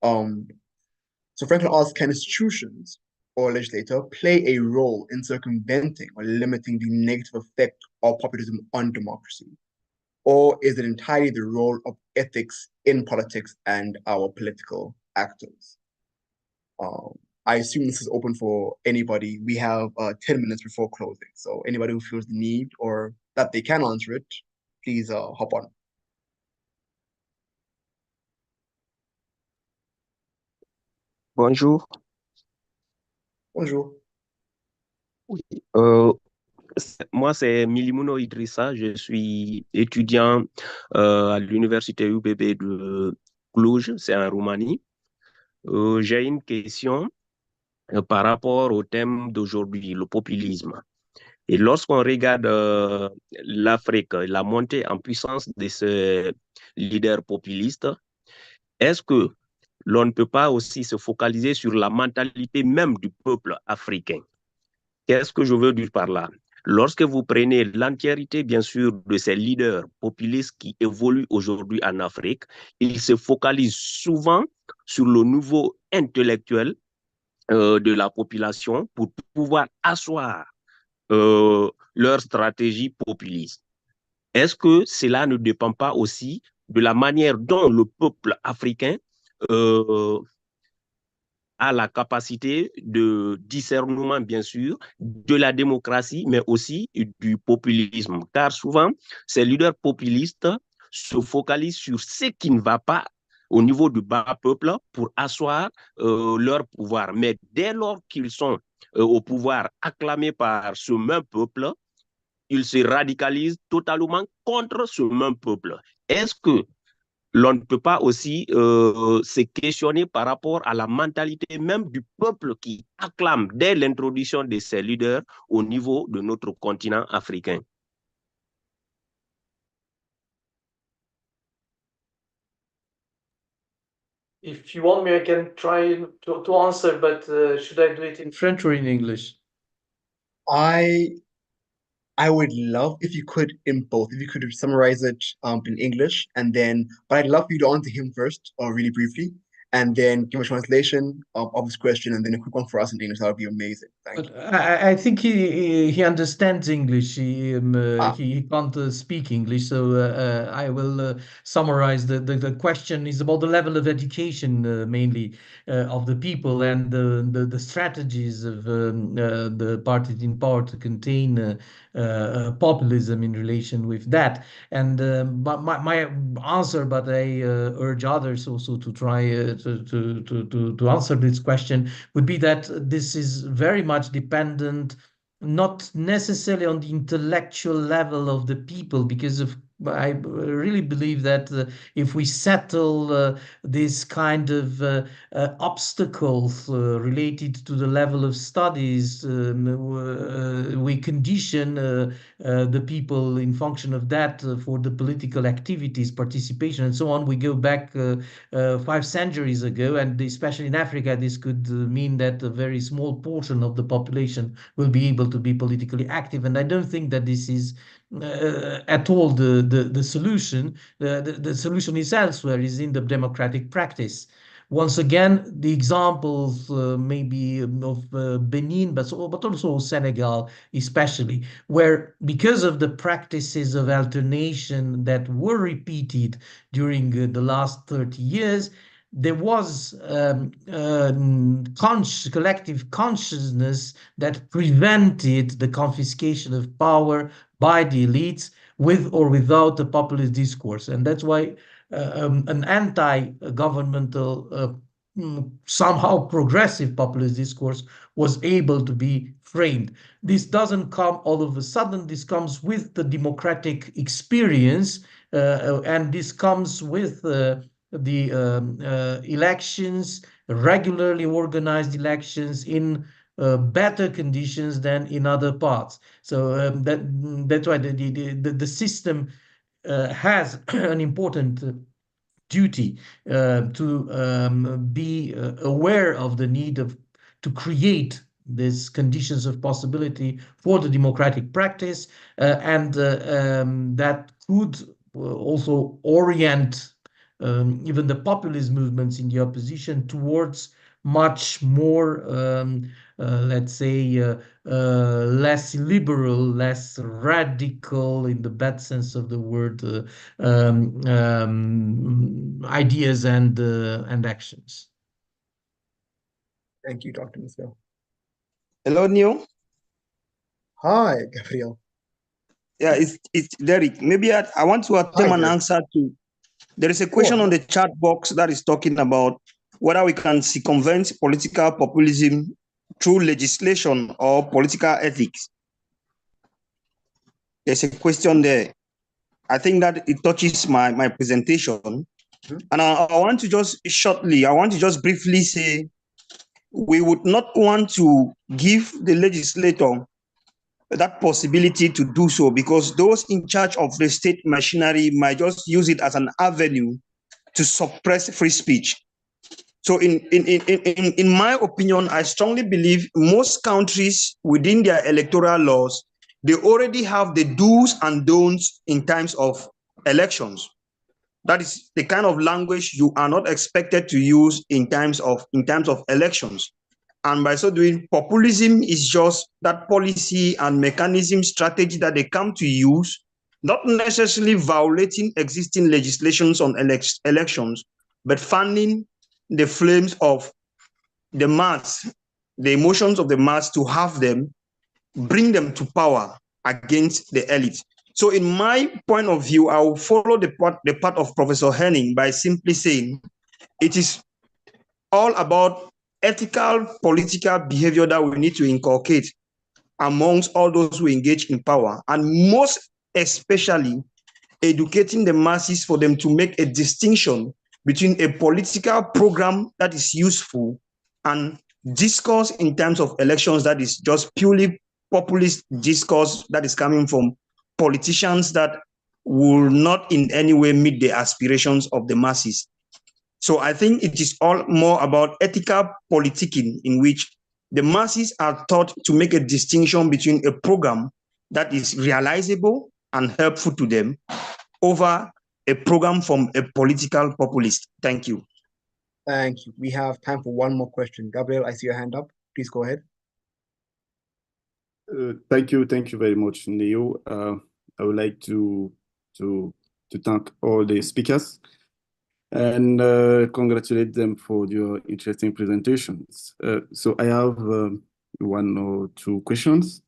So Franklin asks, can institutions or legislator play a role in circumventing or limiting the negative effect of populism on democracy? Or is it entirely the role of ethics in politics and our political actors? I assume this is open for anybody. We have 10 minutes before closing. So anybody who feels the need or that they can answer it, please hop on. Bonjour. Bonjour. Oui, moi, c'est Milimuno Idrissa. Je suis étudiant à l'université UBB de Cluj, c'est en Roumanie. J'ai une question par rapport au thème d'aujourd'hui, le populisme. Et lorsqu'on regarde l'Afrique, la montée en puissance de ce leader populiste, est-ce que l'on ne peut pas aussi se focaliser sur la mentalité même du peuple africain? Qu'est-ce que je veux dire par là? Lorsque vous prenez l'entièreté, bien sûr, de ces leaders populistes qui évoluent aujourd'hui en Afrique, ils se focalisent souvent sur le niveau intellectuel de la population pour pouvoir asseoir leur stratégie populiste. Est-ce que cela ne dépend pas aussi de la manière dont le peuple africain a la capacité de discernement, bien sûr, de la démocratie, mais aussi du populisme? Car souvent, ces leaders populistes se focalisent sur ce qui ne va pas au niveau du bas peuple pour asseoir leur pouvoir. Mais dès lors qu'ils sont au pouvoir acclamés par ce même peuple, ils se radicalisent totalement contre ce même peuple. Est-ce que l'on ne peut pas aussi se questionner par rapport à la mentalité même du peuple qui acclame dès l'introduction de ces leaders au niveau de notre continent africain? If you want me, I can try to answer, but should I do it in French or in English? I would love if you could in both, if you could summarize it in English, and then, but I'd love for you to answer him first, or really briefly, and then give a translation of his question, and then a quick one for us in English. That would be amazing. Thank you. I think he understands English. Ah. He can't speak English, so I will summarize. The question is about the level of education, mainly of the people, and the strategies of the parties in power to contain populism in relation with that. And but my answer, but I urge others also to try to answer this question, would be that this is very much dependent not necessarily on the intellectual level of the people, because of I really believe that if we settle this kind of obstacles related to the level of studies, we condition the people in function of that for the political activities, participation, and so on. We go back 5 centuries ago, and especially in Africa, this could mean that a very small portion of the population will be able to be politically active. And I don't think that this is at all the solution. The solution is elsewhere, is in the democratic practice. Once again, the examples maybe of Benin, but also Senegal, especially, where because of the practices of alternation that were repeated during the last 30 years, there was collective consciousness that prevented the confiscation of power by the elites with or without a populist discourse. And that's why an anti-governmental, somehow progressive populist discourse was able to be framed. This doesn't come all of a sudden. This comes with the democratic experience, and this comes with the elections, regularly organized elections in better conditions than in other parts. So that's why the system has an important duty to be aware of the need to create these conditions of possibility for the democratic practice, and that could also orient even the populist movements in the opposition towards much more, let's say, less liberal, less radical in the bad sense of the word, ideas and actions. Thank you, Dr. Michel. Hello, Neil. Hi, Gabriel. Yeah, it's Derek. Maybe I want to attempt an answer to. There is a question on the chat box that is talking about whether we can circumvent political populism through legislation or political ethics. There's a question there. I think that it touches my presentation. Mm-hmm. And I want to just briefly say, we would not want to give the legislator that possibility to do so, because those in charge of the state machinery might just use it as an avenue to suppress free speech. So in my opinion, I strongly believe most countries within their electoral laws They already have the do's and don'ts in times of elections. That is the kind of language you are not expected to use in times of elections. And by so doing, populism is just that policy and mechanism strategy that they come to use, not necessarily violating existing legislations on elections, but fanning the flames of the mass, the emotions of the mass, to have them, bring them to power against the elite. So in my point of view, I will follow the part of Professor Henning by simply saying it is all about ethical political behavior that we need to inculcate amongst all those who engage in power, and most especially educating the masses for them to make a distinction between a political program that is useful and discourse in terms of elections that is just purely populist discourse that is coming from politicians that will not in any way meet the aspirations of the masses. So I think it is all more about ethical politicking, in which the masses are taught to make a distinction between a program that is realizable and helpful to them over a program from a political populist. Thank you. Thank you. We have time for one more question. Gabriel, I see your hand up. Please go ahead. Thank you very much, Neo. I would like to thank all the speakers and congratulate them for your interesting presentations. So I have one or two questions.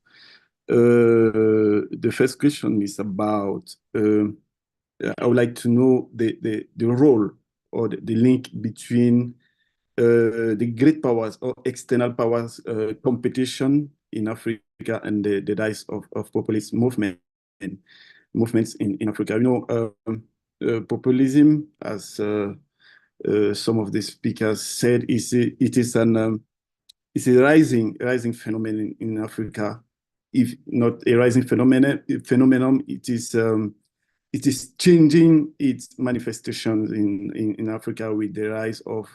The first question is about, I would like to know the role or the link between the great powers or external powers competition in Africa and the rise of populist movements in Africa. You know, populism, as some of the speakers said, it is a rising phenomenon in Africa. If not a rising phenomenon, it is changing its manifestations in Africa with the rise of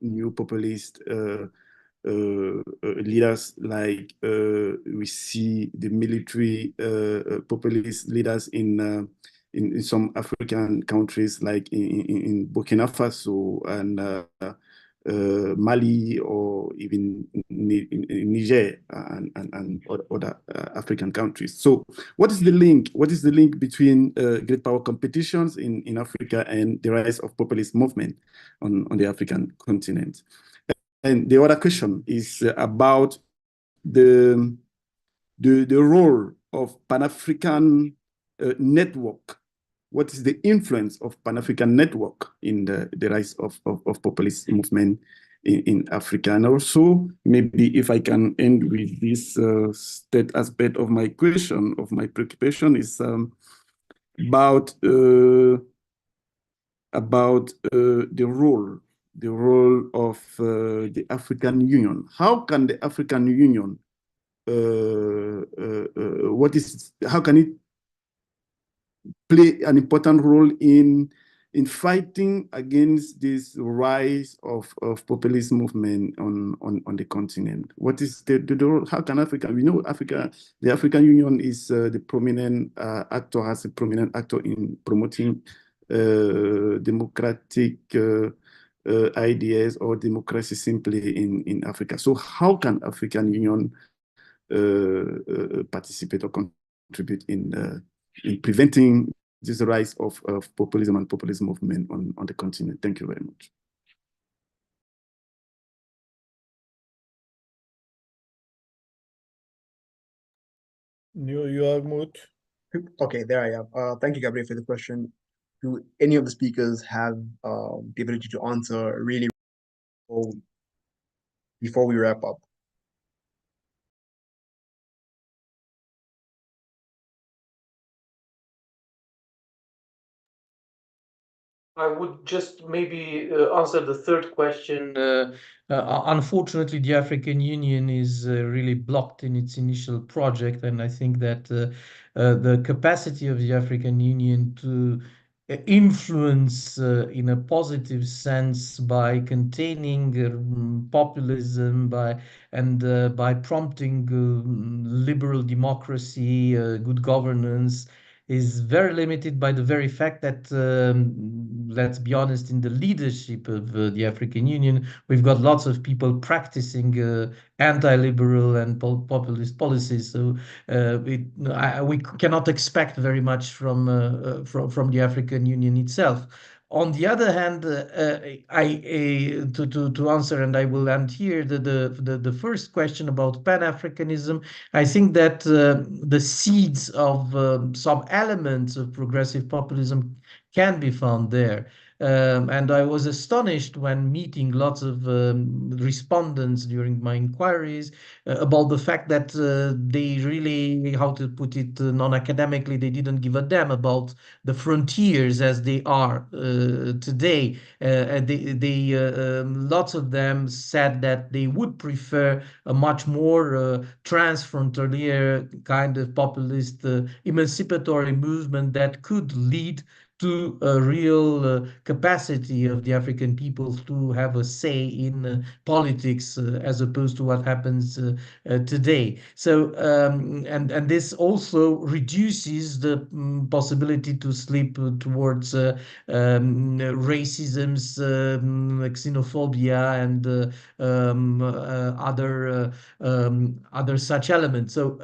new populist leaders, like we see the military populist leaders in some African countries, like in Burkina Faso and Mali, or even in Niger and other African countries. So what is the link? What is the link between great power competitions in Africa and the rise of populist movement on the African continent? And the other question is about the role of Pan-African network. What is the influence of Pan-African network in the rise of populist movement in Africa? And also, maybe if I can end with this third aspect of my question, of my preoccupation, is about the role of the African Union. How can the African Union, how can it play an important role in fighting against this rise of populist movement on the continent? What is the role? How can Africa? We know Africa. The African Union is the prominent actor, has a prominent actor in promoting democratic ideas or democracy simply in Africa. So how can African Union participate or contribute in preventing this rise of populism and populist movement on the continent? Thank you very much. You are mute. Okay, there I am. Thank you, Gabriel, for the question. Do any of the speakers have the ability to answer really before we wrap up? I would just maybe answer the third question. Unfortunately, the African Union is really blocked in its initial project, and I think that the capacity of the African Union to influence in a positive sense by containing populism, by and by prompting liberal democracy, good governance, is very limited by the very fact that, let's be honest, in the leadership of the African Union, we've got lots of people practicing anti-liberal and populist policies. So we cannot expect very much from the African Union itself. On the other hand, to answer, and I will end here, the first question about Pan-Africanism, I think that the seeds of some elements of progressive populism can be found there. And I was astonished when meeting lots of respondents during my inquiries about the fact that they really, how to put it non-academically, they didn't give a damn about the frontiers as they are today. Lots of them said that they would prefer a much more transfrontalier kind of populist emancipatory movement that could lead to a real capacity of the African people to have a say in politics as opposed to what happens today. So, and this also reduces the possibility to slip towards racisms, xenophobia, and other such elements. So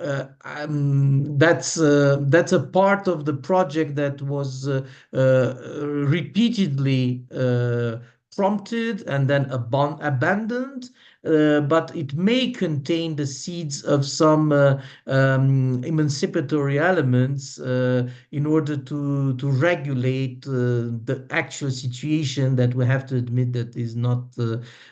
that's a part of the project that was repeatedly prompted and then abandoned, but it may contain the seeds of some emancipatory elements in order to regulate the actual situation that we have to admit that is not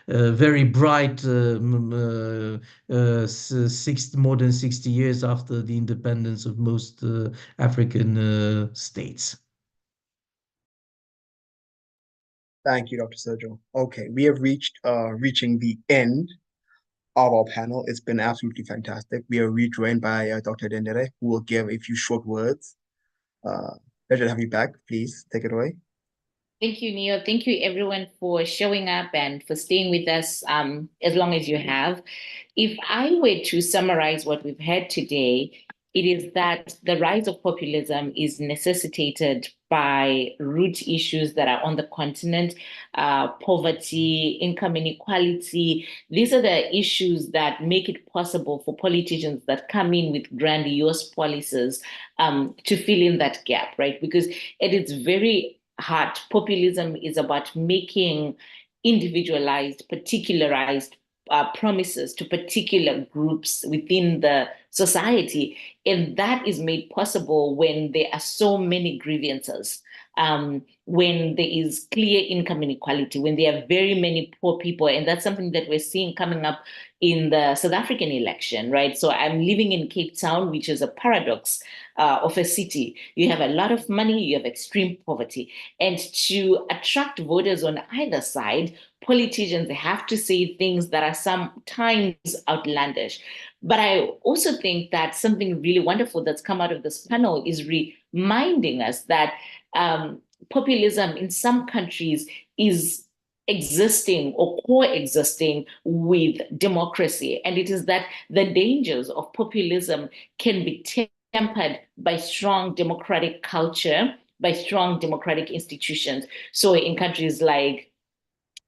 very bright more than 60 years after the independence of most African states. Thank you, Dr. Sergio. Okay, we have reaching the end of our panel. It's been absolutely fantastic. We are rejoined by Dr. Dendere, who will give a few short words. Pleasure to have you back. Please take it away. Thank you, Neil. Thank you, everyone, for showing up and for staying with us as long as you have. If I were to summarize what we've had today, it is that the rise of populism is necessitated by root issues that are on the continent, poverty, income inequality. These are the issues that make it possible for politicians that come in with grandiose policies to fill in that gap, right? Because at its very heart, populism is about making individualized, particularized promises to particular groups within the society. And that is made possible when there are so many grievances, when there is clear income inequality, when there are very many poor people. And that's something that we're seeing coming up in the South African election, right? So I'm living in Cape Town, which is a paradox of a city. You have a lot of money, you have extreme poverty. And to attract voters on either side, politicians have to say things that are sometimes outlandish. But I also think that something really wonderful that's come out of this panel is reminding us that populism in some countries is existing or coexisting with democracy. And it is that the dangers of populism can be tempered by strong democratic culture, by strong democratic institutions. So in countries like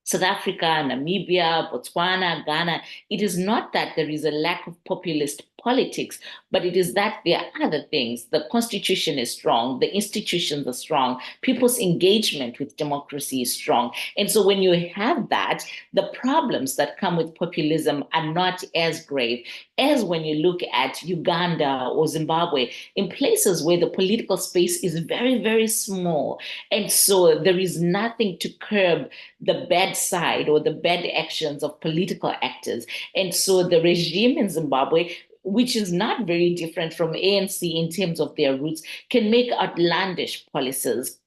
South Africa, Namibia, Botswana, Ghana, it is not that there is a lack of populist politics, but it is that there are other things. The constitution is strong, the institutions are strong, people's engagement with democracy is strong. And so when you have that, the problems that come with populism are not as grave as when you look at Uganda or Zimbabwe, in places where the political space is very, very small. And so there is nothing to curb the bad side or the bad actions of political actors. And so the regime in Zimbabwe, which is not very different from ANC in terms of their roots, can make outlandish promises,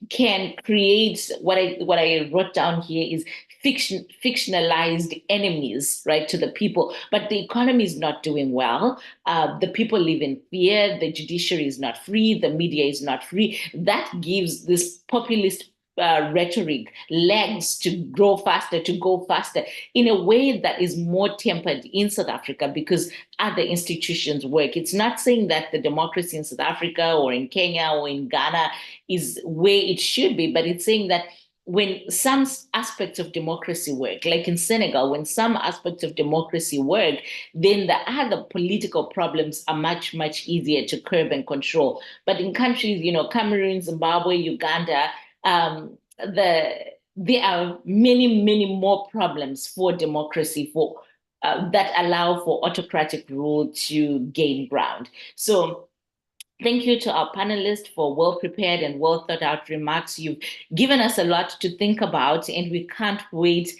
can create what I wrote down here is fictionalized enemies, right, to the people. But the economy is not doing well. The people live in fear. The judiciary is not free. The media is not free. That gives this populist rhetoric, legs to grow faster, to go faster, in a way that is more tempered in South Africa because other institutions work. It's not saying that the democracy in South Africa or in Kenya or in Ghana is where it should be, but it's saying that when some aspects of democracy work, like in Senegal, when some aspects of democracy work, then the other political problems are much, much easier to curb and control. But in countries, Cameroon, Zimbabwe, Uganda, there are many, many more problems for democracy that allow for autocratic rule to gain ground. So thank you to our panelists for well-prepared and well-thought-out remarks. You've given us a lot to think about, and we can't wait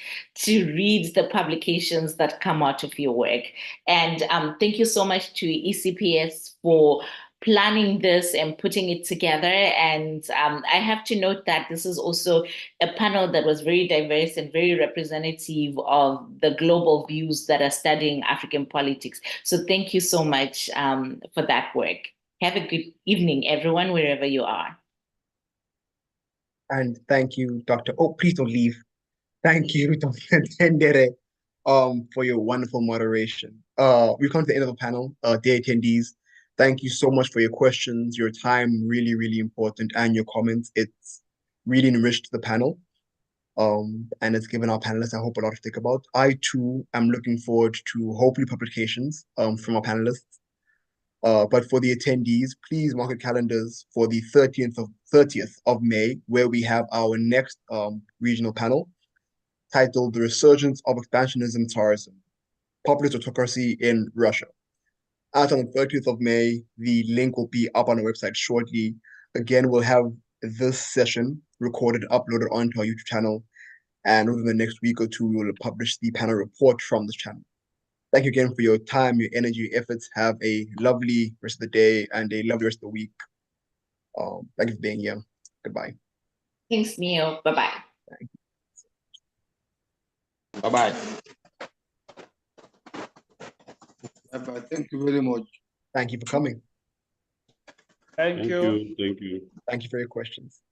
to read the publications that come out of your work. And thank you so much to ECPS for planning this and putting it together. And I have to note that this is also a panel that was very diverse and very representative of the global views that are studying African politics. So thank you so much for that work. Have a good evening, everyone, wherever you are. And thank you, Dr. Oh, please don't leave. Thank you, Dr. Tendere, for your wonderful moderation. We've come to the end of the panel. Dear attendees, thank you so much for your questions, your time, really, really important, and your comments. It's really enriched the panel. And it's given our panelists, I hope, a lot to think about. I, too, am looking forward to hopefully publications from our panelists. But for the attendees, please mark your calendars for the 30th of May, where we have our next regional panel titled The Resurgence of Expansionism Tsarism, Populist Autocracy in Russia. Out on the 30th of May, the link will be up on our website shortly. Again, we'll have this session recorded, uploaded onto our YouTube channel, and over the next week or two, we will publish the panel report from this channel. Thank you again for your time, your energy, your efforts. Have a lovely rest of the day and a lovely rest of the week. Thank you for being here. Goodbye. Thanks, Neil. Bye-bye. Bye-bye. Bye-bye. Thank you very much. Thank you for coming. Thank you. Thank you. Thank you for your questions.